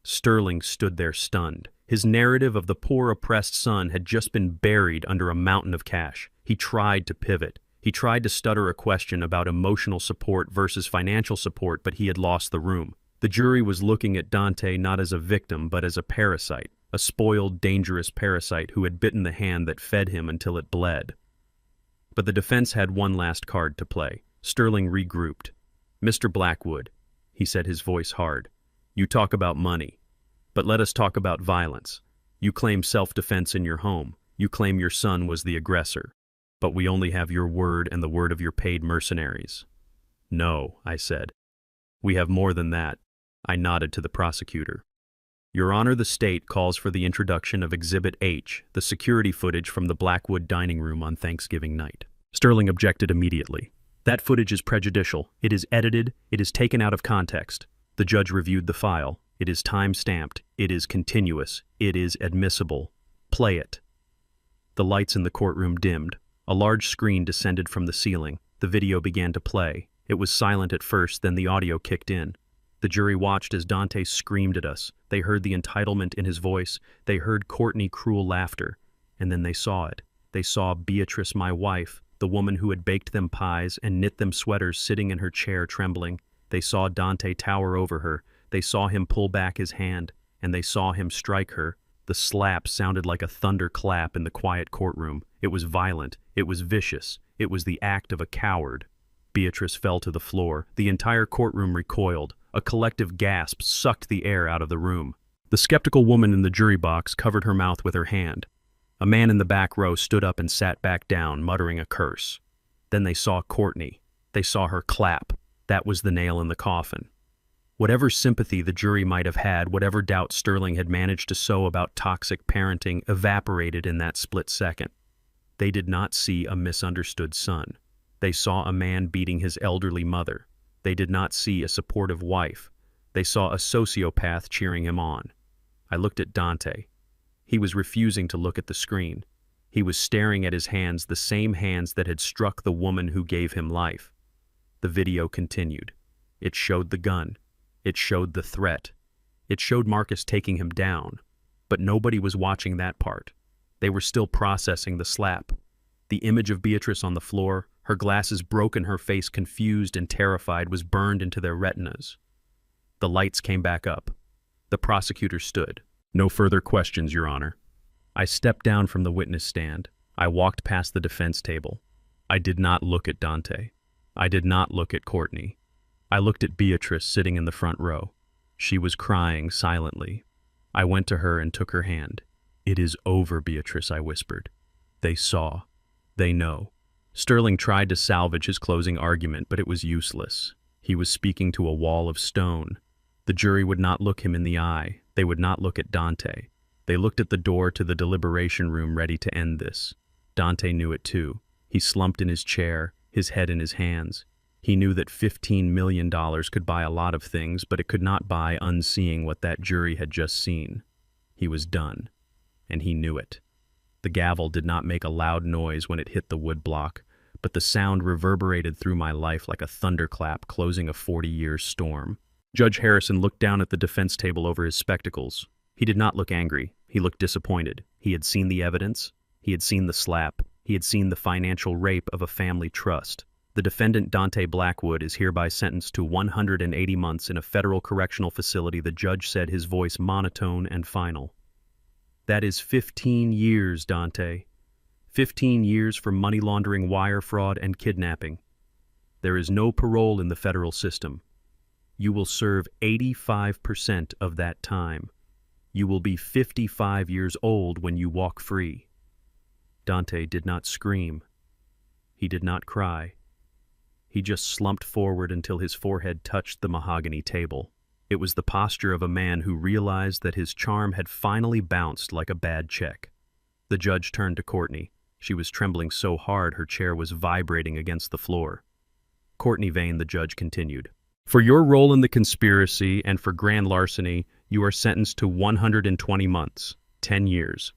Sterling stood there stunned. His narrative of the poor oppressed son had just been buried under a mountain of cash. He tried to pivot. He tried to stutter a question about emotional support versus financial support, but he had lost the room. The jury was looking at Dante not as a victim, but as a parasite, a spoiled, dangerous parasite who had bitten the hand that fed him until it bled. But the defense had one last card to play. Sterling regrouped. "Mr. Blackwood," he said, his voice hard, "you talk about money, but let us talk about violence. You claim self-defense in your home. You claim your son was the aggressor. But we only have your word and the word of your paid mercenaries." "No," I said. "We have more than that." I nodded to the prosecutor. "Your Honor, the state calls for the introduction of Exhibit H, the security footage from the Blackwood dining room on Thanksgiving night." Sterling objected immediately. "That footage is prejudicial. It is edited. It is taken out of context." The judge reviewed the file. "It is time-stamped. It is continuous. It is admissible. Play it." The lights in the courtroom dimmed. A large screen descended from the ceiling. The video began to play. It was silent at first, then the audio kicked in. The jury watched as Dante screamed at us. They heard the entitlement in his voice. They heard Courtney cruel laughter. And then they saw it. They saw Beatrice, my wife, the woman who had baked them pies and knit them sweaters, sitting in her chair trembling. They saw Dante tower over her. They saw him pull back his hand. And they saw him strike her. The slap sounded like a thunderclap in the quiet courtroom. It was violent. It was vicious. It was the act of a coward. Beatrice fell to the floor. The entire courtroom recoiled. A collective gasp sucked the air out of the room. The skeptical woman in the jury box covered her mouth with her hand. A man in the back row stood up and sat back down, muttering a curse. Then they saw Courtney. They saw her clap. That was the nail in the coffin. Whatever sympathy the jury might have had, whatever doubt Sterling had managed to sow about toxic parenting, evaporated in that split second. They did not see a misunderstood son. They saw a man beating his elderly mother. They did not see a supportive wife. They saw a sociopath cheering him on. I looked at Dante. He was refusing to look at the screen. He was staring at his hands, the same hands that had struck the woman who gave him life. The video continued. It showed the gun. It showed the threat. It showed Marcus taking him down. But nobody was watching that part. They were still processing the slap. The image of Beatrice on the floor, her glasses broken, her face confused and terrified, was burned into their retinas. The lights came back up. The prosecutor stood. "No further questions, Your Honor." I stepped down from the witness stand. I walked past the defense table. I did not look at Dante. I did not look at Courtney. I looked at Beatrice sitting in the front row. She was crying silently. I went to her and took her hand. "It is over, Beatrice," I whispered. "They saw. They know." Sterling tried to salvage his closing argument, but it was useless. He was speaking to a wall of stone. The jury would not look him in the eye. They would not look at Dante. They looked at the door to the deliberation room, ready to end this. Dante knew it too. He slumped in his chair, his head in his hands. He knew that $15 million could buy a lot of things, but it could not buy unseeing what that jury had just seen. He was done, and he knew it. The gavel did not make a loud noise when it hit the wood block, but the sound reverberated through my life like a thunderclap closing a 40-year storm. Judge Harrison looked down at the defense table over his spectacles. He did not look angry. He looked disappointed. He had seen the evidence. He had seen the slap. He had seen the financial rape of a family trust. The defendant, Dante Blackwood, is hereby sentenced to 180 months in a federal correctional facility, the judge said, his voice monotone and final. That is 15 years, Dante. 15 years for money laundering, wire fraud, and kidnapping. There is no parole in the federal system. You will serve 85% of that time. You will be 55 years old when you walk free. Dante did not scream. He did not cry. He just slumped forward until his forehead touched the mahogany table. It was the posture of a man who realized that his charm had finally bounced like a bad check. The judge turned to Courtney. She was trembling so hard her chair was vibrating against the floor. Courtney Vane, the judge continued. For your role in the conspiracy and for grand larceny, you are sentenced to 120 months, 10 years.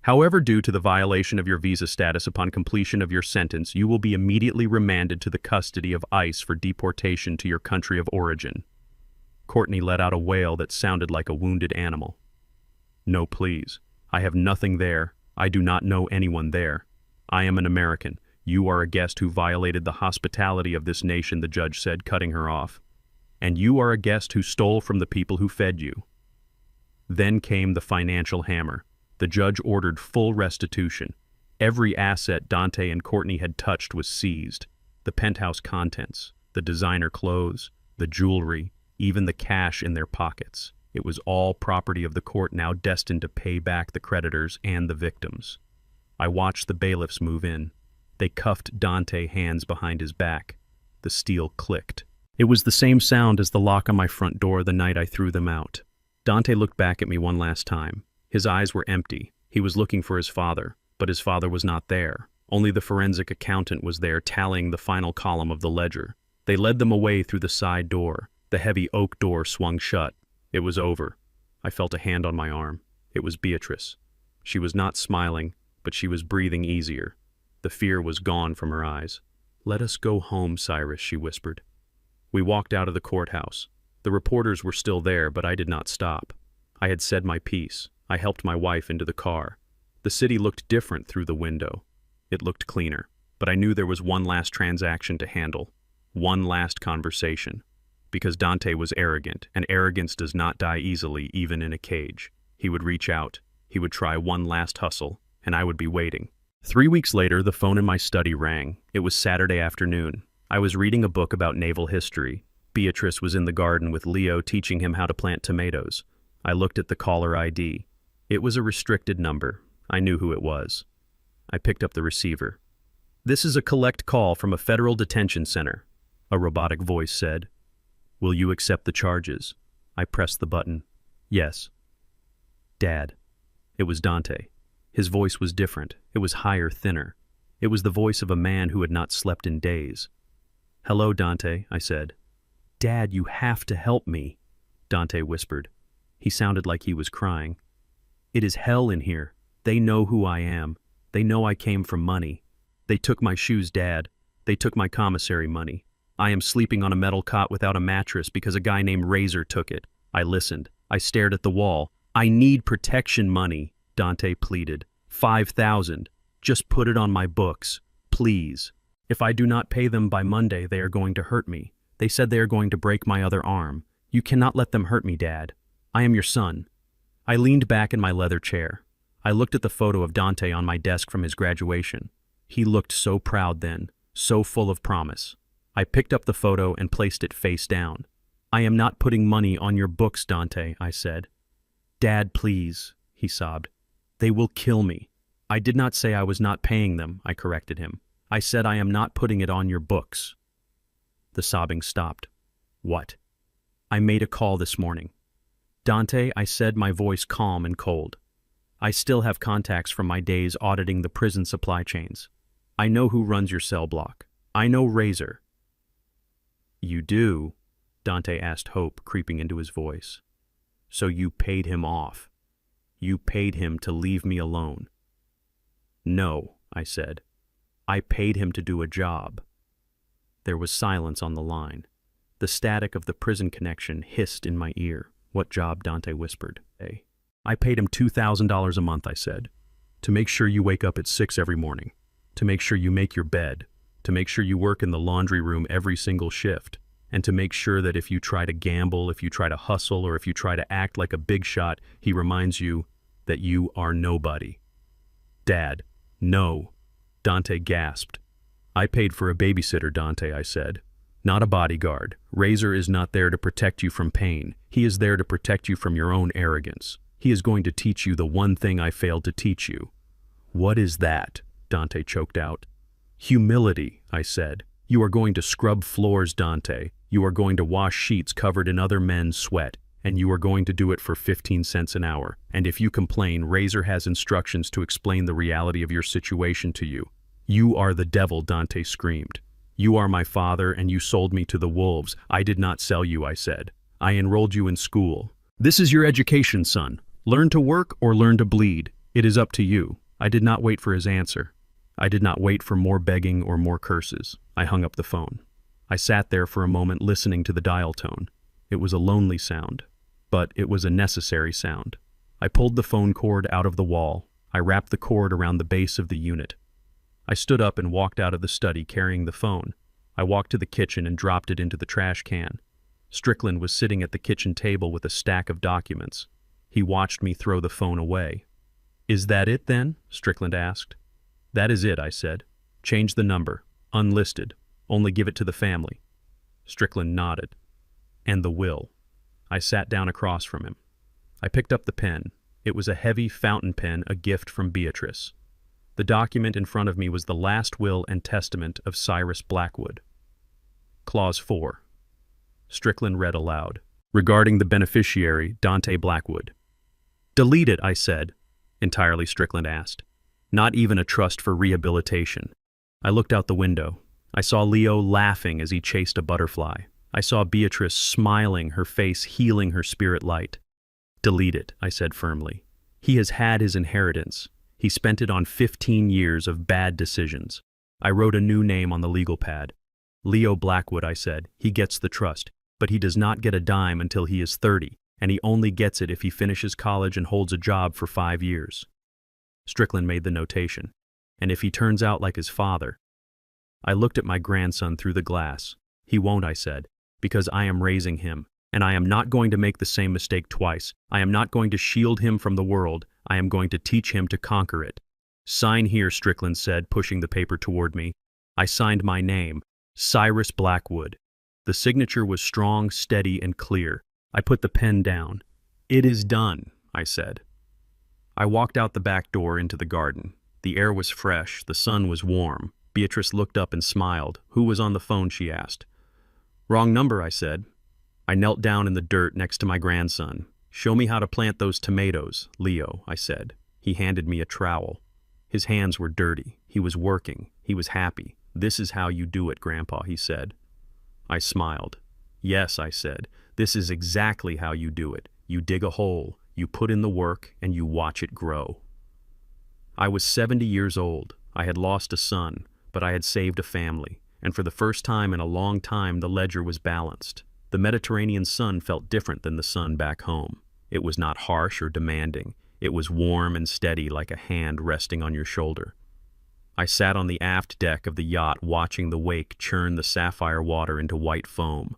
However, due to the violation of your visa status upon completion of your sentence, you will be immediately remanded to the custody of ICE for deportation to your country of origin. Courtney let out a wail that sounded like a wounded animal. No, please. I have nothing there. I do not know anyone there. I am an American. You are a guest who violated the hospitality of this nation, the judge said, cutting her off. And you are a guest who stole from the people who fed you. Then came the financial hammer. The judge ordered full restitution. Every asset Dante and Courtney had touched was seized. The penthouse contents, the designer clothes, the jewelry, even the cash in their pockets. It was all property of the court, now destined to pay back the creditors and the victims. I watched the bailiffs move in. They cuffed Dante, hands behind his back. The steel clicked. It was the same sound as the lock on my front door the night I threw them out. Dante looked back at me one last time. His eyes were empty. He was looking for his father, but his father was not there. Only the forensic accountant was there, tallying the final column of the ledger. They led them away through the side door. The heavy oak door swung shut. It was over. I felt a hand on my arm. It was Beatrice. She was not smiling, but she was breathing easier. The fear was gone from her eyes. "Let us go home, Cyrus," she whispered. We walked out of the courthouse. The reporters were still there, but I did not stop. I had said my piece. I helped my wife into the car. The city looked different through the window. It looked cleaner, but I knew there was one last transaction to handle, one last conversation. Because Dante was arrogant, and arrogance does not die easily, even in a cage. He would reach out. He would try one last hustle, and I would be waiting. 3 weeks later, the phone in my study rang. It was Saturday afternoon. I was reading a book about naval history. Beatrice was in the garden with Leo, teaching him how to plant tomatoes. I looked at the caller ID. It was a restricted number. I knew who it was. I picked up the receiver. "This is a collect call from a federal detention center," a robotic voice said. "Will you accept the charges?" I pressed the button. "Yes." "Dad." It was Dante. His voice was different. It was higher, thinner. It was the voice of a man who had not slept in days. "Hello, Dante," I said. "Dad, you have to help me," Dante whispered. He sounded like he was crying. "It is hell in here. They know who I am. They know I came from money. They took my shoes, Dad. They took my commissary money. I am sleeping on a metal cot without a mattress because a guy named Razor took it." I listened. I stared at the wall. "I need protection money," Dante pleaded. 5,000. Just put it on my books, please. If I do not pay them by Monday, they are going to hurt me. They said they are going to break my other arm. You cannot let them hurt me, Dad. I am your son." I leaned back in my leather chair. I looked at the photo of Dante on my desk from his graduation. He looked so proud then, so full of promise. I picked up the photo and placed it face down. "I am not putting money on your books, Dante," I said. "Dad, please," he sobbed. "They will kill me." "I did not say I was not paying them," I corrected him. "I said I am not putting it on your books." The sobbing stopped. "What?" "I made a call this morning." "Dante," I said, my voice calm and cold. "I still have contacts from my days auditing the prison supply chains. I know who runs your cell block. I know Razor." "You do?" Dante asked, hope creeping into his voice. "So you paid him off. You paid him to leave me alone." "No," I said. "I paid him to do a job." There was silence on the line. The static of the prison connection hissed in my ear. "What job?" Dante whispered. "Hey." "I paid him $2,000 a month," I said. "To make sure you wake up at 6 every morning. To make sure you make your bed. To make sure you work in the laundry room every single shift. And to make sure that if you try to gamble, if you try to hustle, or if you try to act like a big shot, he reminds you that you are nobody." "Dad, no." Dante gasped. "I paid for a babysitter, Dante," I said. "Not a bodyguard. Razor is not there to protect you from pain. He is there to protect you from your own arrogance. He is going to teach you the one thing I failed to teach you." "What is that?" Dante choked out. "Humility," I said. "You are going to scrub floors, Dante. You are going to wash sheets covered in other men's sweat, and you are going to do it for 15 cents an hour. And if you complain, Razor has instructions to explain the reality of your situation to you." "You are the devil," Dante screamed. "You are my father, and you sold me to the wolves." "I did not sell you," I said. "I enrolled you in school. This is your education, son. Learn to work or learn to bleed. It is up to you." I did not wait for his answer. I did not wait for more begging or more curses. I hung up the phone. I sat there for a moment listening to the dial tone. It was a lonely sound, but it was a necessary sound. I pulled the phone cord out of the wall. I wrapped the cord around the base of the unit. I stood up and walked out of the study carrying the phone. I walked to the kitchen and dropped it into the trash can. Strickland was sitting at the kitchen table with a stack of documents. He watched me throw the phone away. "Is that it then?" Strickland asked. "That is it," I said. "Change the number. Unlisted. Only give it to the family." Strickland nodded. "And the will." I sat down across from him. I picked up the pen. It was a heavy fountain pen, a gift from Beatrice. The document in front of me was the last will and testament of Cyrus Blackwood. Clause 4. Strickland read aloud. "Regarding the beneficiary, Dante Blackwood." "Delete it," I said. "Entirely?" Strickland asked. "Not even a trust for rehabilitation." I looked out the window. I saw Leo laughing as he chased a butterfly. I saw Beatrice smiling, her face healing her spirit light. "Delete it," I said firmly. "He has had his inheritance. He spent it on 15 years of bad decisions." I wrote a new name on the legal pad. "Leo Blackwood," I said. "He gets the trust, but he does not get a dime until he is 30, and he only gets it if he finishes college and holds a job for 5 years. Strickland made the notation. "And if he turns out like his father." I looked at my grandson through the glass. "He won't," I said, "because I am raising him, and I am not going to make the same mistake twice. I am not going to shield him from the world. I am going to teach him to conquer it." "Sign here," Strickland said, pushing the paper toward me. I signed my name, Cyrus Blackwood. The signature was strong, steady, and clear. I put the pen down. "It is done," I said. I walked out the back door into the garden. The air was fresh, the sun was warm. Beatrice looked up and smiled. "Who was on the phone?" she asked. "Wrong number," I said. I knelt down in the dirt next to my grandson. "Show me how to plant those tomatoes, Leo," I said. He handed me a trowel. His hands were dirty. He was working. He was happy. "This is how you do it, Grandpa," he said. I smiled. "Yes," I said. "This is exactly how you do it. You dig a hole, you put in the work, and you watch it grow." I was 70 years old. I had lost a son, but I had saved a family, and for the first time in a long time the ledger was balanced. The Mediterranean sun felt different than the sun back home. It was not harsh or demanding. It was warm and steady like a hand resting on your shoulder. I sat on the aft deck of the yacht watching the wake churn the sapphire water into white foam.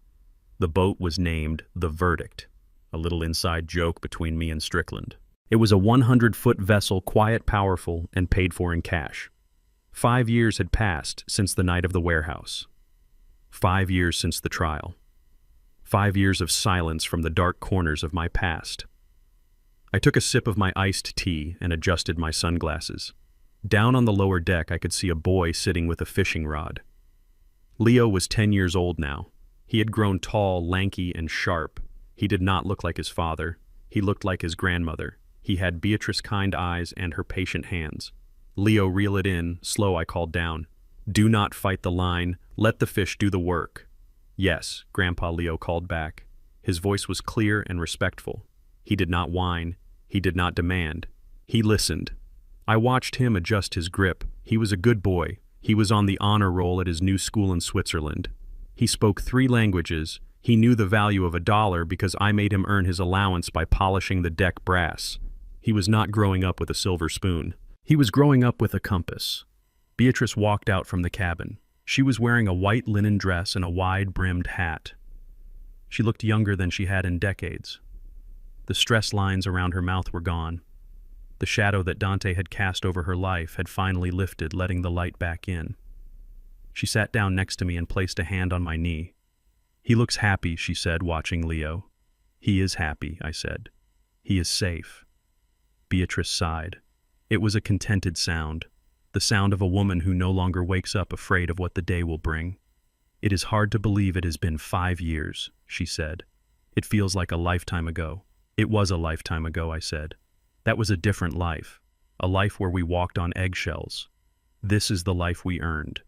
The boat was named The Verdict, a little inside joke between me and Strickland. It was a 100-foot vessel, quiet, powerful, and paid for in cash. 5 years had passed since the night of the warehouse. 5 years since the trial. 5 years of silence from the dark corners of my past. I took a sip of my iced tea and adjusted my sunglasses. Down on the lower deck I could see a boy sitting with a fishing rod. Leo was 10 years old now. He had grown tall, lanky, and sharp. He did not look like his father. He looked like his grandmother. He had Beatrice's kind eyes and her patient hands. "Leo, reel it in." Slow, I called down. "Do not fight the line. Let the fish do the work." "Yes," Grandpa Leo called back. His voice was clear and respectful. He did not whine. He did not demand. He listened. I watched him adjust his grip. He was a good boy. He was on the honor roll at his new school in Switzerland. He spoke 3 languages. He knew the value of $1 because I made him earn his allowance by polishing the deck brass. He was not growing up with a silver spoon. He was growing up with a compass. Beatrice walked out from the cabin. She was wearing a white linen dress and a wide-brimmed hat. She looked younger than she had in decades. The stress lines around her mouth were gone. The shadow that Dante had cast over her life had finally lifted, letting the light back in. She sat down next to me and placed a hand on my knee. "He looks happy," she said, watching Leo. "He is happy," I said. "He is safe." Beatrice sighed. It was a contented sound, the sound of a woman who no longer wakes up afraid of what the day will bring. "It is hard to believe it has been 5 years," she said. "It feels like a lifetime ago." "It was a lifetime ago," I said. "That was a different life, a life where we walked on eggshells. This is the life we earned."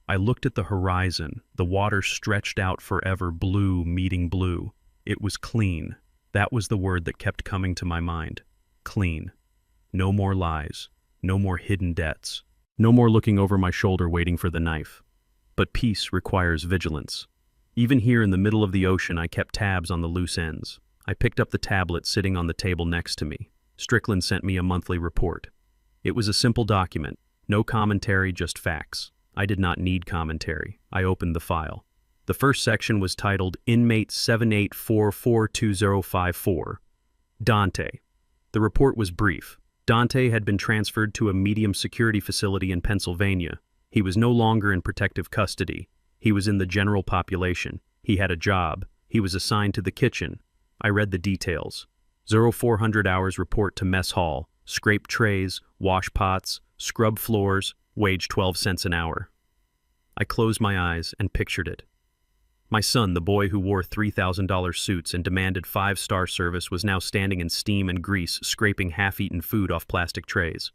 I looked at the horizon. The water stretched out forever, blue meeting blue. It was clean. That was the word that kept coming to my mind. Clean. No more lies. No more hidden debts. No more looking over my shoulder waiting for the knife. But peace requires vigilance. Even here in the middle of the ocean, I kept tabs on the loose ends. I picked up the tablet sitting on the table next to me. Strickland sent me a monthly report. It was a simple document. No commentary, just facts. I did not need commentary. I opened the file. The first section was titled Inmate 78442054. Dante. The report was brief. Dante had been transferred to a medium security facility in Pennsylvania. He was no longer in protective custody. He was in the general population. He had a job. He was assigned to the kitchen. I read the details. 0400 hours report to mess hall. Scrape trays, wash pots, scrub floors, wage 12 cents an hour. I closed my eyes and pictured it. My son, the boy who wore $3,000 suits and demanded 5-star service, was now standing in steam and grease, scraping half-eaten food off plastic trays.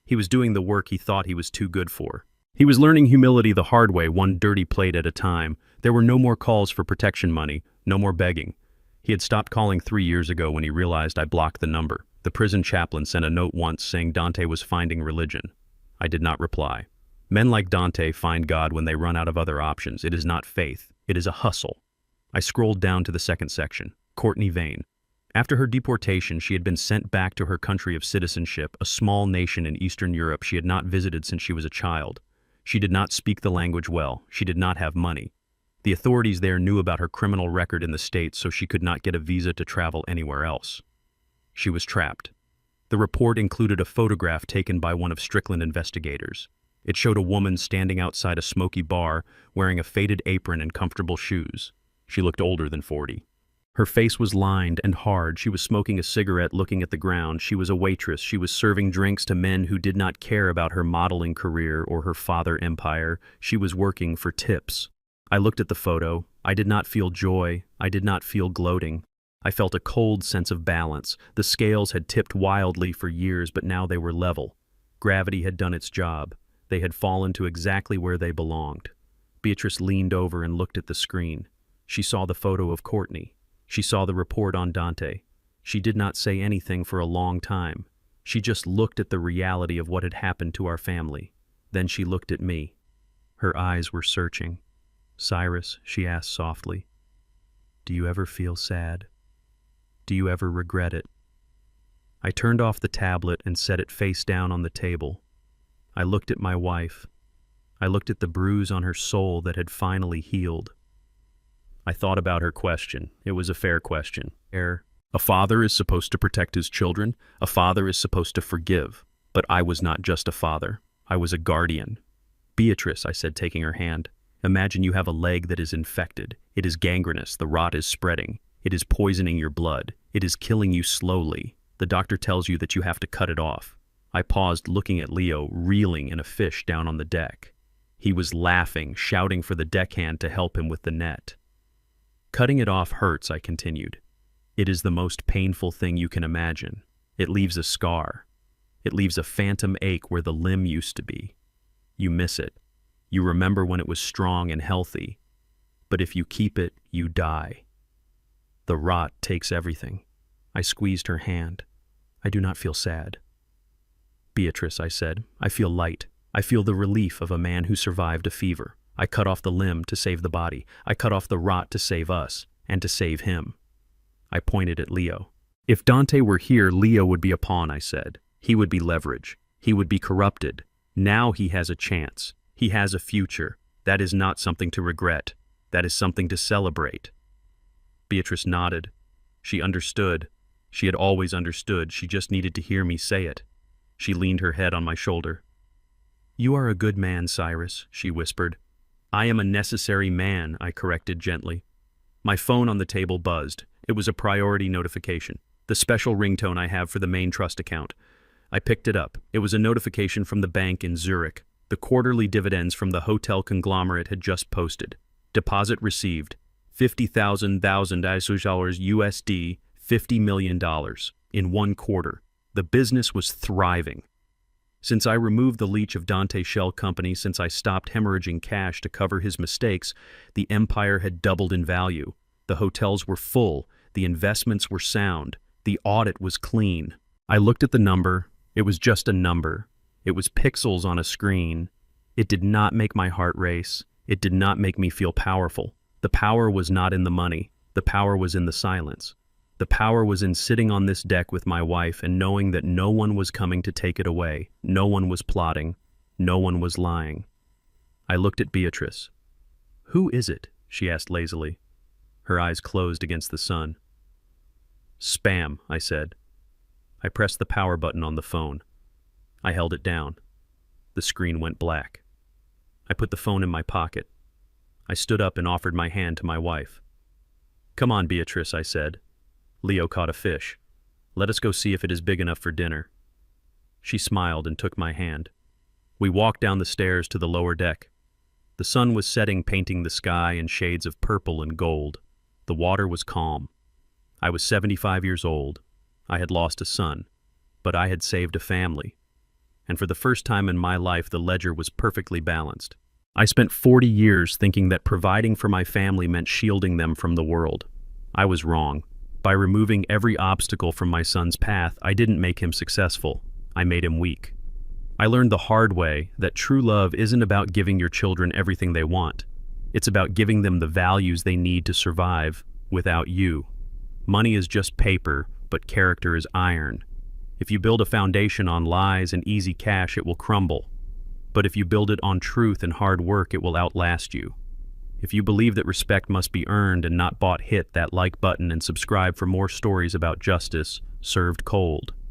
He was doing the work he thought he was too good for. He was learning humility the hard way, one dirty plate at a time. There were no more calls for protection money, no more begging. He had stopped calling 3 years ago when he realized I blocked the number. The prison chaplain sent a note once saying Dante was finding religion. I did not reply. Men like Dante find God when they run out of other options. It is not faith. It is a hustle. I scrolled down to the second section. Courtney Vane. After her deportation, she had been sent back to her country of citizenship, a small nation in Eastern Europe she had not visited since she was a child. She did not speak the language well. She did not have money. The authorities there knew about her criminal record in the States, so she could not get a visa to travel anywhere else. She was trapped. The report included a photograph taken by one of Strickland investigators. It showed a woman standing outside a smoky bar, wearing a faded apron and comfortable shoes. She looked older than 40. Her face was lined and hard. She was smoking a cigarette, looking at the ground. She was a waitress. She was serving drinks to men who did not care about her modeling career or her father empire. She was working for tips. I looked at the photo. I did not feel joy. I did not feel gloating. I felt a cold sense of balance. The scales had tipped wildly for years, but now they were level. Gravity had done its job. They had fallen to exactly where they belonged. Beatrice leaned over and looked at the screen. She saw the photo of Courtney. She saw the report on Dante. She did not say anything for a long time. She just looked at the reality of what had happened to our family. Then she looked at me. Her eyes were searching. "Cyrus," she asked softly, "do you ever feel sad? Do you ever regret it?" I turned off the tablet and set it face down on the table. I looked at my wife. I looked at the bruise on her soul that had finally healed. I thought about her question. It was a fair question. A father is supposed to protect his children. A father is supposed to forgive. But I was not just a father. I was a guardian. "Beatrice," I said, taking her hand, "imagine you have a leg that is infected. It is gangrenous. The rot is spreading. It is poisoning your blood. It is killing you slowly. The doctor tells you that you have to cut it off." I paused, looking at Leo, reeling in a fish down on the deck. He was laughing, shouting for the deckhand to help him with the net. "Cutting it off hurts," I continued. "It is the most painful thing you can imagine. It leaves a scar. It leaves a phantom ache where the limb used to be. You miss it. You remember when it was strong and healthy. But if you keep it, you die. The rot takes everything." I squeezed her hand. "I do not feel sad." "Beatrice," I said, "I feel light. I feel the relief of a man who survived a fever. I cut off the limb to save the body. I cut off the rot to save us, and to save him. I pointed at Leo. If Dante were here, Leo would be a pawn, I said. He would be leverage. He would be corrupted. Now he has a chance. He has a future. That is not something to regret. That is something to celebrate. Beatrice nodded. She understood. She had always understood. She just needed to hear me say it. She leaned her head on my shoulder. "You are a good man, Cyrus," she whispered. "I am a necessary man," I corrected gently. My phone on the table buzzed. It was a priority notification, the special ringtone I have for the main trust account. I picked it up. It was a notification from the bank in Zurich. The quarterly dividends from the hotel conglomerate had just posted. Deposit received. $50,000 USD, $50 million in 1 quarter. The business was thriving. Since I removed the leech of Dante's shell company, since I stopped hemorrhaging cash to cover his mistakes, the empire had doubled in value. The hotels were full. The investments were sound. The audit was clean. I looked at the number. It was just a number. It was pixels on a screen. It did not make my heart race. It did not make me feel powerful. The power was not in the money. The power was in the silence. The power was in sitting on this deck with my wife and knowing that no one was coming to take it away. No one was plotting. No one was lying. I looked at Beatrice. "Who is it?" she asked lazily. Her eyes closed against the sun. "Spam," I said. I pressed the power button on the phone. I held it down. The screen went black. I put the phone in my pocket. I stood up and offered my hand to my wife. "Come on, Beatrice," I said. "Leo caught a fish. Let us go see if it is big enough for dinner." She smiled and took my hand. We walked down the stairs to the lower deck. The sun was setting, painting the sky in shades of purple and gold. The water was calm. I was 75 years old. I had lost a son, but I had saved a family. And for the first time in my life, the ledger was perfectly balanced. I spent 40 years thinking that providing for my family meant shielding them from the world. I was wrong. By removing every obstacle from my son's path, I didn't make him successful. I made him weak. I learned the hard way that true love isn't about giving your children everything they want. It's about giving them the values they need to survive without you. Money is just paper, but character is iron. If you build a foundation on lies and easy cash, it will crumble. But if you build it on truth and hard work, it will outlast you. If you believe that respect must be earned and not bought, hit that like button and subscribe for more stories about justice served cold.